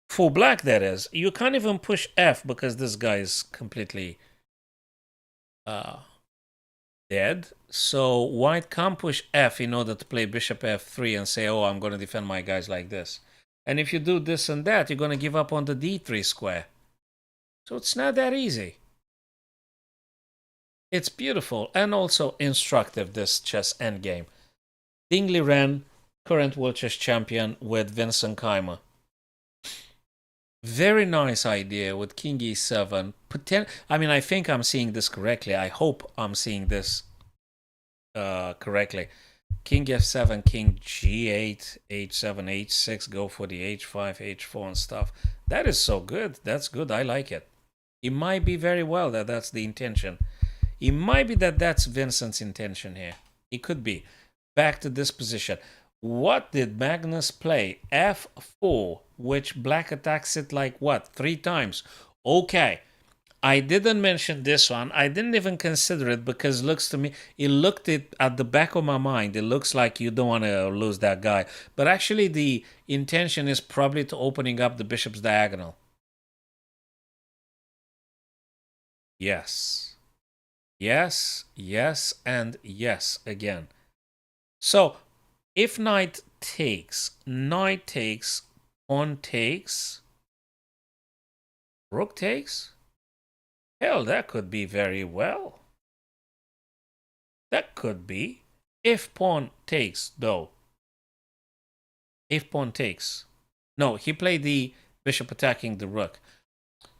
For black, that is. You can't even push f because this guy is completely dead. So white can't push f in order to play bishop f3 and say, oh, I'm going to defend my guys like this. And if you do this and that, you're going to give up on the d3 square. So it's not that easy. It's beautiful and also instructive, this chess endgame. Dingley Ren, current World Chess Champion with Vincent Keimer. Very nice idea with king e7. I mean, I think I'm seeing this correctly. I hope I'm seeing this correctly. King f7, king g8, h7, h6, go for the h5, h4 and stuff. That is so good. That's good. I like it. It might be very well that that's the intention. It might be that that's Vincent's intention here. It could be. Back to this position. What did Magnus play? f4, which black attacks it like what? 3 times. Okay. I didn't mention this one. I didn't even consider it because it looks to me, it looked at the back of my mind. It looks like you don't want to lose that guy. But actually the intention is probably to opening up the bishop's diagonal. Yes. Yes, yes, and yes again. So, if knight takes, pawn takes, rook takes, hell, that could be very well. That could be. If pawn takes, though. If pawn takes. No, he played the bishop attacking the rook.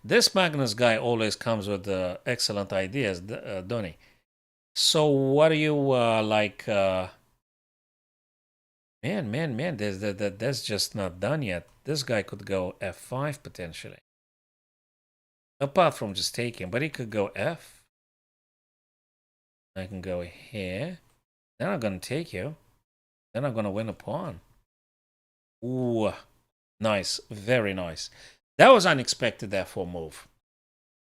This Magnus guy always comes with excellent ideas, don't he? So what do you like? Man, that's just not done yet. This guy could go f5 potentially. Apart from just taking, but he could go f. I can go here. Then I'm going to take you. Then I'm going to win a pawn. Ooh, nice. Very nice. That was unexpected, therefore, move.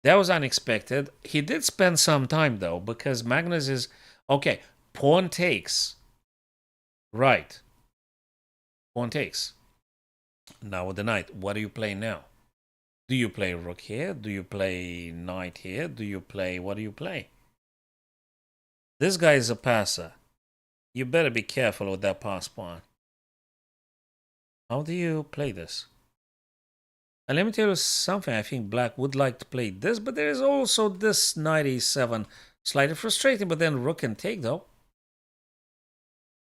That was unexpected. He did spend some time, though, because Magnus is... Okay, pawn takes. Right. Pawn takes. Now with the knight, what do you play now? Do you play rook here? Do you play knight here? Do you play... What do you play? This guy is a passer. You better be careful with that pass pawn. How do you play this? And let me tell you something. I think black would like to play this, but there is also this knight e7. Slightly frustrating, but then rook can take, though.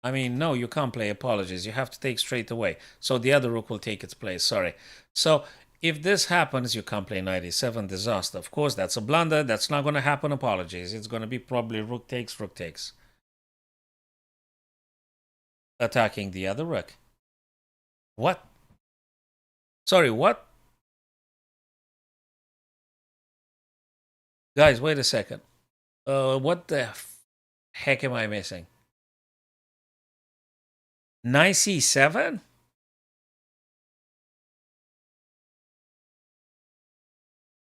I mean, no, you can't play. Apologies. You have to take straight away. So the other rook will take its place. Sorry. So if this happens, you can't play knight e7. Disaster. Of course, that's a blunder. That's not going to happen. Apologies. It's going to be probably rook takes, rook takes. Attacking the other rook. What? Sorry, what? Guys, wait a second. What the heck am I missing? Knight c7?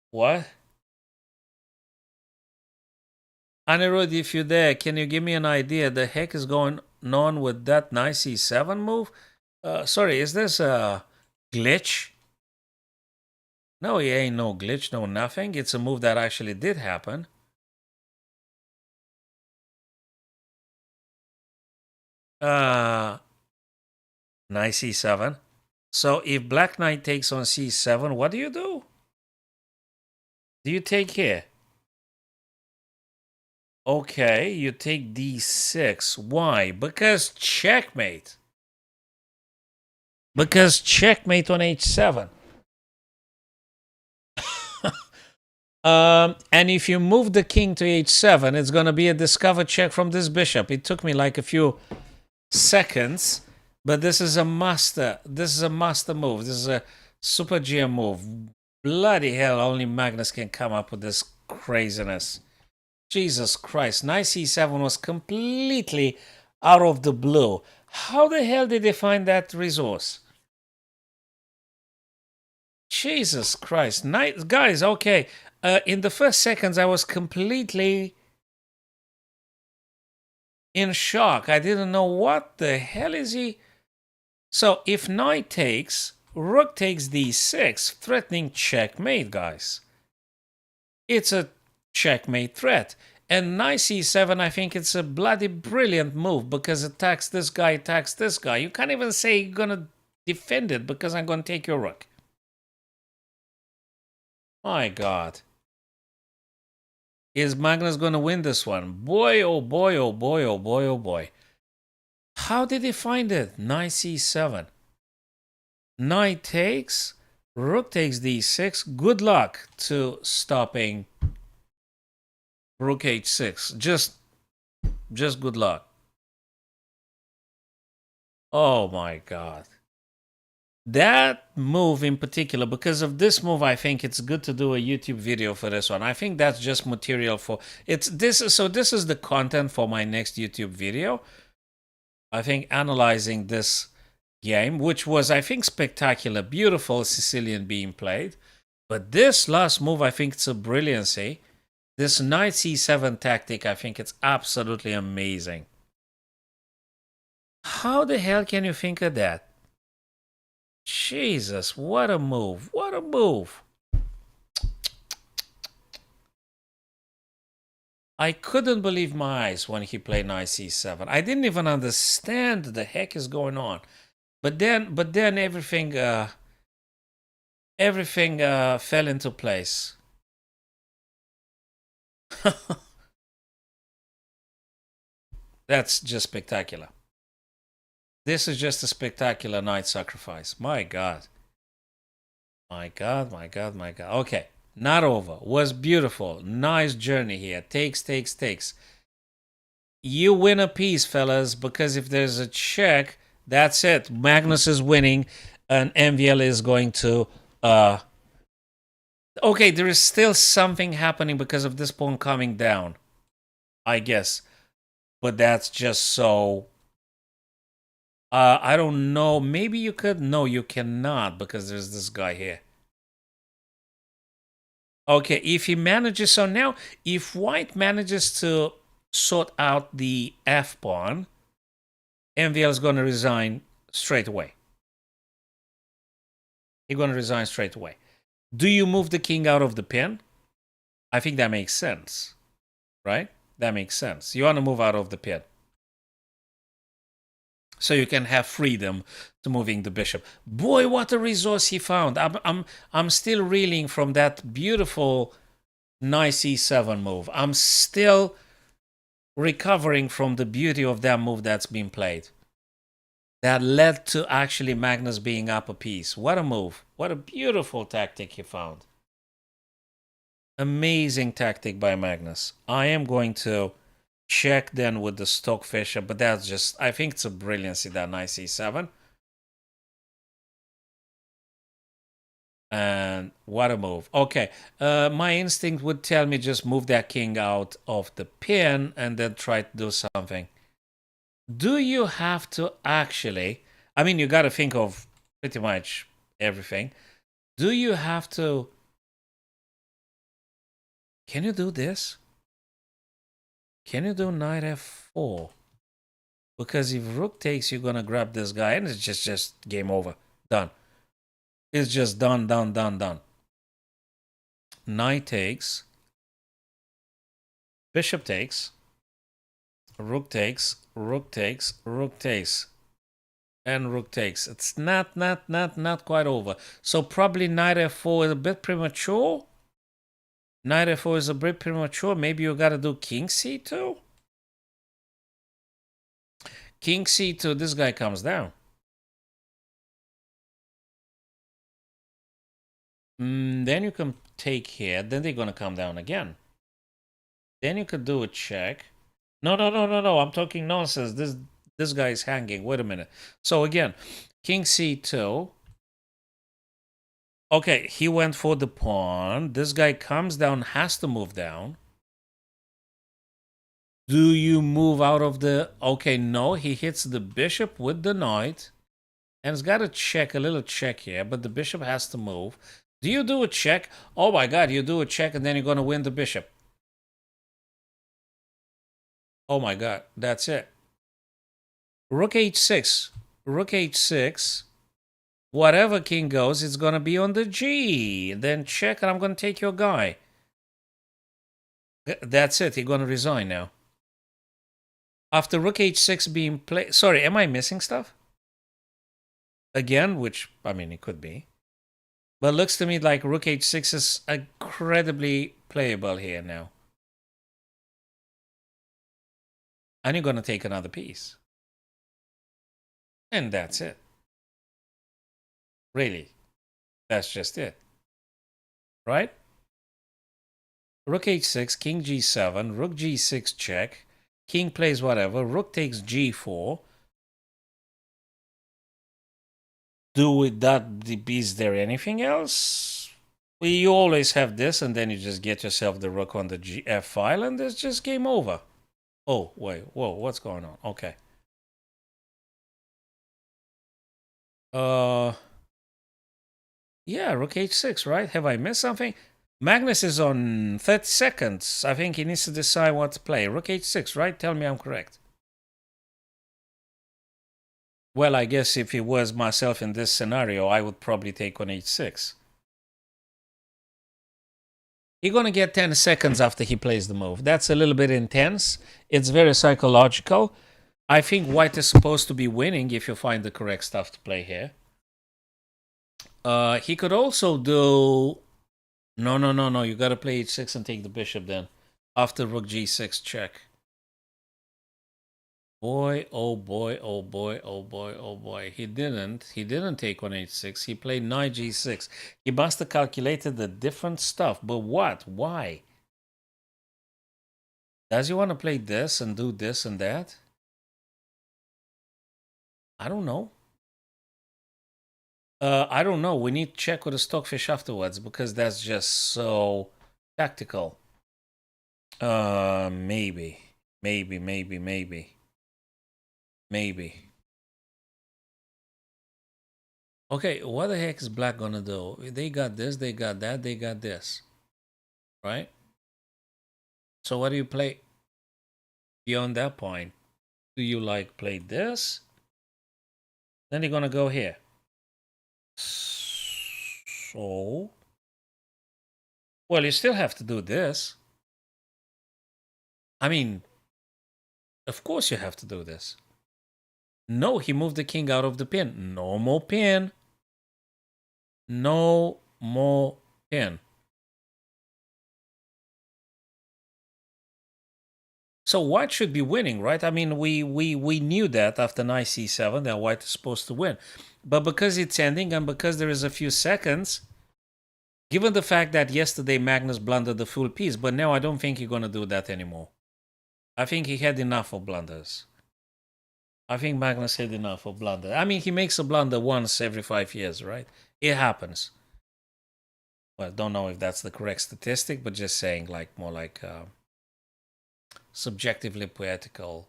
What? Anirudh, if you're there, can you give me an idea? The heck is going on with that knight c7 move? Sorry, is this a glitch? No, it ain't no glitch, no nothing. It's a move that actually did happen. Knight c7. So if black knight takes on c7, what do you do? Do you take here? Okay, you take d6. Why? Because checkmate. Because checkmate on h7. And if you move the king to h7, it's going to be a discover check from this bishop. It took me like a few seconds, but this is a master. This is a master move. This is a super GM move. Bloody hell, only Magnus can come up with this craziness. Jesus Christ, knight c7 was completely out of the blue. How the hell did they find that resource? Jesus Christ. Guys, okay. In the first seconds, I was completely in shock. I didn't know what the hell is he. So if knight takes, rook takes d6, threatening checkmate, guys. It's a checkmate threat. And knight c7, I think it's a bloody brilliant move because it attacks this guy, attacks this guy. You can't even say you're going to defend it because I'm going to take your rook. My God. Is Magnus going to win this one? Boy, oh boy, oh boy, oh boy, oh boy. How did he find it? Knight c7. Knight takes, rook takes d6. Good luck to stopping rook h6. Just good luck. Oh my God. That move in particular, because of this move, I think it's good to do a YouTube video for this one. I think that's just material for it's this. So this is the content for my next YouTube video. I think analyzing this game, which was, I think, spectacular, beautiful Sicilian being played. But this last move, I think it's a brilliancy. This knight c7 tactic, I think it's absolutely amazing. How the hell can you think of that? Jesus, what a move. What a move. I couldn't believe my eyes when he played knight c7. I didn't even understand what the heck is going on. But then everything fell into place. That's just spectacular. This is just a spectacular knight sacrifice. My God. My God, my God, my God. Okay, not over. Was beautiful. Nice journey here. Takes. You win a piece, fellas, because if there's a check, that's it. Magnus is winning, and MVL is going to... Okay, there is still something happening because of this pawn coming down, I guess. But that's just so... I don't know. Maybe you could. No, you cannot because there's this guy here. Okay, if he manages... So now, if white manages to sort out the F pawn, MVL is going to resign straight away. He's going to resign straight away. Do you move the king out of the pin? I think that makes sense, right? That makes sense. You want to move out of the pin, so you can have freedom to moving the bishop. Boy, what a resource he found. I'm still reeling from that beautiful knight c7 move. I'm still recovering from the beauty of that move that's been played. That led to actually Magnus being up a piece. What a move. What a beautiful tactic he found. Amazing tactic by Magnus. I am going to check then with the Stockfisher, but that's just... I think it's a brilliancy, that knight c7. And what a move. Okay, my instinct would tell me just move that king out of the pin and then try to do something. Do you have to actually... I mean, you got to think of pretty much everything. Do you have to... Can you do this? Can you do knight f4? Because if rook takes, you're going to grab this guy and it's just game over. Done. It's just done. Knight takes. Bishop takes. Rook takes. Rook takes. Rook takes. And rook takes. It's not quite over. So probably knight f4 is a bit premature. Knight f4 is a bit premature. Maybe you gotta do king c2? King c2, this guy comes down. Then you can take here. Then they're gonna come down again. Then you could do a check. No. I'm talking nonsense. This guy is hanging. Wait a minute. So again, king c2. Okay, he went for the pawn. This guy comes down, has to move down. Do you move out of the... Okay, no. He hits the bishop with the knight. And it's got a check, a little check here. But the bishop has to move. Do you do a check? Oh my god, you do a check and then you're going to win the bishop. Oh my god, that's it. Rook h6. Rook h6. Whatever king goes, it's going to be on the g. Then check and I'm going to take your guy. That's it. You're going to resign now. After rook h6 being played... Sorry, am I missing stuff? Again, which, I mean, it could be. But it looks to me like rook h6 is incredibly playable here now. And you're going to take another piece. And that's it. Really. That's just it. Right? Rook h6, king g7, rook g6 check. King plays whatever. Rook takes g4. Is there anything else? You always have this, and then you just get yourself the rook on the f file, and it's just game over. Oh, wait, whoa, what's going on? Okay. Yeah, rook h6, right? Have I missed something? Magnus is on 30 seconds. I think he needs to decide what to play. Rook h6, right? Tell me I'm correct. Well, I guess if it was myself in this scenario, I would probably take on h6. You're going to get 10 seconds after he plays the move. That's a little bit intense. It's very psychological. I think white is supposed to be winning if you find the correct stuff to play here. He could also do... No. You got to play h6 and take the bishop then. After rook g6 check. Boy, oh boy, oh boy, oh boy, oh boy. He didn't take on h6. He played knight g6. He must have calculated the different stuff. But what? Why? Does he want to play this and do this and that? I don't know. I don't know. We need to check with the stockfish afterwards because that's just so tactical. Maybe. Okay, what the heck is black gonna do? They got this, they got that, they got this. Right? So what do you play beyond that point? Do you like play this? Then you're gonna go here. So, well, you still have to do this. I mean, of course you have to do this. No, he moved the king out of the pin. No more pin. No more pin. So white should be winning, right? I mean, we knew that after knight c7 that white is supposed to win. But because it's ending and because there is a few seconds, given the fact that yesterday Magnus blundered the full piece, but now I don't think he's going to do that anymore. I think he had enough of blunders. I think Magnus had enough of blunder. I mean, he makes a blunder once every 5 years, right? It happens. Well, don't know if that's the correct statistic, but just saying like more like subjectively poetical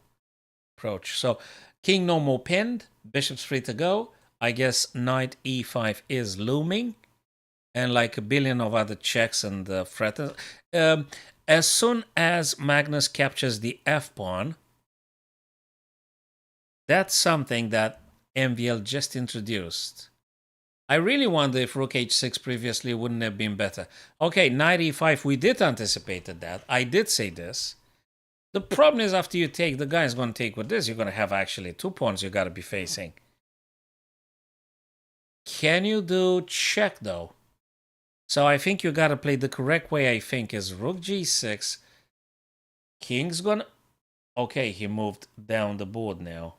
approach. So king no more pinned, bishop's free to go. I guess knight e5 is looming, and like a billion of other checks and fretters. As soon as Magnus captures the f-pawn, that's something that MVL just introduced. I really wonder if rook h6 previously wouldn't have been better. Okay, knight e5, we did anticipate that. I did say this. The problem is after you take, the guy is going to take with this. You're going to have actually 2 pawns you got to be facing. Can you do check though? So I think you gotta play the correct way, I think, is rook g6. King's gonna... Okay, he moved down the board now.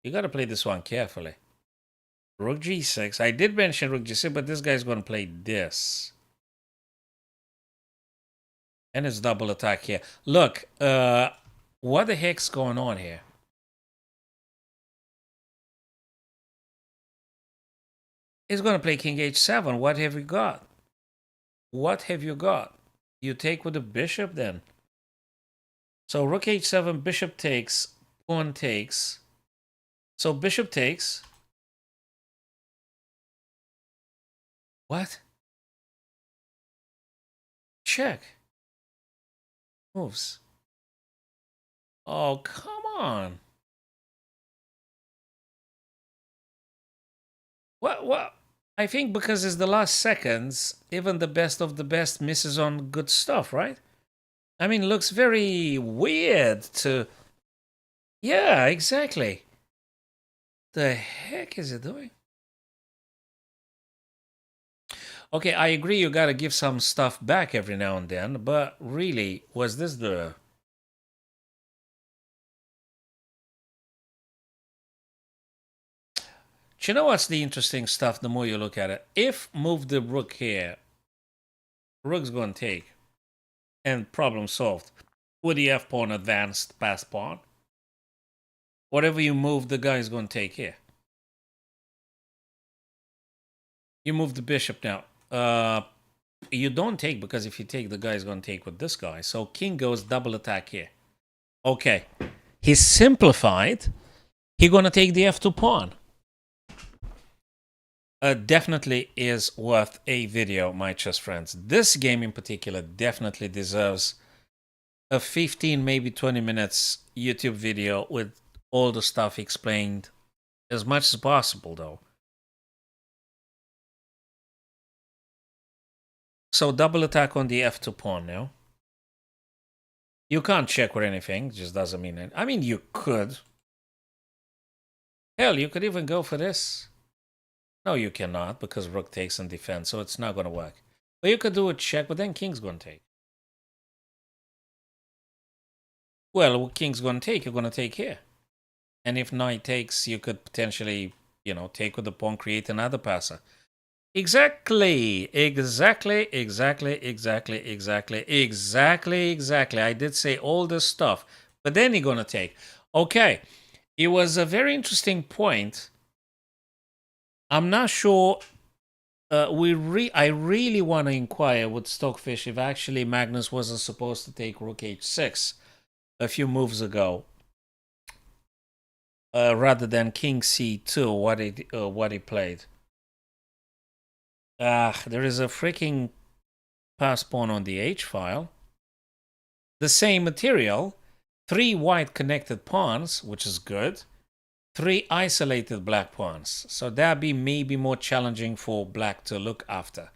You gotta play this one carefully. Rook g6. I did mention rook g6, but this guy's gonna play this. And it's double attack here. Look, what the heck's going on here? He's gonna play king h7. What have you got? What have you got? You take with the bishop then. So rook h7, bishop takes, pawn takes. So bishop takes. What? Check. Moves. Oh, come on. What? I think because it's the last seconds, even the best of the best misses on good stuff, right? I mean, looks very weird to... Yeah, exactly. The heck is it doing? Okay, I agree you gotta give some stuff back every now and then, but really, was this the... Do you know what's the interesting stuff the more you look at it? If move the rook here, rook's gonna take, and problem solved. With the f-pawn advanced past pawn, whatever you move, the guy's gonna take here. You move the bishop now. You don't take, because if you take, the guy's gonna take with this guy. So king goes double attack here. Okay. He's simplified. He's gonna take the f2 pawn. Definitely is worth a video, my chess friends. This game in particular definitely deserves a 15, maybe 20 minutes YouTube video with all the stuff explained as much as possible, though. So double attack on the f2 pawn now. You can't check or anything, just doesn't mean it. I mean, you could. Hell, you could even go for this. No, you cannot, because rook takes and defense, so it's not going to work. But you could do a check, but then king's going to take. Well, what king's going to take? You're going to take here. And if knight takes, you could potentially, you know, take with the pawn, create another passer. Exactly. I did say all this stuff. But then you're going to take. Okay. It was a very interesting point. I'm not sure. I really want to inquire with Stockfish if actually Magnus wasn't supposed to take rook h6 a few moves ago, rather than king c2. What he played. There is a freaking pass pawn on the h file. The same material, 3 white connected pawns, which is good. 3 isolated black pawns. So that'd be maybe more challenging for black to look after.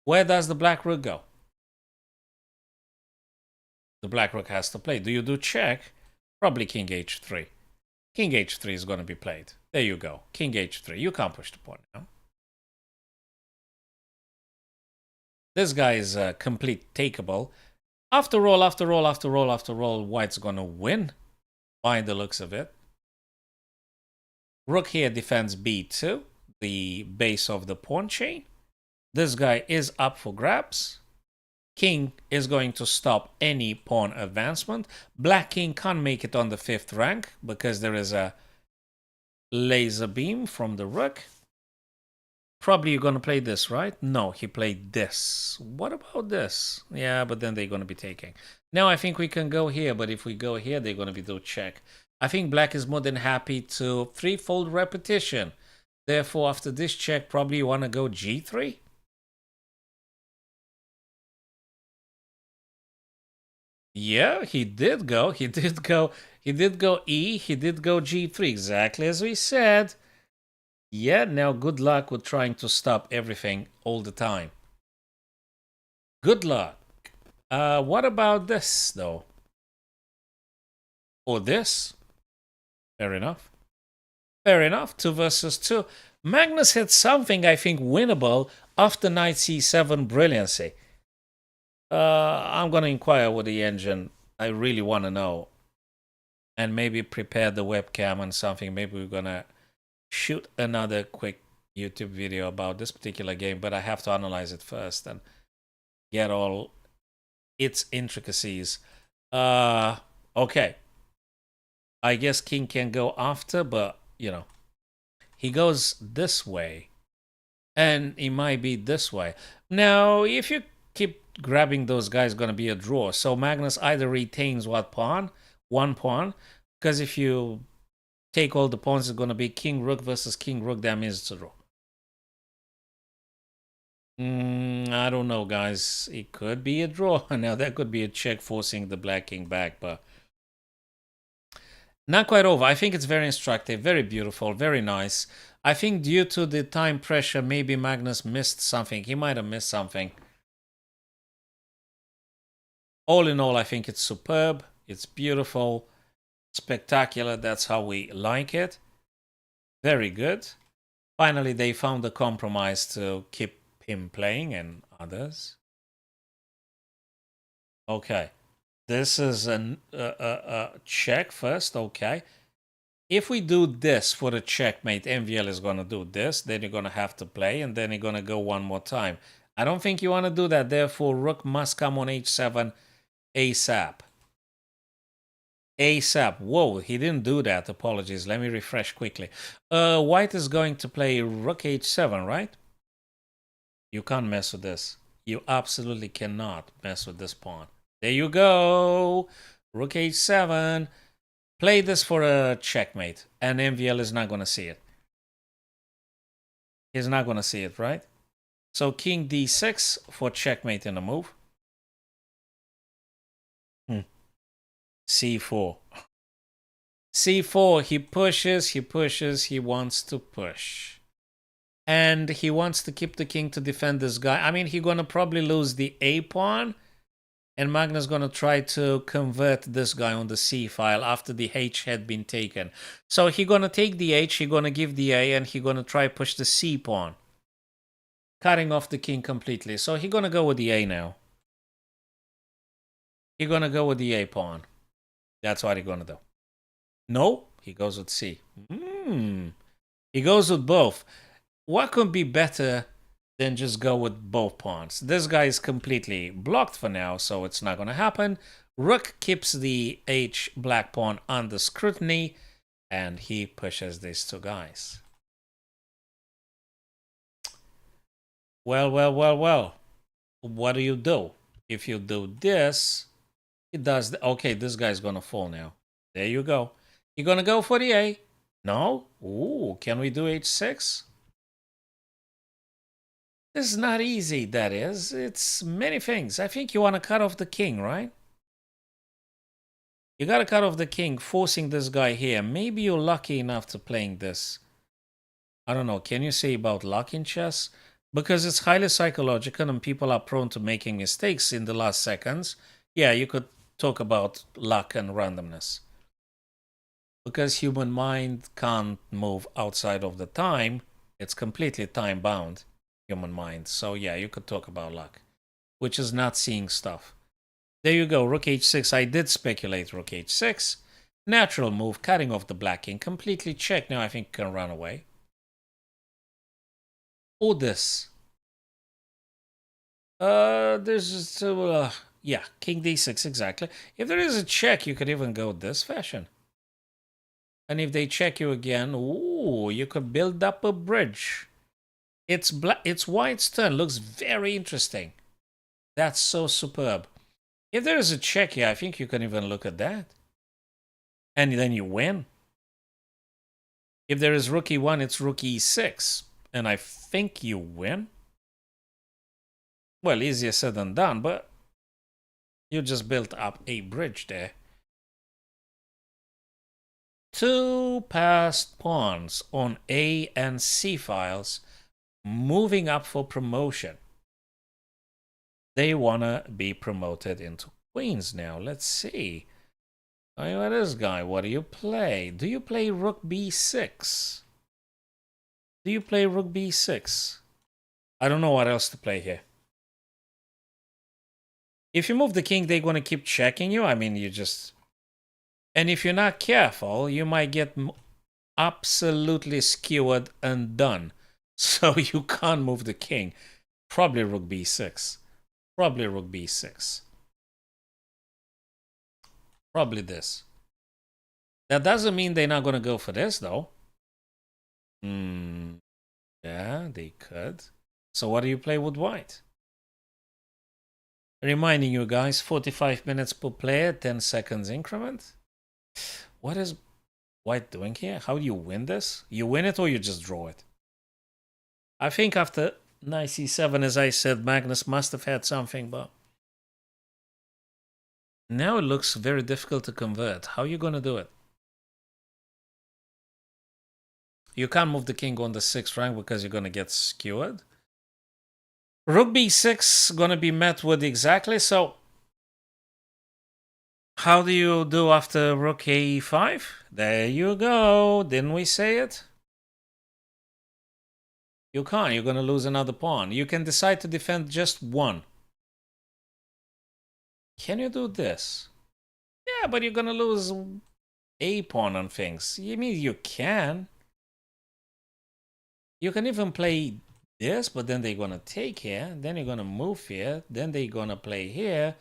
Where does the black rook go? The black rook has to play. Do you do check? Probably king h3. King h3 is going to be played. There you go. King h3. You can't push the pawn now. This guy is complete takeable. After all, white's going to win by the looks of it. Rook here defends b2, the base of the pawn chain. This guy is up for grabs. King is going to stop any pawn advancement. Black king can't make it on the 5th rank because there is a laser beam from the rook. Probably you're going to play this, right? No, he played this. What about this? Yeah, but then they're going to be taking. Now I think we can go here, but if we go here, they're going to be do check. I think black is more than happy to threefold repetition. Therefore, after this check, probably you want to go g3. Yeah, he did go. He did go E. He did go g3, exactly as we said. Yeah, now good luck with trying to stop everything all the time. Good luck. What about this, though? Or this? Fair enough. Fair enough. 2 versus 2. Magnus had something, I think, winnable after knight c7 brilliancy. I'm going to inquire with the engine. I really want to know. And maybe prepare the webcam and something. Maybe we're going to shoot another quick YouTube video about this particular game, but I have to analyze it first and get all its intricacies. Okay. I guess king can go after, but, you know, he goes this way. And it might be this way. Now, if you keep grabbing those guys, going to be a draw. So Magnus either retains what pawn? One pawn. Because if you take all the pawns, it's going to be king rook versus king rook. That means it's a draw. I don't know, guys. It could be a draw. Now, that could be a check forcing the black king back, but not quite over. I think it's very instructive, very beautiful, very nice. I think due to the time pressure, maybe Magnus missed something. He might have missed something. All in all, I think it's superb. It's beautiful, spectacular. That's how we like it. Very good. Finally, they found a compromise to keep him playing and others. Okay. This is a check first, okay. If we do this for the checkmate, MVL is going to do this, then you're going to have to play, and then you're going to go one more time. I don't think you want to do that, therefore rook must come on h7 ASAP. ASAP. Whoa, he didn't do that. Apologies. Let me refresh quickly. White is going to play rook h7, right? You can't mess with this. You absolutely cannot mess with this pawn. There you go. Rook h7. Play this for a checkmate. And MVL is not going to see it. He's not going to see it, right? So king d6 for checkmate in the move. c4. c4. He pushes. He wants to push. And he wants to keep the king to defend this guy. I mean, he's going to probably lose the a pawn. And Magnus going to try to convert this guy on the c file after the h had been taken. So he going to take the h, he going to give the a, and he going to try push the c pawn, cutting off the king completely. So he going to go with the a now. He going to go with the a pawn. That's what he going to do. No, he goes with c. He goes with both. What could be better than just go with both pawns? This guy is completely blocked for now, so it's not going to happen. Rook keeps the h black pawn under scrutiny, and he pushes these two guys. Well. What do you do? If you do this, it does... Okay, this guy's going to fall now. There you go. You're going to go for the a. No? Ooh, can we do h6? This is not easy, that is. It's many things. I think you want to cut off the king, right? You got to cut off the king, forcing this guy here. Maybe you're lucky enough to playing this. I don't know. Can you say about luck in chess? Because it's highly psychological and people are prone to making mistakes in the last seconds. Yeah, you could talk about luck and randomness. Because human mind can't move outside of the time. It's completely time-bound. Human mind. So yeah, you could talk about luck, which is not seeing stuff. There you go, rook h6. I did speculate rook h6. Natural move, cutting off the black king. Completely check. Now I think you can run away. Or this. There's yeah, king d6, exactly. If there is a check, you could even go this fashion. And if they check you again, ooh, you could build up a bridge. It's white's turn. Looks very interesting. That's so superb. If there is a check here, I think you can even look at that. And then you win. If there is rook e1, it's rook e6. And I think you win. Well, easier said than done, but you just built up a bridge there. Two passed pawns on A and C files, moving up for promotion. They want to be promoted into queens now. Let's see. Hey, what is guy? What do you play? Do you play rook b6? Do you play rook b6? I don't know what else to play here. If you move the king, they're going to keep checking you. I mean, you just... And if you're not careful, you might get absolutely skewered and done. So you can't move the king. Probably rook b6. Probably rook b6. Probably this. That doesn't mean they're not going to go for this, though. Yeah, they could. So what do you play with white? Reminding you guys, 45 minutes per player, 10 seconds increment. What is white doing here? How do you win this? You win it or you just draw it? I think after knight c7, as I said, Magnus must have had something, but... Now it looks very difficult to convert. How are you going to do it? You can't move the king on the 6th rank because you're going to get skewered. Rook b6 going to be met with exactly, so... How do you do after rook e5? There you go. Didn't we say it? You can't. You're going to lose another pawn. You can decide to defend just one. Can you do this? Yeah, but you're going to lose a pawn on things. You mean you can? You can even play this, but then they're going to take here. Then you're going to move here. Then they're going to play here.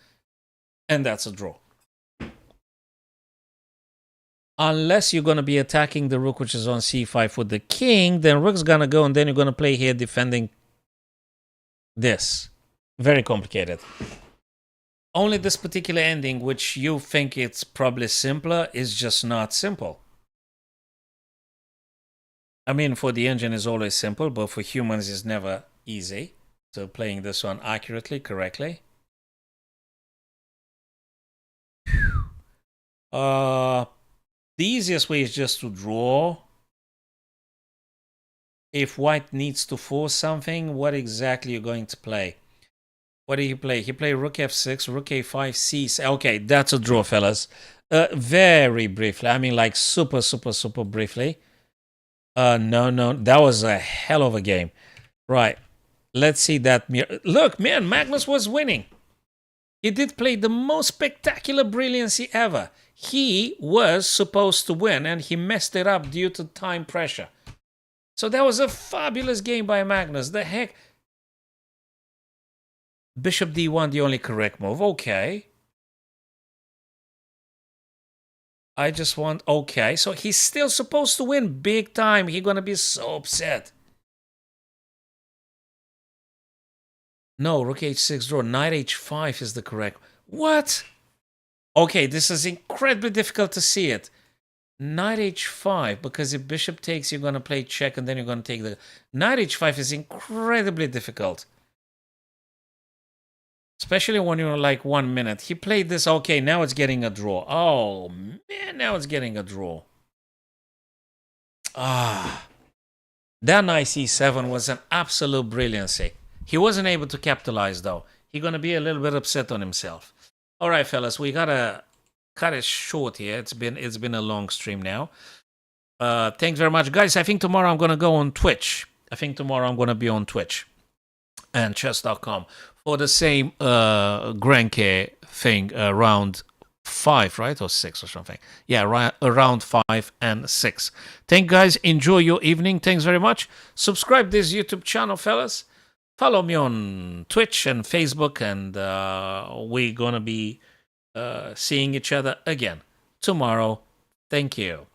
And that's a draw. Unless you're going to be attacking the rook, which is on c5 with the king, then rook's going to go, and then you're going to play here defending this. Very complicated. Only this particular ending, which you think it's probably simpler, is just not simple. I mean, for the engine is always simple, but for humans it's never easy. So playing this one accurately, correctly. The easiest way is just to draw. If white needs to force something, what exactly are you going to play? What do you play? He played rook f6, rook a5, c6. Okay, that's a draw, fellas. Very briefly. I mean, like super briefly. No. That was a hell of a game. Right. Let's see that. Look, man, Magnus was winning. He did play the most spectacular brilliancy ever. He was supposed to win, and he messed it up due to time pressure. So that was a fabulous game by Magnus. The heck... Bishop d1, the only correct move. Okay. I just want... Okay, so he's still supposed to win big time. He's gonna be so upset. No, rook h6 draw. Knight h5 is the correct... What? Okay, this is incredibly difficult to see it. Knight h5, because if bishop takes, you're gonna play check, and then you're gonna take the... Knight h5 is incredibly difficult. Especially when you're like 1 minute. He played this. Okay, now it's getting a draw. Oh, man, now it's getting a draw. That knight c7 was an absolute brilliancy. He wasn't able to capitalize, though. He's going to be a little bit upset on himself. All right, fellas, we got to cut it short here. It's been a long stream now. Thanks very much. Guys, I think tomorrow I'm going to go on Twitch. I think tomorrow I'm going to be on Twitch and chess.com. For the same GRENKE thing, round 5, right? Or 6 or something. Yeah, around 5 and 6. Thank you guys. Enjoy your evening. Thanks very much. Subscribe this YouTube channel, fellas. Follow me on Twitch and Facebook. And we're going to be seeing each other again tomorrow. Thank you.